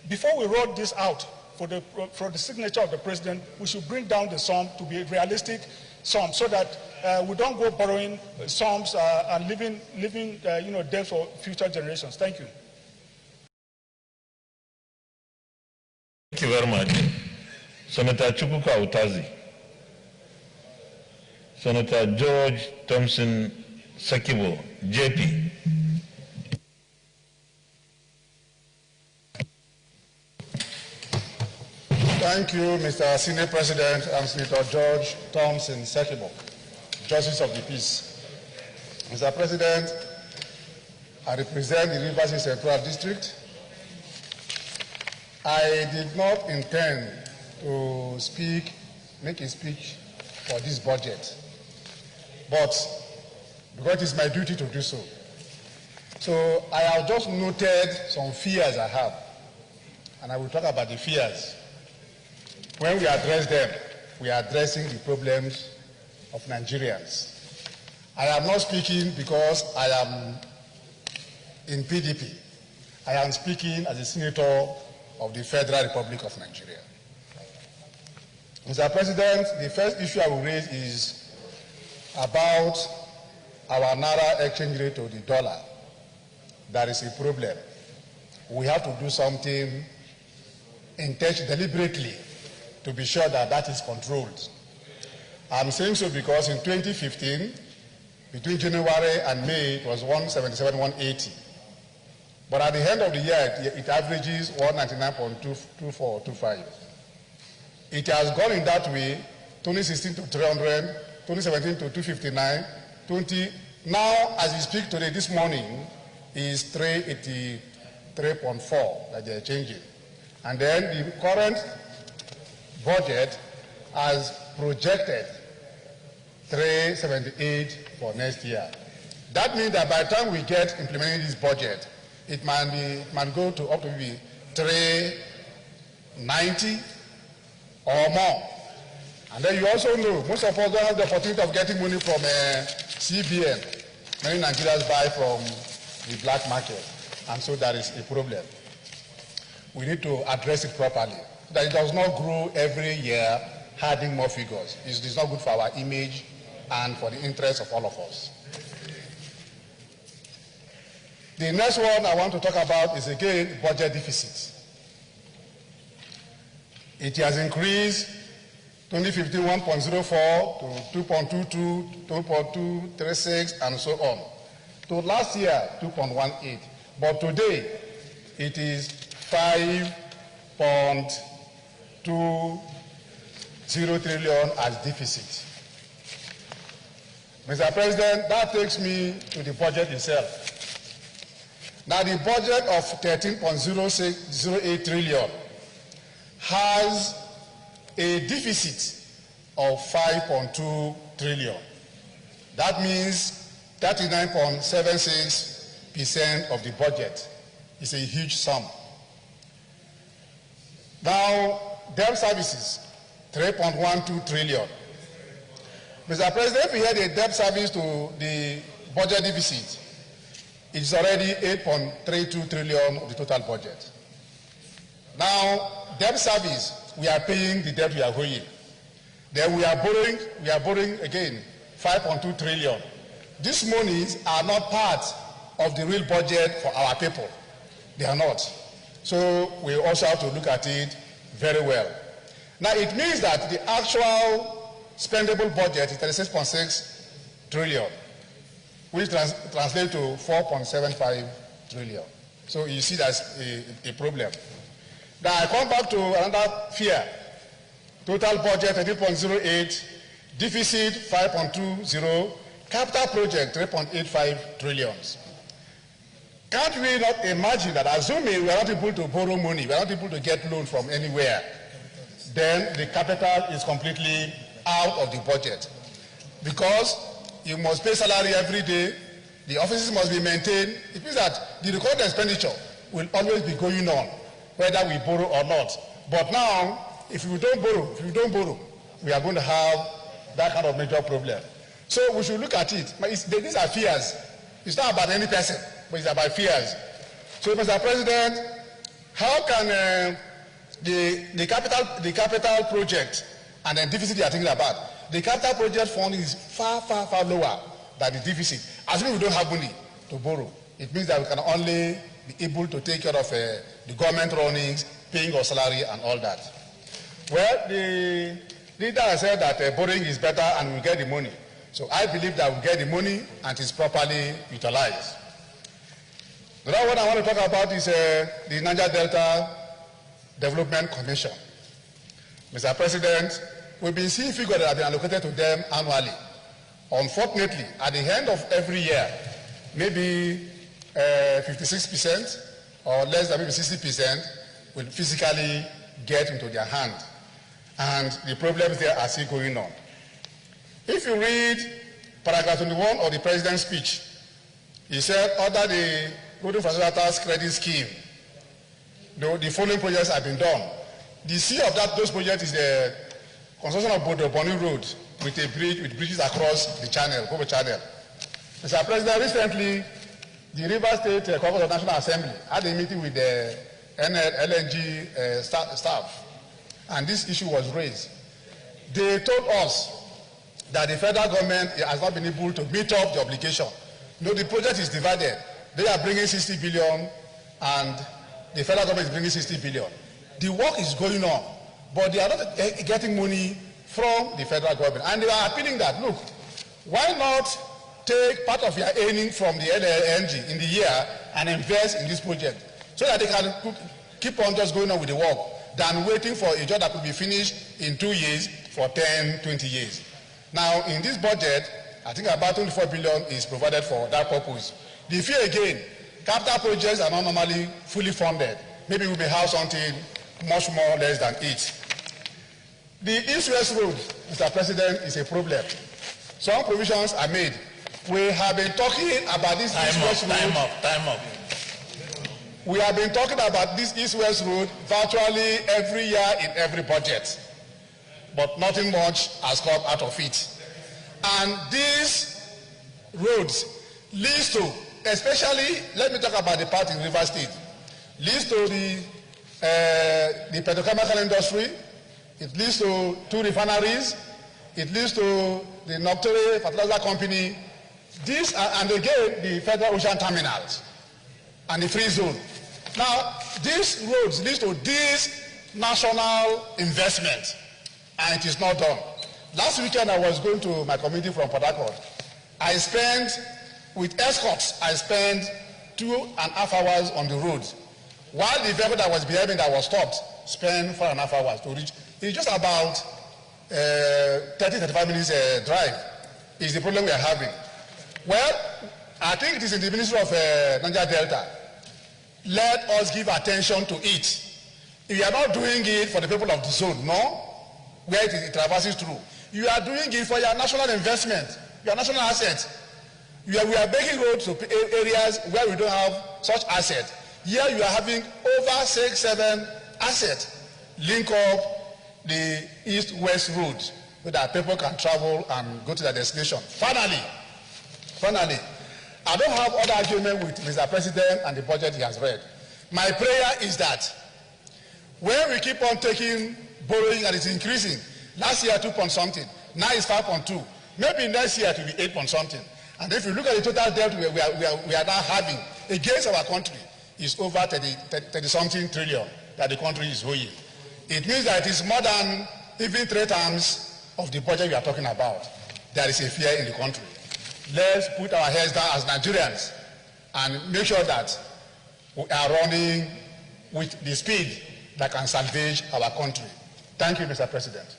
before we roll this out for the signature of the president, we should bring down the sum to be a realistic sum, so that we don't go borrowing sums and leaving debt for future generations. Thank you. Thank you very much. Senator Chukwuka Utazi. Senator George Thompson Sekibo, JP. Thank you, Mr. Senior President. I'm Senator George Thompson Sekibo, Justice of the Peace. Mr. President, I represent the Rivers East Central District. I did not intend to make a speech for this budget, but because it is my duty to do so. So I have just noted some fears I have, and I will talk about the fears. When we address them, we are addressing the problems of Nigerians. I am not speaking because I am in PDP. I am speaking as a senator of the Federal Republic of Nigeria. Mr. President, the first issue I will raise is about our Naira exchange rate to the dollar. That is a problem. We have to do something deliberately to be sure that that is controlled. I'm saying so because in 2015, between January and May, it was 177, 180. But at the end of the year, it averages 199.2425. It has gone in that way, 2016 to 300, 2017 to 259, now as we speak today, this morning, is 383.4 that they're changing. And then the current budget has projected 378 for next year. That means that by the time we get implementing this budget, it might go to up to maybe 390 or more. And then you also know, most of us don't have the opportunity of getting money from CBN. Many Nigerians buy from the black market, and so that is a problem. We need to address it properly, so that it does not grow every year, adding more figures. It's not good for our image and for the interest of all of us. The next one I want to talk about is, again, budget deficit. It has increased 2015 1.04 to 2.22, 2.236, and so on. To last year, 2.18. But today, it is 5.20 trillion as deficit. Mr. President, that takes me to the budget itself. Now, the budget of 13.08 trillion has a deficit of 5.2 trillion. That means 39.76% of the budget is a huge sum. Now, debt services, 3.12 trillion. Mr. President, if we had a debt service to the budget deficit, it's already 8.32 trillion of the total budget. Now, debt service, we are paying the debt we are owing. Then we are borrowing again, 5.2 trillion. These monies are not part of the real budget for our people. They are not. So we also have to look at it very well. Now, it means that the actual spendable budget is 36.6 trillion, which translates to 4.75 trillion. So you see that's a problem. Now I come back to another fear. Total budget 13.08, deficit 5.20, capital project 3.85 trillions. Can't we not imagine that, assuming we are not able to borrow money, we are not able to get loan from anywhere, then the capital is completely out of the budget? Because you must pay salary every day, the offices must be maintained. It means that the recorded expenditure will always be going on, whether we borrow or not. But now, if we don't borrow, we are going to have that kind of major problem. So we should look at it. These are fears. It's not about any person, but it's about fears. So, Mr. President, how can the capital project and the deficit you are thinking about, the capital project fund is far, far, far lower than the deficit. Assuming we don't have money to borrow, it means that we can only be able to take care of the government runnings, paying our salary and all that. Well, the leader has said that borrowing is better and we'll get the money. So I believe that we'll get the money and it's properly utilized. The other one I want to talk about is the Niger Delta Development Commission. Mr. President, we've been seeing figures that have been allocated to them annually. Unfortunately, at the end of every year, maybe 56% or less than maybe 60% will physically get into their hand. And the problems there are still going on. If you read paragraph 21 of the President's speech, he said, under the Road Infrastructure Credit Scheme, the following projects have been done. The C of those projects is the construction of Bodo Bonny Road with a bridge, with bridges across the channel, Kobe Channel. Mr. President, recently, the River State Caucus of National Assembly had a meeting with the LNG staff, and this issue was raised. They told us that the federal government has not been able to meet up the obligation. No, the project is divided. They are bringing 60 billion, and the federal government is bringing 60 billion. The work is going on, but they are not getting money from the federal government. And they are appealing that, look, why not take part of your earning from the LNG in the year and invest in this project so that they can keep on just going on with the work than waiting for a job that could be finished in 2 years for 10, 20 years. Now, in this budget, I think about 24 billion is provided for that purpose. The fear again, capital projects are not normally fully funded. Maybe we may have something much more less than it. The East-West Road, Mr. President, is a problem. Some provisions are made. We have been talking about this East-West Road. Time up. We have been talking about this East-West Road virtually every year in every budget. But nothing much has come out of it. And these roads leads to, especially, let me talk about the part in River State, leads to the petrochemical industry, it leads to 2 refineries, it leads to the Noctere Fertilizer Company, this, and again, the Federal Ocean Terminals and the Free Zone. Now, these roads lead to this national investment. and it is not done. Last weekend, I was going to my community from Port Harcourt. I spent, with escorts, I spent 2.5 hours on the road. While the vehicle that was behind me that was stopped spent 4.5 hours to reach. It's just about 30-35 minutes drive is the problem we are having. Well, I think it is in the Ministry of Niger Delta. Let us give attention to it. If you are not doing it for the people of the zone, no, where it traverses through, you are doing it for your national investment, your national assets. We are making roads to areas where we don't have such assets. Here you are having over 6-7 assets link up the east-west road so that people can travel and go to their destination. Finally, I don't have other argument with Mr. President and the budget he has read. My prayer is that when we keep on taking borrowing and it's increasing, last year 2 point something, now it's 5.2, maybe next year it will be 8 point something. And if you look at the total debt we are now having against our country, is over 30 something trillion that the country is owing. It means that it is more than even 3 times of the budget we are talking about. There is a fear in the country. Let's put our heads down as Nigerians and make sure that we are running with the speed that can salvage our country. Thank you, Mr. President.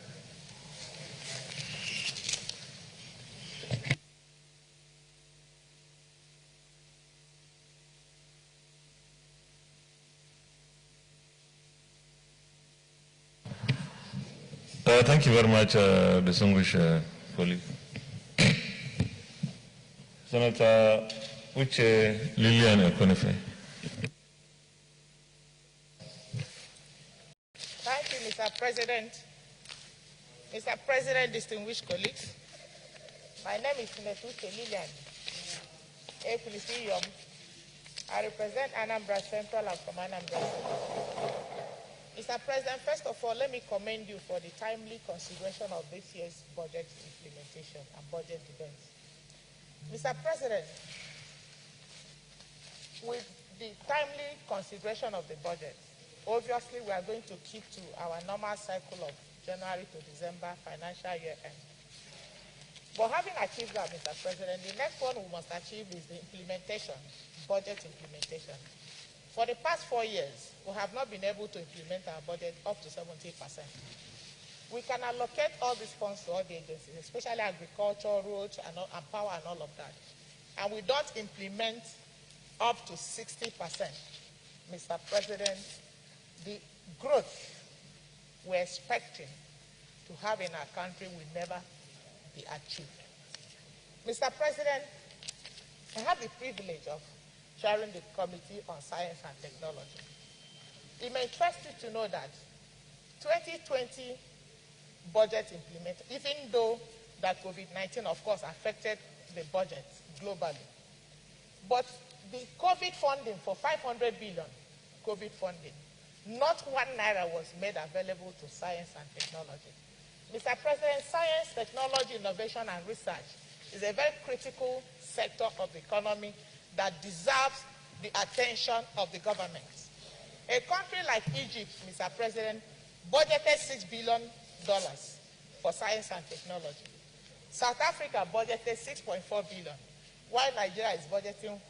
Thank you very much, distinguished colleague. Senator Uche Lilian Ekonefe. Thank you, Mr. President. Mr. President, distinguished colleagues, my name is Senator Uche Lilian Ekonefe. I represent Anambra Central and from Anambra. Mr. President, first of all, let me commend you for the timely consideration of this year's budget implementation and budget events. Mr. President, with the timely consideration of the budget, obviously we are going to keep to our normal cycle of January to December financial year end. But having achieved that, Mr. President, the next one we must achieve is the implementation, budget implementation. For the past 4 years, we have not been able to implement our budget up to 70%. We can allocate all these funds to all the agencies, especially agriculture, roads, and power and all of that. And we don't implement up to 60%. Mr. President, the growth we're expecting to have in our country will never be achieved. Mr. President, I have the privilege of chairing the Committee on Science and Technology. It may interest you to know that 2020 budget implementation, even though that COVID-19, of course, affected the budget globally, but the COVID funding for 500 billion COVID funding, not 1 naira was made available to science and technology. Mr. President, science, technology, innovation, and research is a very critical sector of the economy that deserves the attention of the government. A country like Egypt, Mr. President, budgeted $6 billion for science and technology. South Africa budgeted $6.4 billion, while Nigeria is budgeting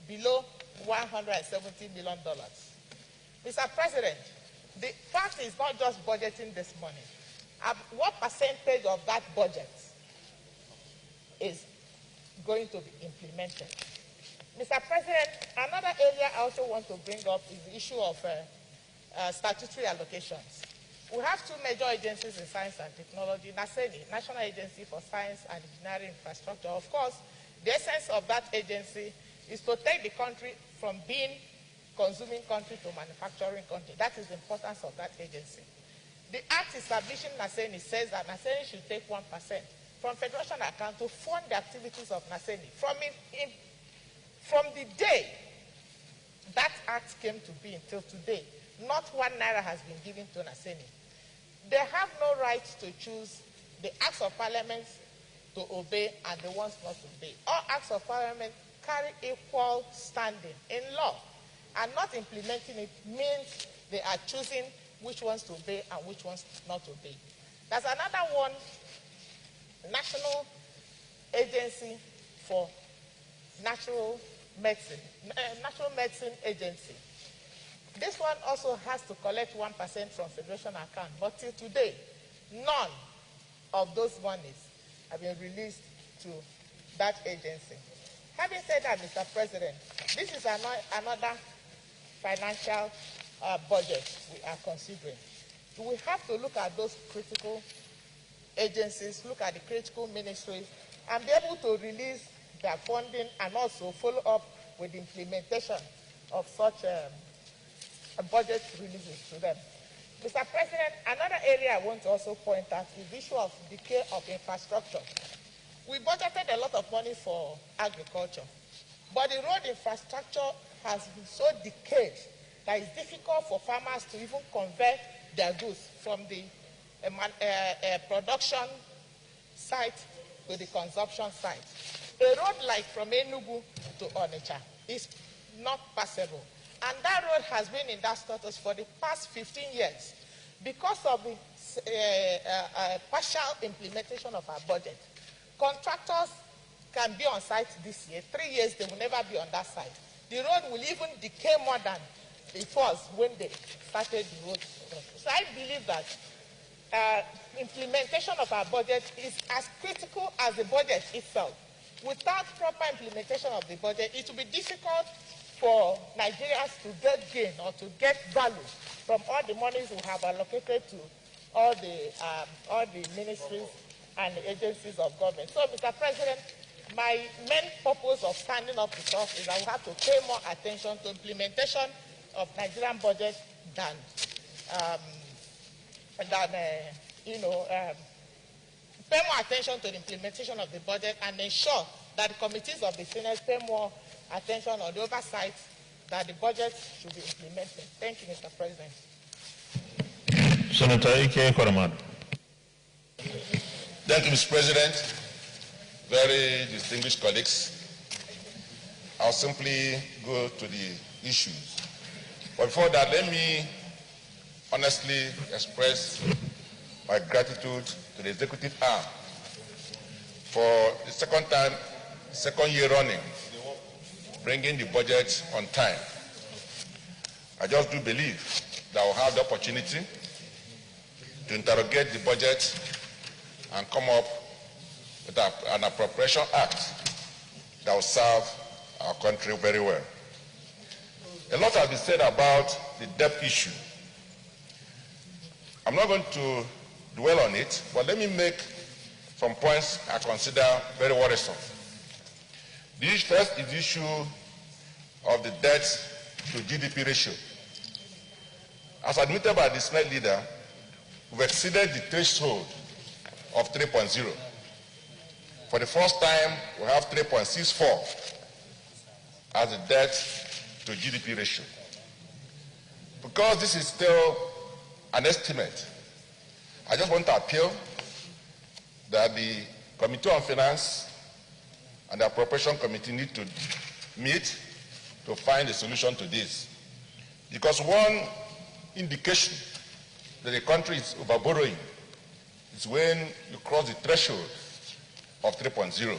below $170 million. Mr. President, the fact is not just budgeting this money. What percentage of that budget is going to be implemented? Mr. President, another area I also want to bring up is the issue of statutory allocations. We have 2 major agencies in science and technology, NASENI, National Agency for Science and Engineering Infrastructure. Of course, the essence of that agency is to take the country from being consuming country to manufacturing country. That is the importance of that agency. The act establishing NASENI says that NASENI should take 1% from Federation account to fund the activities of NASENI. From the day that act came to be until today, not 1 naira has been given to NASENI. They have no right to choose the acts of parliament to obey and the ones not to obey. All acts of parliament carry equal standing in law, and not implementing it means they are choosing which ones to obey and which ones not to obey. There's another one, National Agency for Natural Medicine, Natural Medicine Agency. This one also has to collect 1% from Federation account, but till today, none of those monies have been released to that agency. Having said that, Mr. President, this is another financial budget we are considering. We have to look at those critical agencies, look at the critical ministries, and be able to release their funding and also follow up with the implementation of such budget releases to them. Mr. President, another area I want to also point out is the issue of decay of infrastructure. We budgeted a lot of money for agriculture, but the road infrastructure has been so decayed that it's difficult for farmers to even convert their goods from the production site to the consumption site. A road like from Enugu to Onitsha is not passable. And that road has been in that status for the past 15 years because of the partial implementation of our budget. Contractors can be on site this year. 3 years, they will never be on that site. The road will even decay more than it was when they started the road. So I believe that implementation of our budget is as critical as the budget itself. Without proper implementation of the budget, it will be difficult for Nigerians to get gain or to get value from all the monies we have allocated to all the ministries and the agencies of government. So, Mr. President, my main purpose of standing up to talk is that we have to pay more attention to implementation of Nigerian budget than pay more attention to the implementation of the budget and ensure that the committees of the Senate pay more attention on the oversight that the budget should be implemented. Thank you, Mr. President. Senator Ike Koramad. Thank you, Mr. President. Very distinguished colleagues. I'll simply go to the issues. But before that, let me honestly express my gratitude to the executive arm for the second year running, bringing the budget on time. I just do believe that we'll have the opportunity to interrogate the budget and come up with an appropriation act that will serve our country very well. A lot has been said about the debt issue. I'm not going to dwell on it, but let me make some points I consider very worrisome. The first is the issue of the debt to GDP ratio. As admitted by the Senate leader, we've exceeded the threshold of 3.0. For the first time, we have 3.64 as the debt to GDP ratio. Because this is still an estimate, I just want to appeal that the Committee on Finance and the Appropriation Committee need to meet to find a solution to this. Because one indication that the country is overborrowing is when you cross the threshold of 3.0.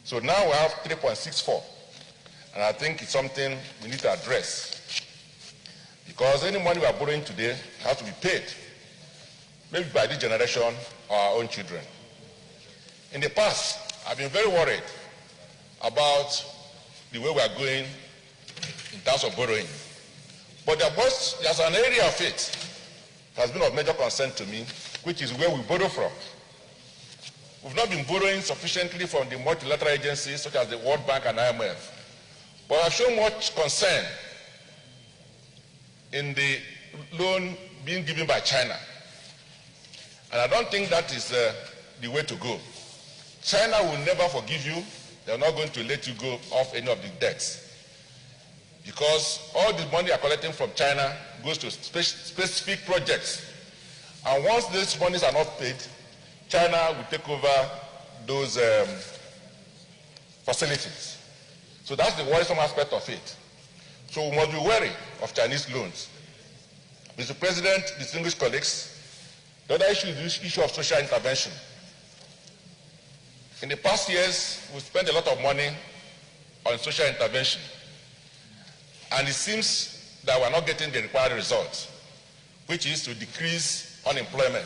So now we have 3.64, and I think it's something we need to address. Because any money we are borrowing today has to be paid, maybe by this generation or our own children. In the past, I've been very worried about the way we are going in terms of borrowing. But there's an area of it that has been of major concern to me, which is where we borrow from. We've not been borrowing sufficiently from the multilateral agencies such as the World Bank and IMF. But I've shown much concern in the loan being given by China. And I don't think that is the way to go. China will never forgive you. They're not going to let you go off any of the debts. Because all the money you're collecting from China goes to specific projects. And once these monies are not paid, China will take over those facilities. So that's the worrisome aspect of it. So we must be wary of Chinese loans. Mr. President, distinguished colleagues, The other issue is the issue of social intervention. In the past years, we've spent a lot of money on social intervention, and it seems that we're not getting the required results, which is to decrease unemployment.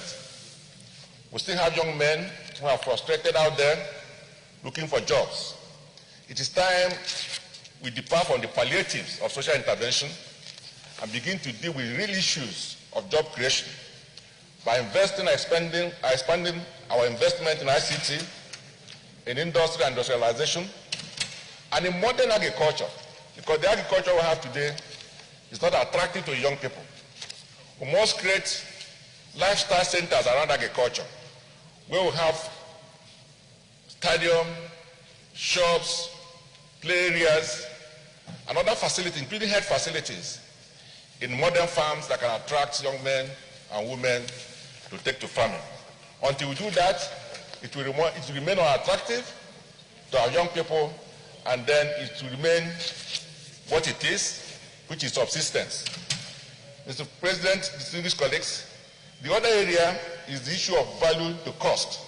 We still have young men who are frustrated out there looking for jobs. It is time we depart from the palliatives of social intervention and begin to deal with real issues of job creation by investing and expanding our investment in ICT, in industry and industrialization, and in modern agriculture, because the agriculture we have today is not attractive to young people. We must create lifestyle centers around agriculture, where we have stadium, shops, play areas, and other facilities, including health facilities, in modern farms that can attract young men and women to take to farming. Until we do that, it will remain unattractive to our young people, and then it will remain what it is, which is subsistence. Mr. President, distinguished colleagues, the other area is the issue of value to cost.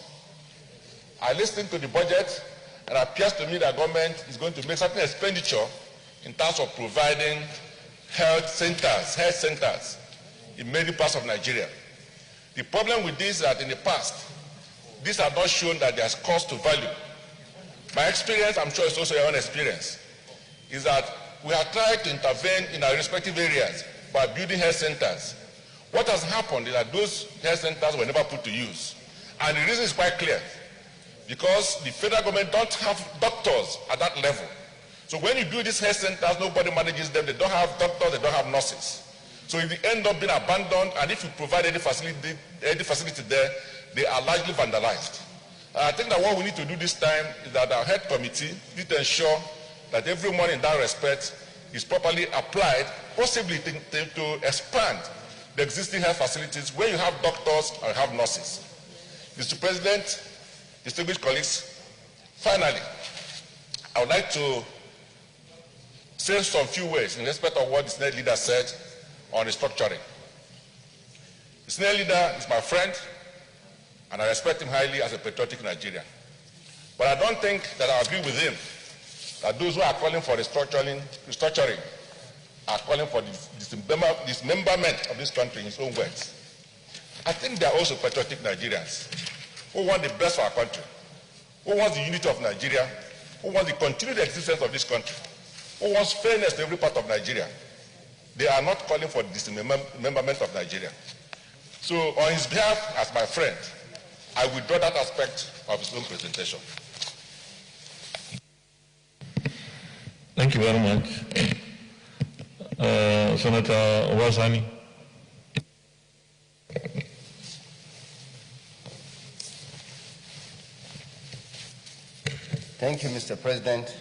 I listened to the budget, and it appears to me that government is going to make certain expenditure in terms of providing health centers in many parts of Nigeria. The problem with this is that in the past, these have not shown that there's cost to value. My experience, I'm sure it's also your own experience, is that we have tried to intervene in our respective areas by building health centers. What has happened is that those health centers were never put to use. And the reason is quite clear, because the federal government don't have doctors at that level. So when you do these health centers, nobody manages them. They don't have doctors, they don't have nurses. So if they end up being abandoned, and if you provide any facility there, they are largely vandalized. I think that what we need to do this time is that our health committee need to ensure that every money in that respect is properly applied, possibly to expand the existing health facilities where you have doctors and have nurses. Mr. President, distinguished colleagues, finally, I would like to say some few words in respect of what the Senate leader said on restructuring. The Senate leader is my friend, and I respect him highly as a patriotic Nigerian. But I don't think that I agree with him that those who are calling for restructuring are calling for dismemberment of this country in his own words. I think they are also patriotic Nigerians who want the best for our country, who wants the unity of Nigeria, who wants the continued existence of this country, who wants fairness to every part of Nigeria. They are not calling for dismemberment of Nigeria. So on his behalf, as my friend, I withdraw that aspect of his own presentation. Thank you very much. Senator Obasani. Thank you, Mr. President.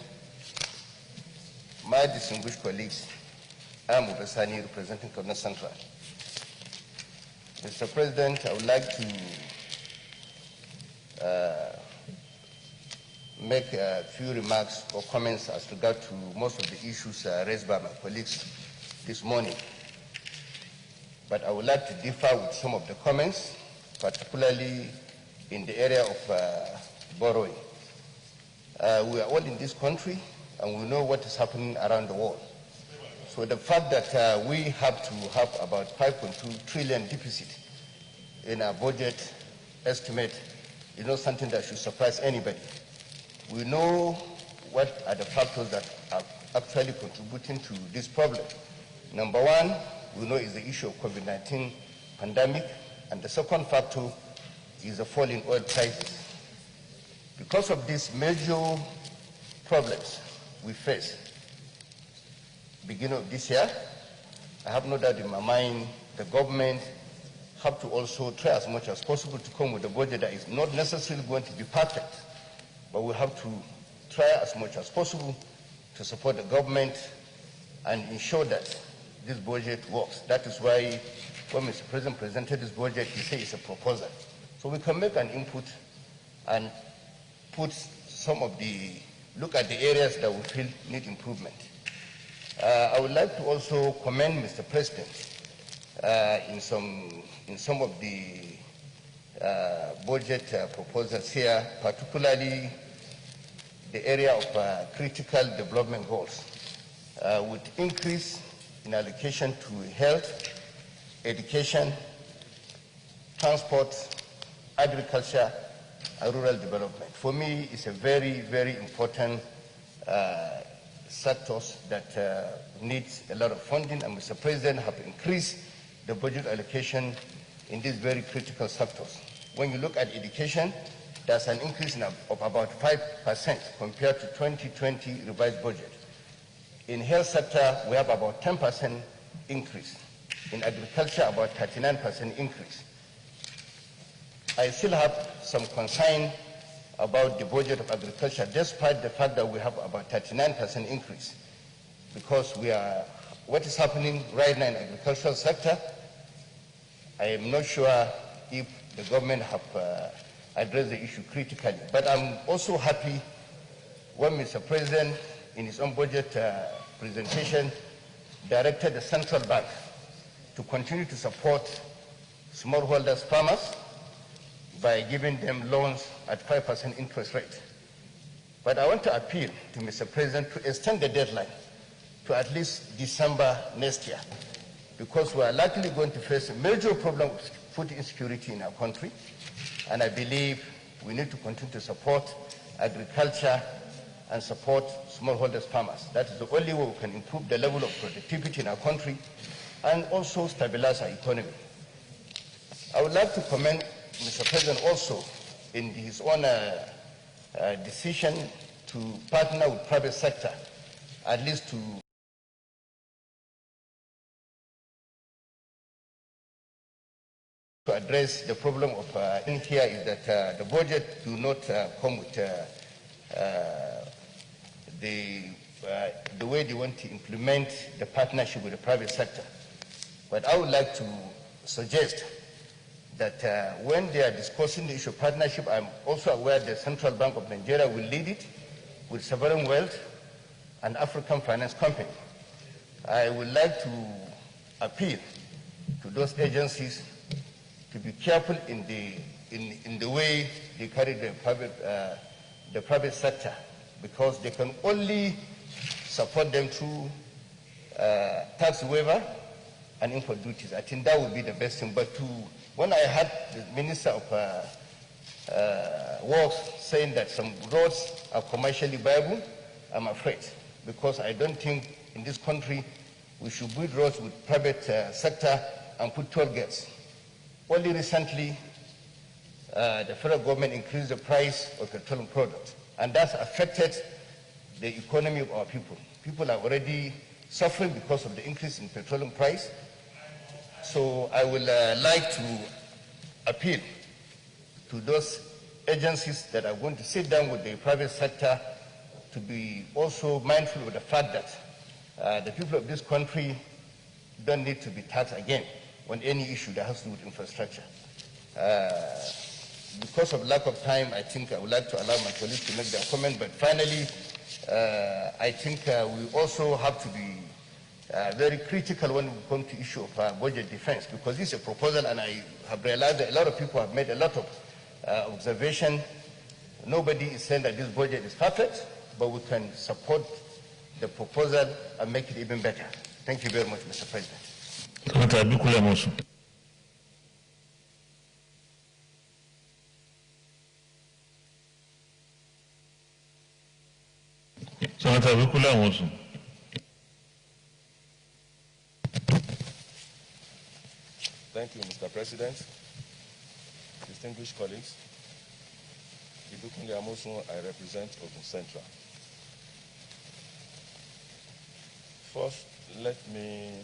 My distinguished colleagues, I am Obasani, representing Kaduna Central. Mr. President, I would like to make a few remarks or comments as regard to most of the issues raised by my colleagues this morning. But I would like to differ with some of the comments, particularly in the area of borrowing. We are all in this country, and we know what is happening around the world. So the fact that we have to have about 5.2 trillion deficit in our budget estimate is not something that should surprise anybody. We know what are the factors that are actually contributing to this problem. Number one, we know is the issue of COVID-19 pandemic, and the second factor is the fall in oil prices. Because of these major problems we face, beginning of this year, I have no doubt in my mind the government have to also try as much as possible to come with a budget that is not necessarily going to be perfect, but we have to try as much as possible to support the government and ensure that this budget works. That is why when Mr. President presented this budget, he said it's a proposal. So we can make an input and put some of the, look at the areas that we feel need improvement. I would like to also commend Mr. President in some of the budget proposals here, particularly the area of critical development goals, with increase in allocation to health, education, transport, agriculture, and rural development. For me, it's a very, very important sectors that needs a lot of funding, and Mr. President have increased the budget allocation in these very critical sectors. When you look at education, there's an increase of about 5% compared to 2020 revised budget. In health sector, we have about 10% increase. In agriculture, about 39% increase. I still have some concern about the budget of agriculture, despite the fact that we have about 39% increase, because what is happening right now in the agricultural sector, I am not sure if the government have addressed the issue critically. But I'm also happy when Mr. President, in his own budget presentation, directed the central bank to continue to support smallholders farmers by giving them loans at 5% interest rate. But I want to appeal to Mr. President to extend the deadline to at least December next year, because we are likely going to face a major problem with food insecurity in our country, and I believe we need to continue to support agriculture and support smallholders farmers. That is the only way we can improve the level of productivity in our country and also stabilize our economy. I would like to commend Mr. President also in his own decision to partner with private sector, at least to address the problem of in here is that the budget do not come with the way they want to implement the partnership with the private sector. But I would like to suggest that when they are discussing the issue of partnership, I'm also aware the Central Bank of Nigeria will lead it with Sovereign Wealth and African Finance Company. I would like to appeal to those agencies to be careful in the way they carry the private sector, because they can only support them through tax waiver and import duties. I think that would be the best thing. But when I heard the Minister of Works saying that some roads are commercially viable, I'm afraid, because I don't think in this country we should build roads with private sector and put toll gates. Only recently, the federal government increased the price of petroleum products, and that's affected the economy of our people. People are already suffering because of the increase in petroleum price. So I would like to appeal to those agencies that are going to sit down with the private sector to be also mindful of the fact that the people of this country don't need to be taxed again on any issue that has to do with infrastructure. Because of lack of time, I think I would like to allow my colleagues to make their comment, but finally, I think we also have to be very critical when we come to issue of budget defense, because this is a proposal, and I have realized that a lot of people have made a lot of observation. Nobody is saying that this budget is perfect, but we can support the proposal and make it even better. Thank you very much, Mr. President. Senator Bukula Amosu. Thank you, Mr. President. Distinguished colleagues, Ibukunle Amosu, I represent Ogun Central. First, let me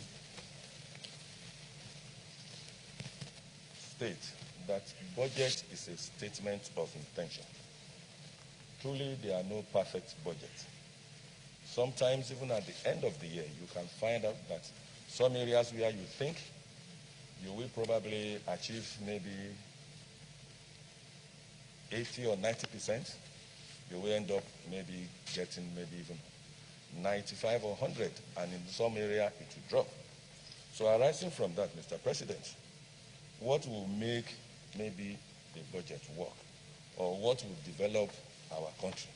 state that budget is a statement of intention. Truly, there are no perfect budgets. Sometimes, even at the end of the year, you can find out that some areas where you think you will probably achieve maybe 80 or 90%, you will end up maybe getting maybe even 95 or 100, and in some area it will drop. So arising from that, Mr. President, what will make maybe the budget work, or what will develop our country.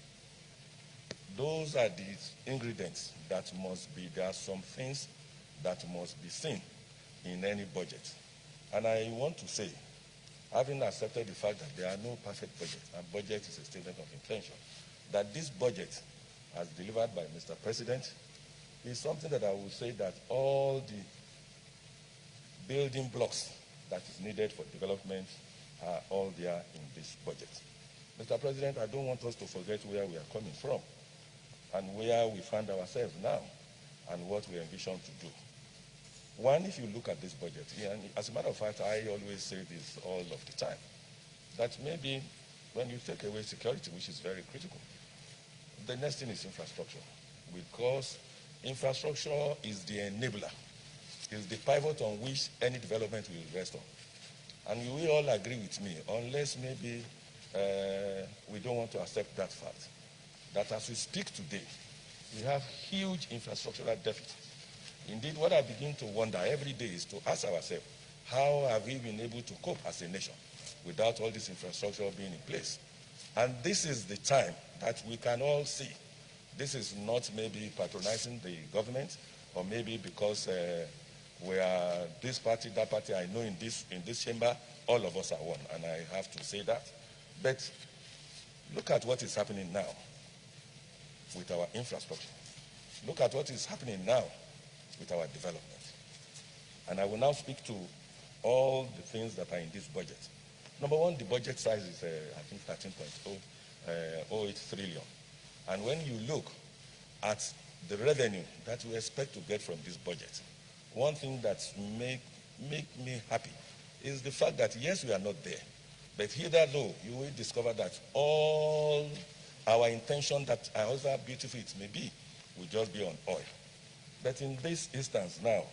Those are the ingredients that must be, there are some things that must be seen in any budget. And I want to say, having accepted the fact that there are no perfect budgets, and budget is a statement of intention, that this budget, as delivered by Mr. President, is something that I will say that all the building blocks that is needed for development are all there in this budget. Mr. President, I don't want us to forget where we are coming from and where we find ourselves now and what we envision to do. One, if you look at this budget, and as a matter of fact, I always say this all of the time, that maybe when you take away security, which is very critical, the next thing is infrastructure, because infrastructure is the enabler, is the pivot on which any development will rest on. And you will all agree with me, unless maybe we don't want to accept that fact, that as we speak today, we have huge infrastructural deficits. Indeed, what I begin to wonder every day is to ask ourselves, how have we been able to cope as a nation without all this infrastructure being in place? And this is the time that we can all see. This is not maybe patronizing the government, or maybe because we are this party, that party. I know in this chamber, all of us are one, and I have to say that. But look at what is happening now with our infrastructure. Look at what is happening now with our development. And I will now speak to all the things that are in this budget. Number one, the budget size is, I think, 13.08 trillion. And when you look at the revenue that we expect to get from this budget, one thing that make me happy is the fact that, yes, we are not there, but hither though, you will discover that all our intention, that however beautiful it may be, will just be on oil. But in this instance now,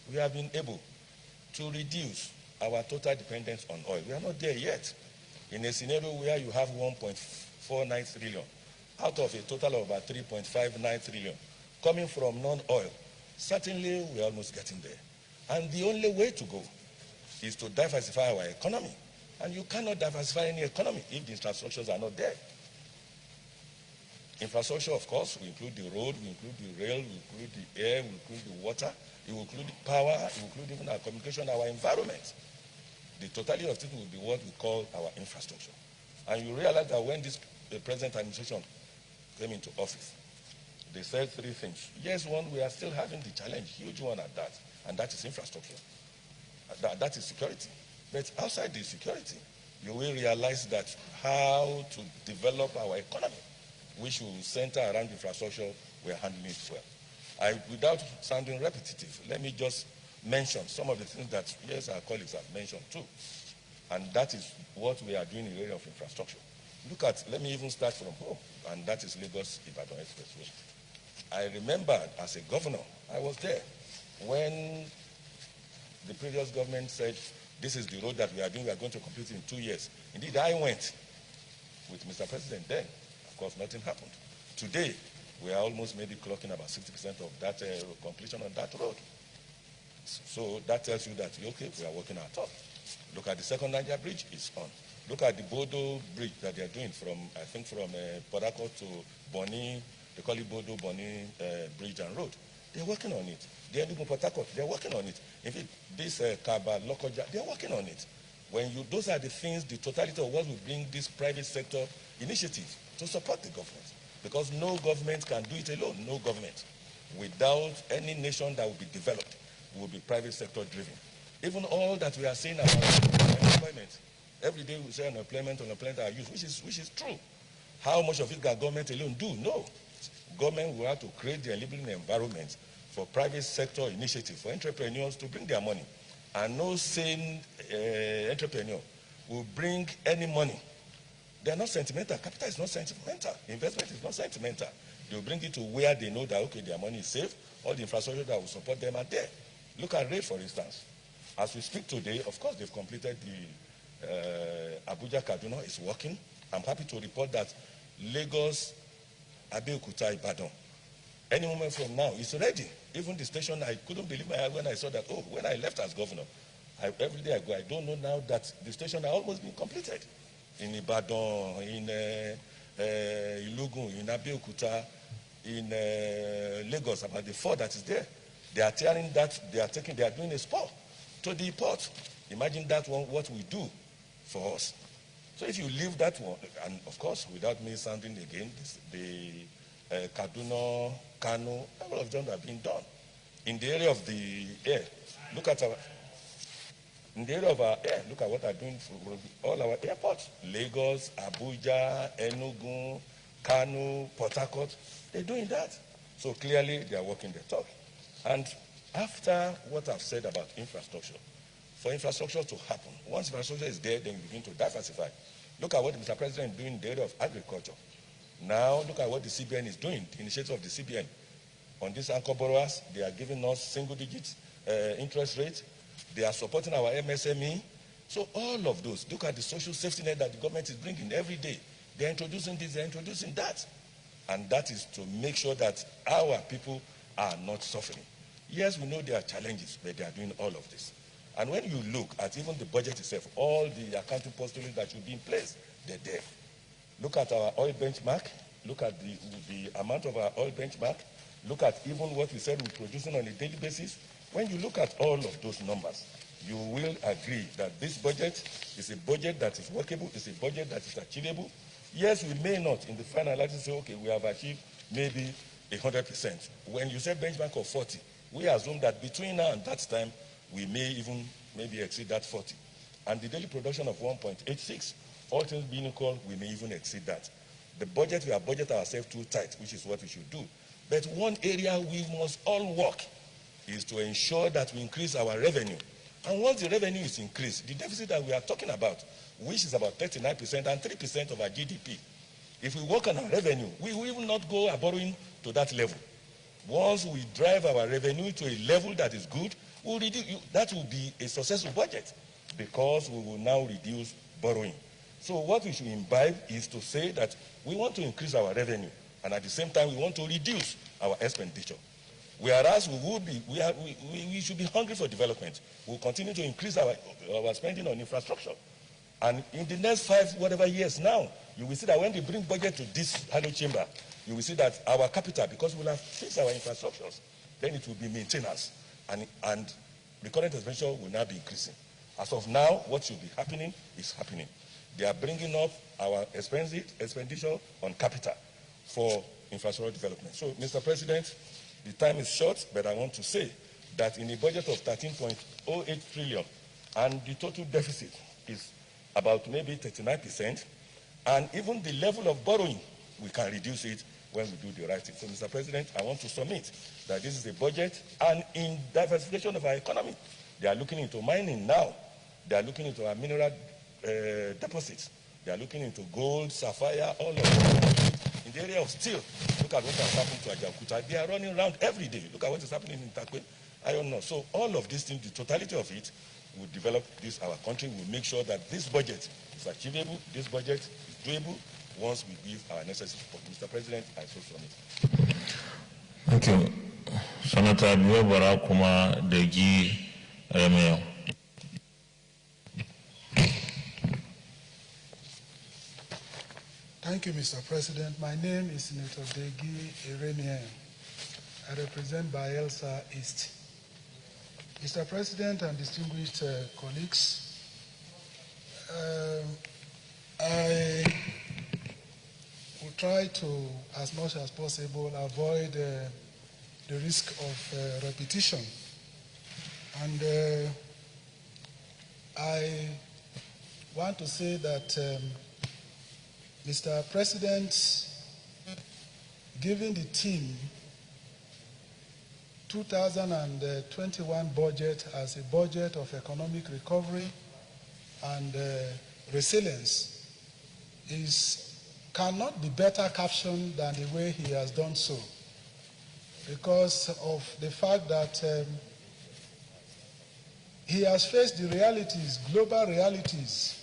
we have been able to reduce our total dependence on oil. We are not there yet. In a scenario where you have 1.49 trillion out of a total of about 3.59 trillion coming from non-oil, certainly we are almost getting there. And the only way to go is to diversify our economy. And you cannot diversify any economy if the infrastructures are not there. Infrastructure, of course, will include the road, will include the rail, will include the air, will include the water, it will include the power, it will include even our communication, our environment. The totality of it will be what we call our infrastructure. And you realize that when this present administration came into office, they said three things. Yes, one, we are still having the challenge, huge one at that, and that is infrastructure. That is security. But outside the security, you will realize that how to develop our economy, which will center around infrastructure, we are handling it well. Without sounding repetitive, let me just mention some of the things that, yes, our colleagues have mentioned too. And that is what we are doing in the area of infrastructure. Look at, let me even start from home, and that is Lagos-Ibadan Expressway. I remember as a governor, I was there when the previous government said, this is the road that we are doing, we are going to complete in 2 years. Indeed, I went with Mr. President then. Of course, nothing happened. Today, we are almost maybe clocking about 60% of that completion on that road. So that tells you that, okay, we are working our top. Look at the second Niger bridge, it's on. Look at the Bodo bridge that they are doing from, I think, from Port Harcourt to Boni. They call it Bodo Boni Bridge and Road. They're working on it. They're doing Port Harcourt. They're working on it. In fact, this Kaba, Lokoja, they're working on it. When you, those are the things, the totality of what will bring this private sector initiative to support the government. Because no government can do it alone. No government. Without any nation that will be developed, will be private sector driven. Even all that we are saying about unemployment, every day we say unemployment are used, which is true. How much of it can government alone do? No. Government will have to create the enabling environment for private sector initiative, for entrepreneurs to bring their money. And no sane entrepreneur will bring any money. They are not sentimental. Capital is not sentimental. Investment is not sentimental. They will bring it to where they know that, okay, their money is safe. All the infrastructure that will support them are there. Look at rail, for instance. As we speak today, of course, they've completed the Abuja-Kaduna. It's working. I'm happy to report that Lagos, Abeokuta, Ibadan, any moment from now, it's ready. Even the station, I couldn't believe my eyes when I saw that, oh, when I left as governor, Every day I go, I don't know now that the station has almost been completed. In Ibadan, in Ilogun, in Abeokuta, in Lagos, about the 4 that is there. They are tearing that, they are doing a spur to the port. Imagine that one, what we do for us. So if you leave that one, and of course, without me sounding again, the Kaduna, Kano, all of them have been done. In the area of the air, look at in the area of our air, look at what they're doing for all our airports. Lagos, Abuja, Enugu, Kano, Port Harcourt, they're doing that. So clearly, they are walking the talk. And after what I've said about infrastructure, for infrastructure to happen, once infrastructure is there, then you begin to diversify. Look at what Mr. President is doing in the area of agriculture. Now, look at what the CBN is doing, the initiative of the CBN. On these anchor borrowers, they are giving us single-digit interest rate. They are supporting our MSME. So all of those, look at the social safety net that the government is bringing every day. They're introducing this, they're introducing that. And that is to make sure that our people are not suffering. Yes, we know there are challenges, but they are doing all of this. And when you look at even the budget itself, all the accounting postulates that should be in place, they're there. Look at our oil benchmark. Look at the amount of our oil benchmark. Look at even what we said we're producing on a daily basis. When you look at all of those numbers, you will agree that this budget is a budget that is workable, it's a budget that is achievable. Yes, we may not in the final analysis say, okay, we have achieved maybe 100%. When you say benchmark of 40, we assume that between now and that time, we may even maybe exceed that 40. And the daily production of 1.86, all things being equal, we may even exceed that. The budget, we have budgeted ourselves too tight, which is what we should do. But one area we must all work is to ensure that we increase our revenue. And once the revenue is increased, the deficit that we are talking about, which is about 39% and 3% of our GDP, if we work on our revenue, we will not go borrowing to that level. Once we drive our revenue to a level that is good, that will be a successful budget because we will now reduce borrowing. So what we should imbibe is to say that we want to increase our revenue and at the same time we want to reduce our expenditure. Whereas we should be hungry for development. We'll continue to increase our spending on infrastructure. And in the next 5 years now, you will see that when they bring budget to this Hello Chamber, you will see that our capital, because we'll have fixed our infrastructures, then it will be maintenance. And the current expenditure will now be increasing. As of now, what should be happening is happening. They are bringing up our expenditure on capital for infrastructure development. So, Mr. President, the time is short, but I want to say that in a budget of 13.08 trillion, and the total deficit is about maybe 39%, and even the level of borrowing, we can reduce it when we do the right thing. So, Mr. President, I want to submit that this is a budget, and in diversification of our economy, they are looking into mining now. They are looking into our mineral deposits. They are looking into gold, sapphire, all of them. In the area of steel, look at what has happened to Ajaokuta. They are running around every day. Look at what is happening in Takwe. I don't know. So all of these things, the totality of it, will develop this, our country. Will make sure that this budget is achievable, this budget is doable, once we give our necessary support. Mr. President, I so submit. Thank you. Senator Biobara Kuma Degi Remeo. Thank you, Mr. President. My name is Senator Degi Eremien. I represent Bayelsa East. Mr. President and distinguished colleagues, I will try to, as much as possible, avoid the risk of repetition. And I want to say that Mr. President, giving the team 2021 budget as a budget of economic recovery and resilience cannot be better captioned than the way he has done so, because of the fact that he has faced the realities, global realities,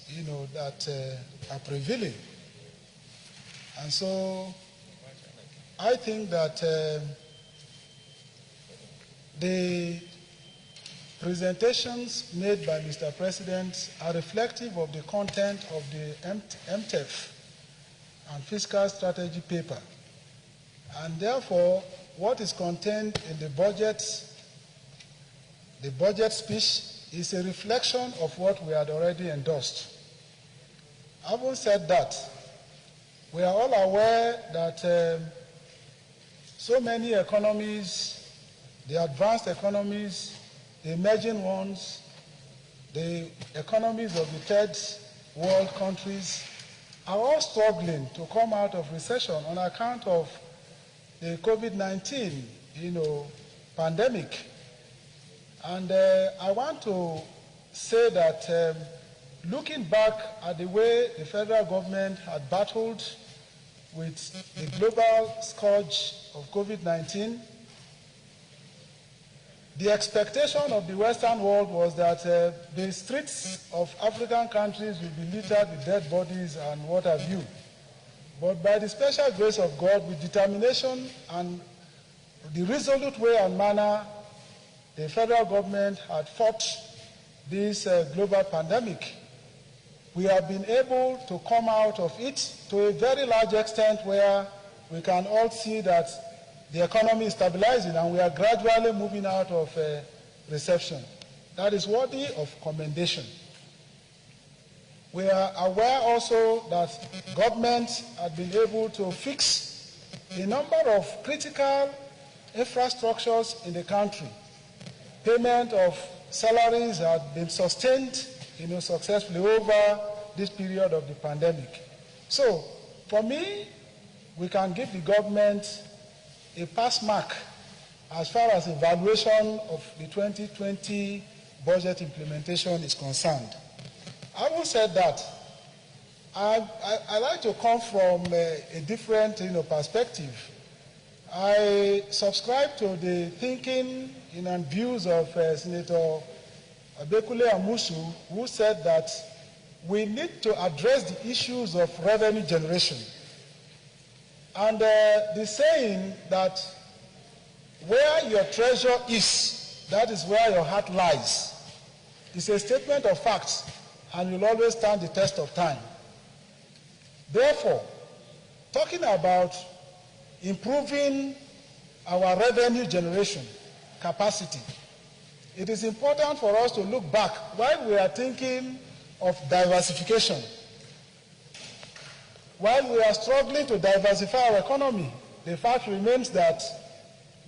that are prevailing. And so I think that the presentations made by Mr. President are reflective of the content of the MTEF and fiscal strategy paper, and therefore what is contained in the budget speech is a reflection of what we had already endorsed. Having said that, we are all aware that so many economies, the advanced economies, the emerging ones, the economies of the third world countries are all struggling to come out of recession on account of the COVID-19, pandemic. And I want to say that looking back at the way the federal government had battled with the global scourge of COVID-19, the expectation of the Western world was that the streets of African countries will be littered with dead bodies and what have you. But by the special grace of God, with determination and the resolute way and manner the federal government had fought this global pandemic, we have been able to come out of it to a very large extent where we can all see that the economy is stabilizing and we are gradually moving out of recession. That is worthy of commendation. We are aware also that government had been able to fix a number of critical infrastructures in the country. Payment of salaries had been sustained successfully over this period of the pandemic. So, for me, we can give the government a pass mark as far as evaluation of the 2020 budget implementation is concerned. Having said that, I like to come from a different perspective. I subscribe to the thinking and views of Senator Abekule Amusu, who said that we need to address the issues of revenue generation. And the saying that where your treasure is, that is where your heart lies, is a statement of fact and will always stand the test of time. Therefore, talking about improving our revenue generation capacity, it is important for us to look back while we are thinking of diversification. While we are struggling to diversify our economy, the fact remains that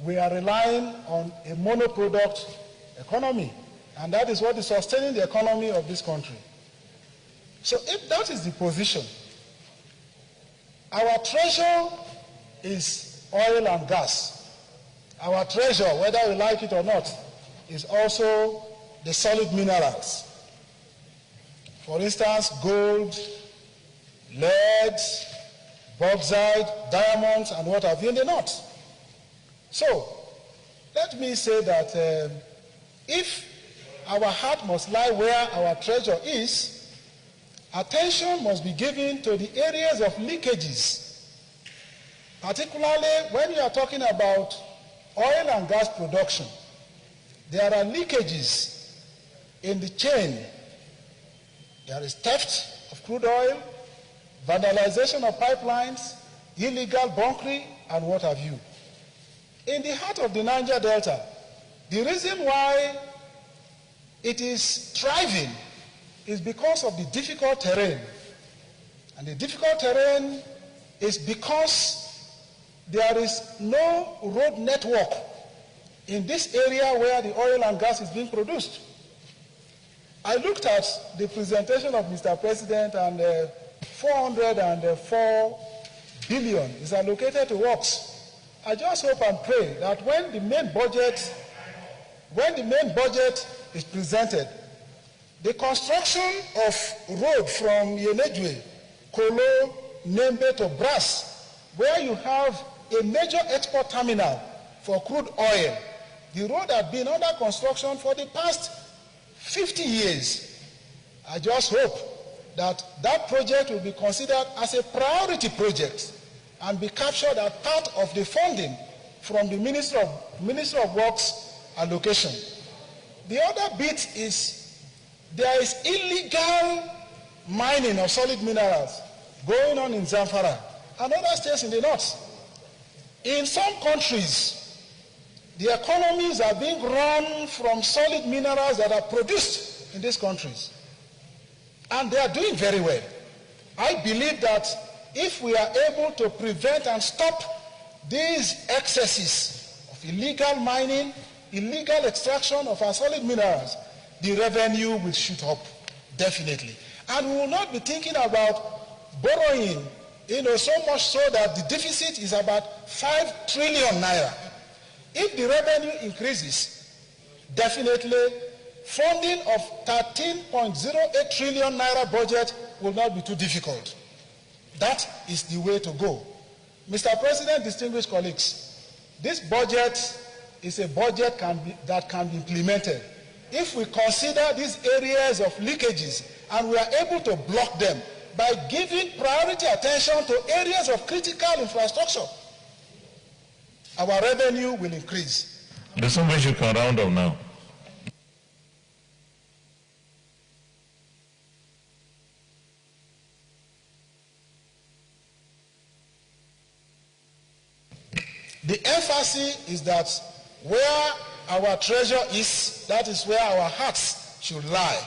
we are relying on a monoproduct economy, and that is what is sustaining the economy of this country. So if that is the position, our treasure is oil and gas. Our treasure, whether we like it or not, is also the solid minerals. For instance, gold, lead, bauxite, diamonds, and what have you in the north. So, let me say that if our heart must lie where our treasure is, attention must be given to the areas of leakages, particularly when you are talking about oil and gas production. There are leakages in the chain. There is theft of crude oil, vandalization of pipelines, illegal bunkering, and what have you. In the heart of the Niger Delta, the reason why it is thriving is because of the difficult terrain. And the difficult terrain is because there is no road network in this area where the oil and gas is being produced. I looked at the presentation of Mr. President, and 404 billion is allocated to works. I just hope and pray that when the main budget is presented, the construction of road from Yenejwe, Kolo, Nembe to Brass, where you have a major export terminal for crude oil, the road had been under construction for the past 50 years. I just hope that that project will be considered as a priority project and be captured as part of the funding from the Ministry of Works allocation. The other bit is there is illegal mining of solid minerals going on in Zamfara and other states in the north. In some countries, the economies are being run from solid minerals that are produced in these countries. And they are doing very well. I believe that if we are able to prevent and stop these excesses of illegal mining, illegal extraction of our solid minerals, the revenue will shoot up, definitely. And we will not be thinking about borrowing, so much so that the deficit is about 5 trillion naira. If the revenue increases, definitely funding of 13.08 trillion naira budget will not be too difficult. That is the way to go. Mr. President, distinguished colleagues, this budget is a budget that can be implemented if we consider these areas of leakages and we are able to block them by giving priority attention to areas of critical infrastructure. Our revenue will increase. There's somebody you can round up now. The emphasis is that where our treasure is, that is where our hearts should lie.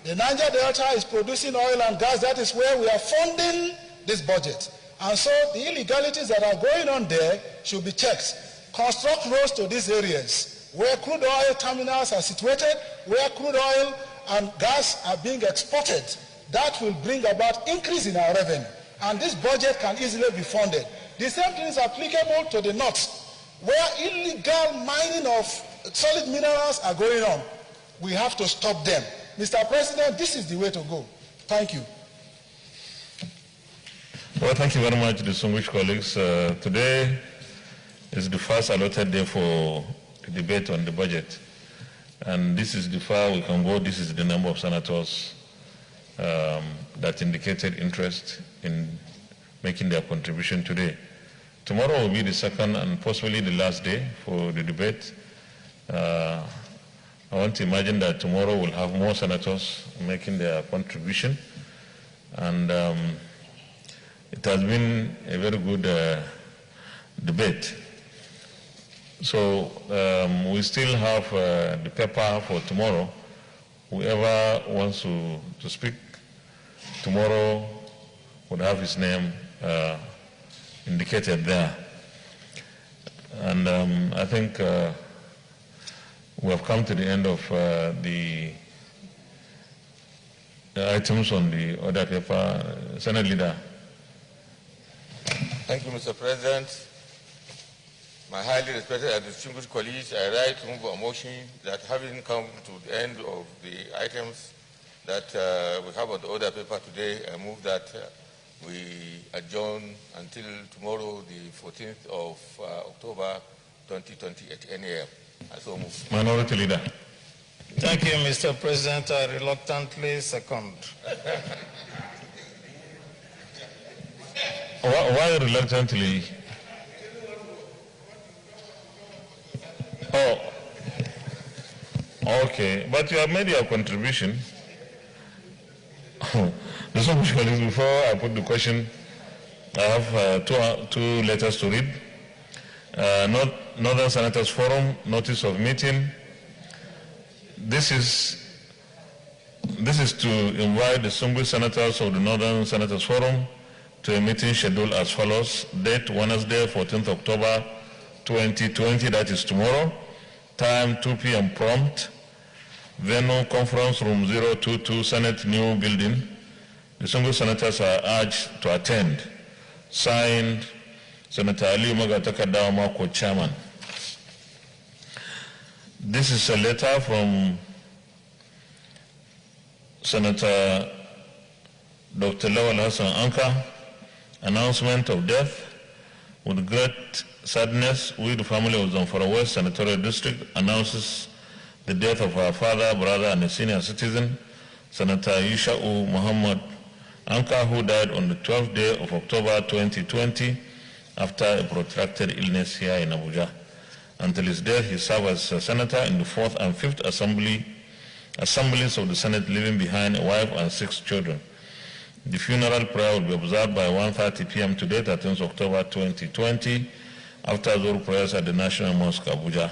The Niger Delta is producing oil and gas. That is where we are funding this budget. And so the illegalities that are going on there should be checked. Construct roads to these areas where crude oil terminals are situated, where crude oil and gas are being exported. That will bring about increase in our revenue. And this budget can easily be funded. The same thing is applicable to the north, where illegal mining of solid minerals are going on. We have to stop them. Mr. President, this is the way to go. Thank you. Well, thank you very much, distinguished colleagues. Today is the first allotted day for the debate on the budget. And this is the far we can go. This is the number of senators that indicated interest in making their contribution today. Tomorrow will be the second and possibly the last day for the debate. I want to imagine that tomorrow we'll have more senators making their contribution. And it has been a very good debate. So we still have the paper for tomorrow. Whoever wants to speak tomorrow would have his name indicated there. And I think we have come to the end of the items on the other paper. Senate Leader. Thank you, Mr. President. My highly respected and distinguished colleagues, I write to move a motion that having come to the end of the items that we have on the order paper today, I move that we adjourn until tomorrow, the 14th of October 2020 at 10 a.m. I so move. Minority Leader. Thank you, Mr. President. I reluctantly second. Why reluctantly? Oh, okay. But you have made your contribution. There's so much colleagues. Before I put the question, I have two letters to read. Northern Senators Forum, notice of meeting. This is to invite the single senators of the Northern Senators Forum to a meeting scheduled as follows. Date Wednesday, 14th October 2020, that is tomorrow. Time 2 p.m. prompt. Venue Conference Room 022, Senate New Building. The single senators are urged to attend. Signed, Senator Ali Magatakadawa Mako, Chairman. This is a letter from Senator Dr. Lawal Hassan Anka. Announcement of death. With great sadness, we, the family of Zamfara West Senatorial District, announces the death of our father, brother, and a senior citizen, Senator Yisha'u Muhammad Anka, who died on the 12th day of October 2020 after a protracted illness here in Abuja. Until his death, he served as a senator in the 4th and 5th assemblies of the Senate, leaving behind a wife and 6 children. The funeral prayer will be observed by 1:30 p.m. today, 13th October 2020, after Zuhr prayers at the National Mosque, Abuja.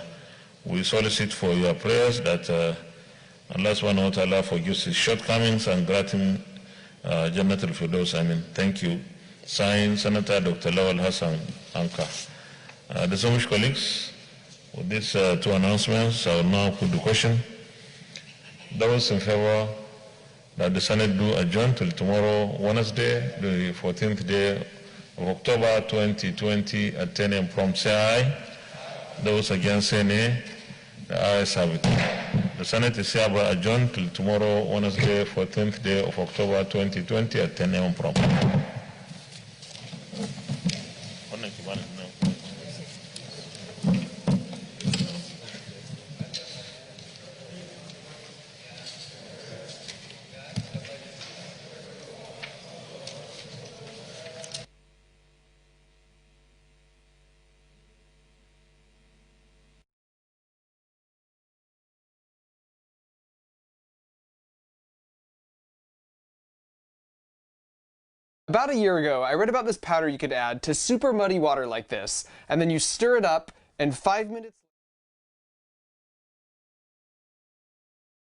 We solicit for your prayers that Allah subhanahu wa ta'ala forgives his shortcomings and grant him Jannatul Firdaus. Amin. Thank you. Signed, Senator Dr. Lawal Hassan Anka. Distinguished colleagues, with these 2 announcements, I will now put the question. Those in favor that the Senate do adjourn till tomorrow, Wednesday, the 14th day of October 2020 at 10 a.m. prompt, say aye. Those against, say nay. The ayes have it. The Senate is hereby adjourned till tomorrow, Wednesday, 14th day of October 2020 at 10 a.m. prompt. About a year ago, I read about this powder you could add to super muddy water like this, and then you stir it up, and 5 minutes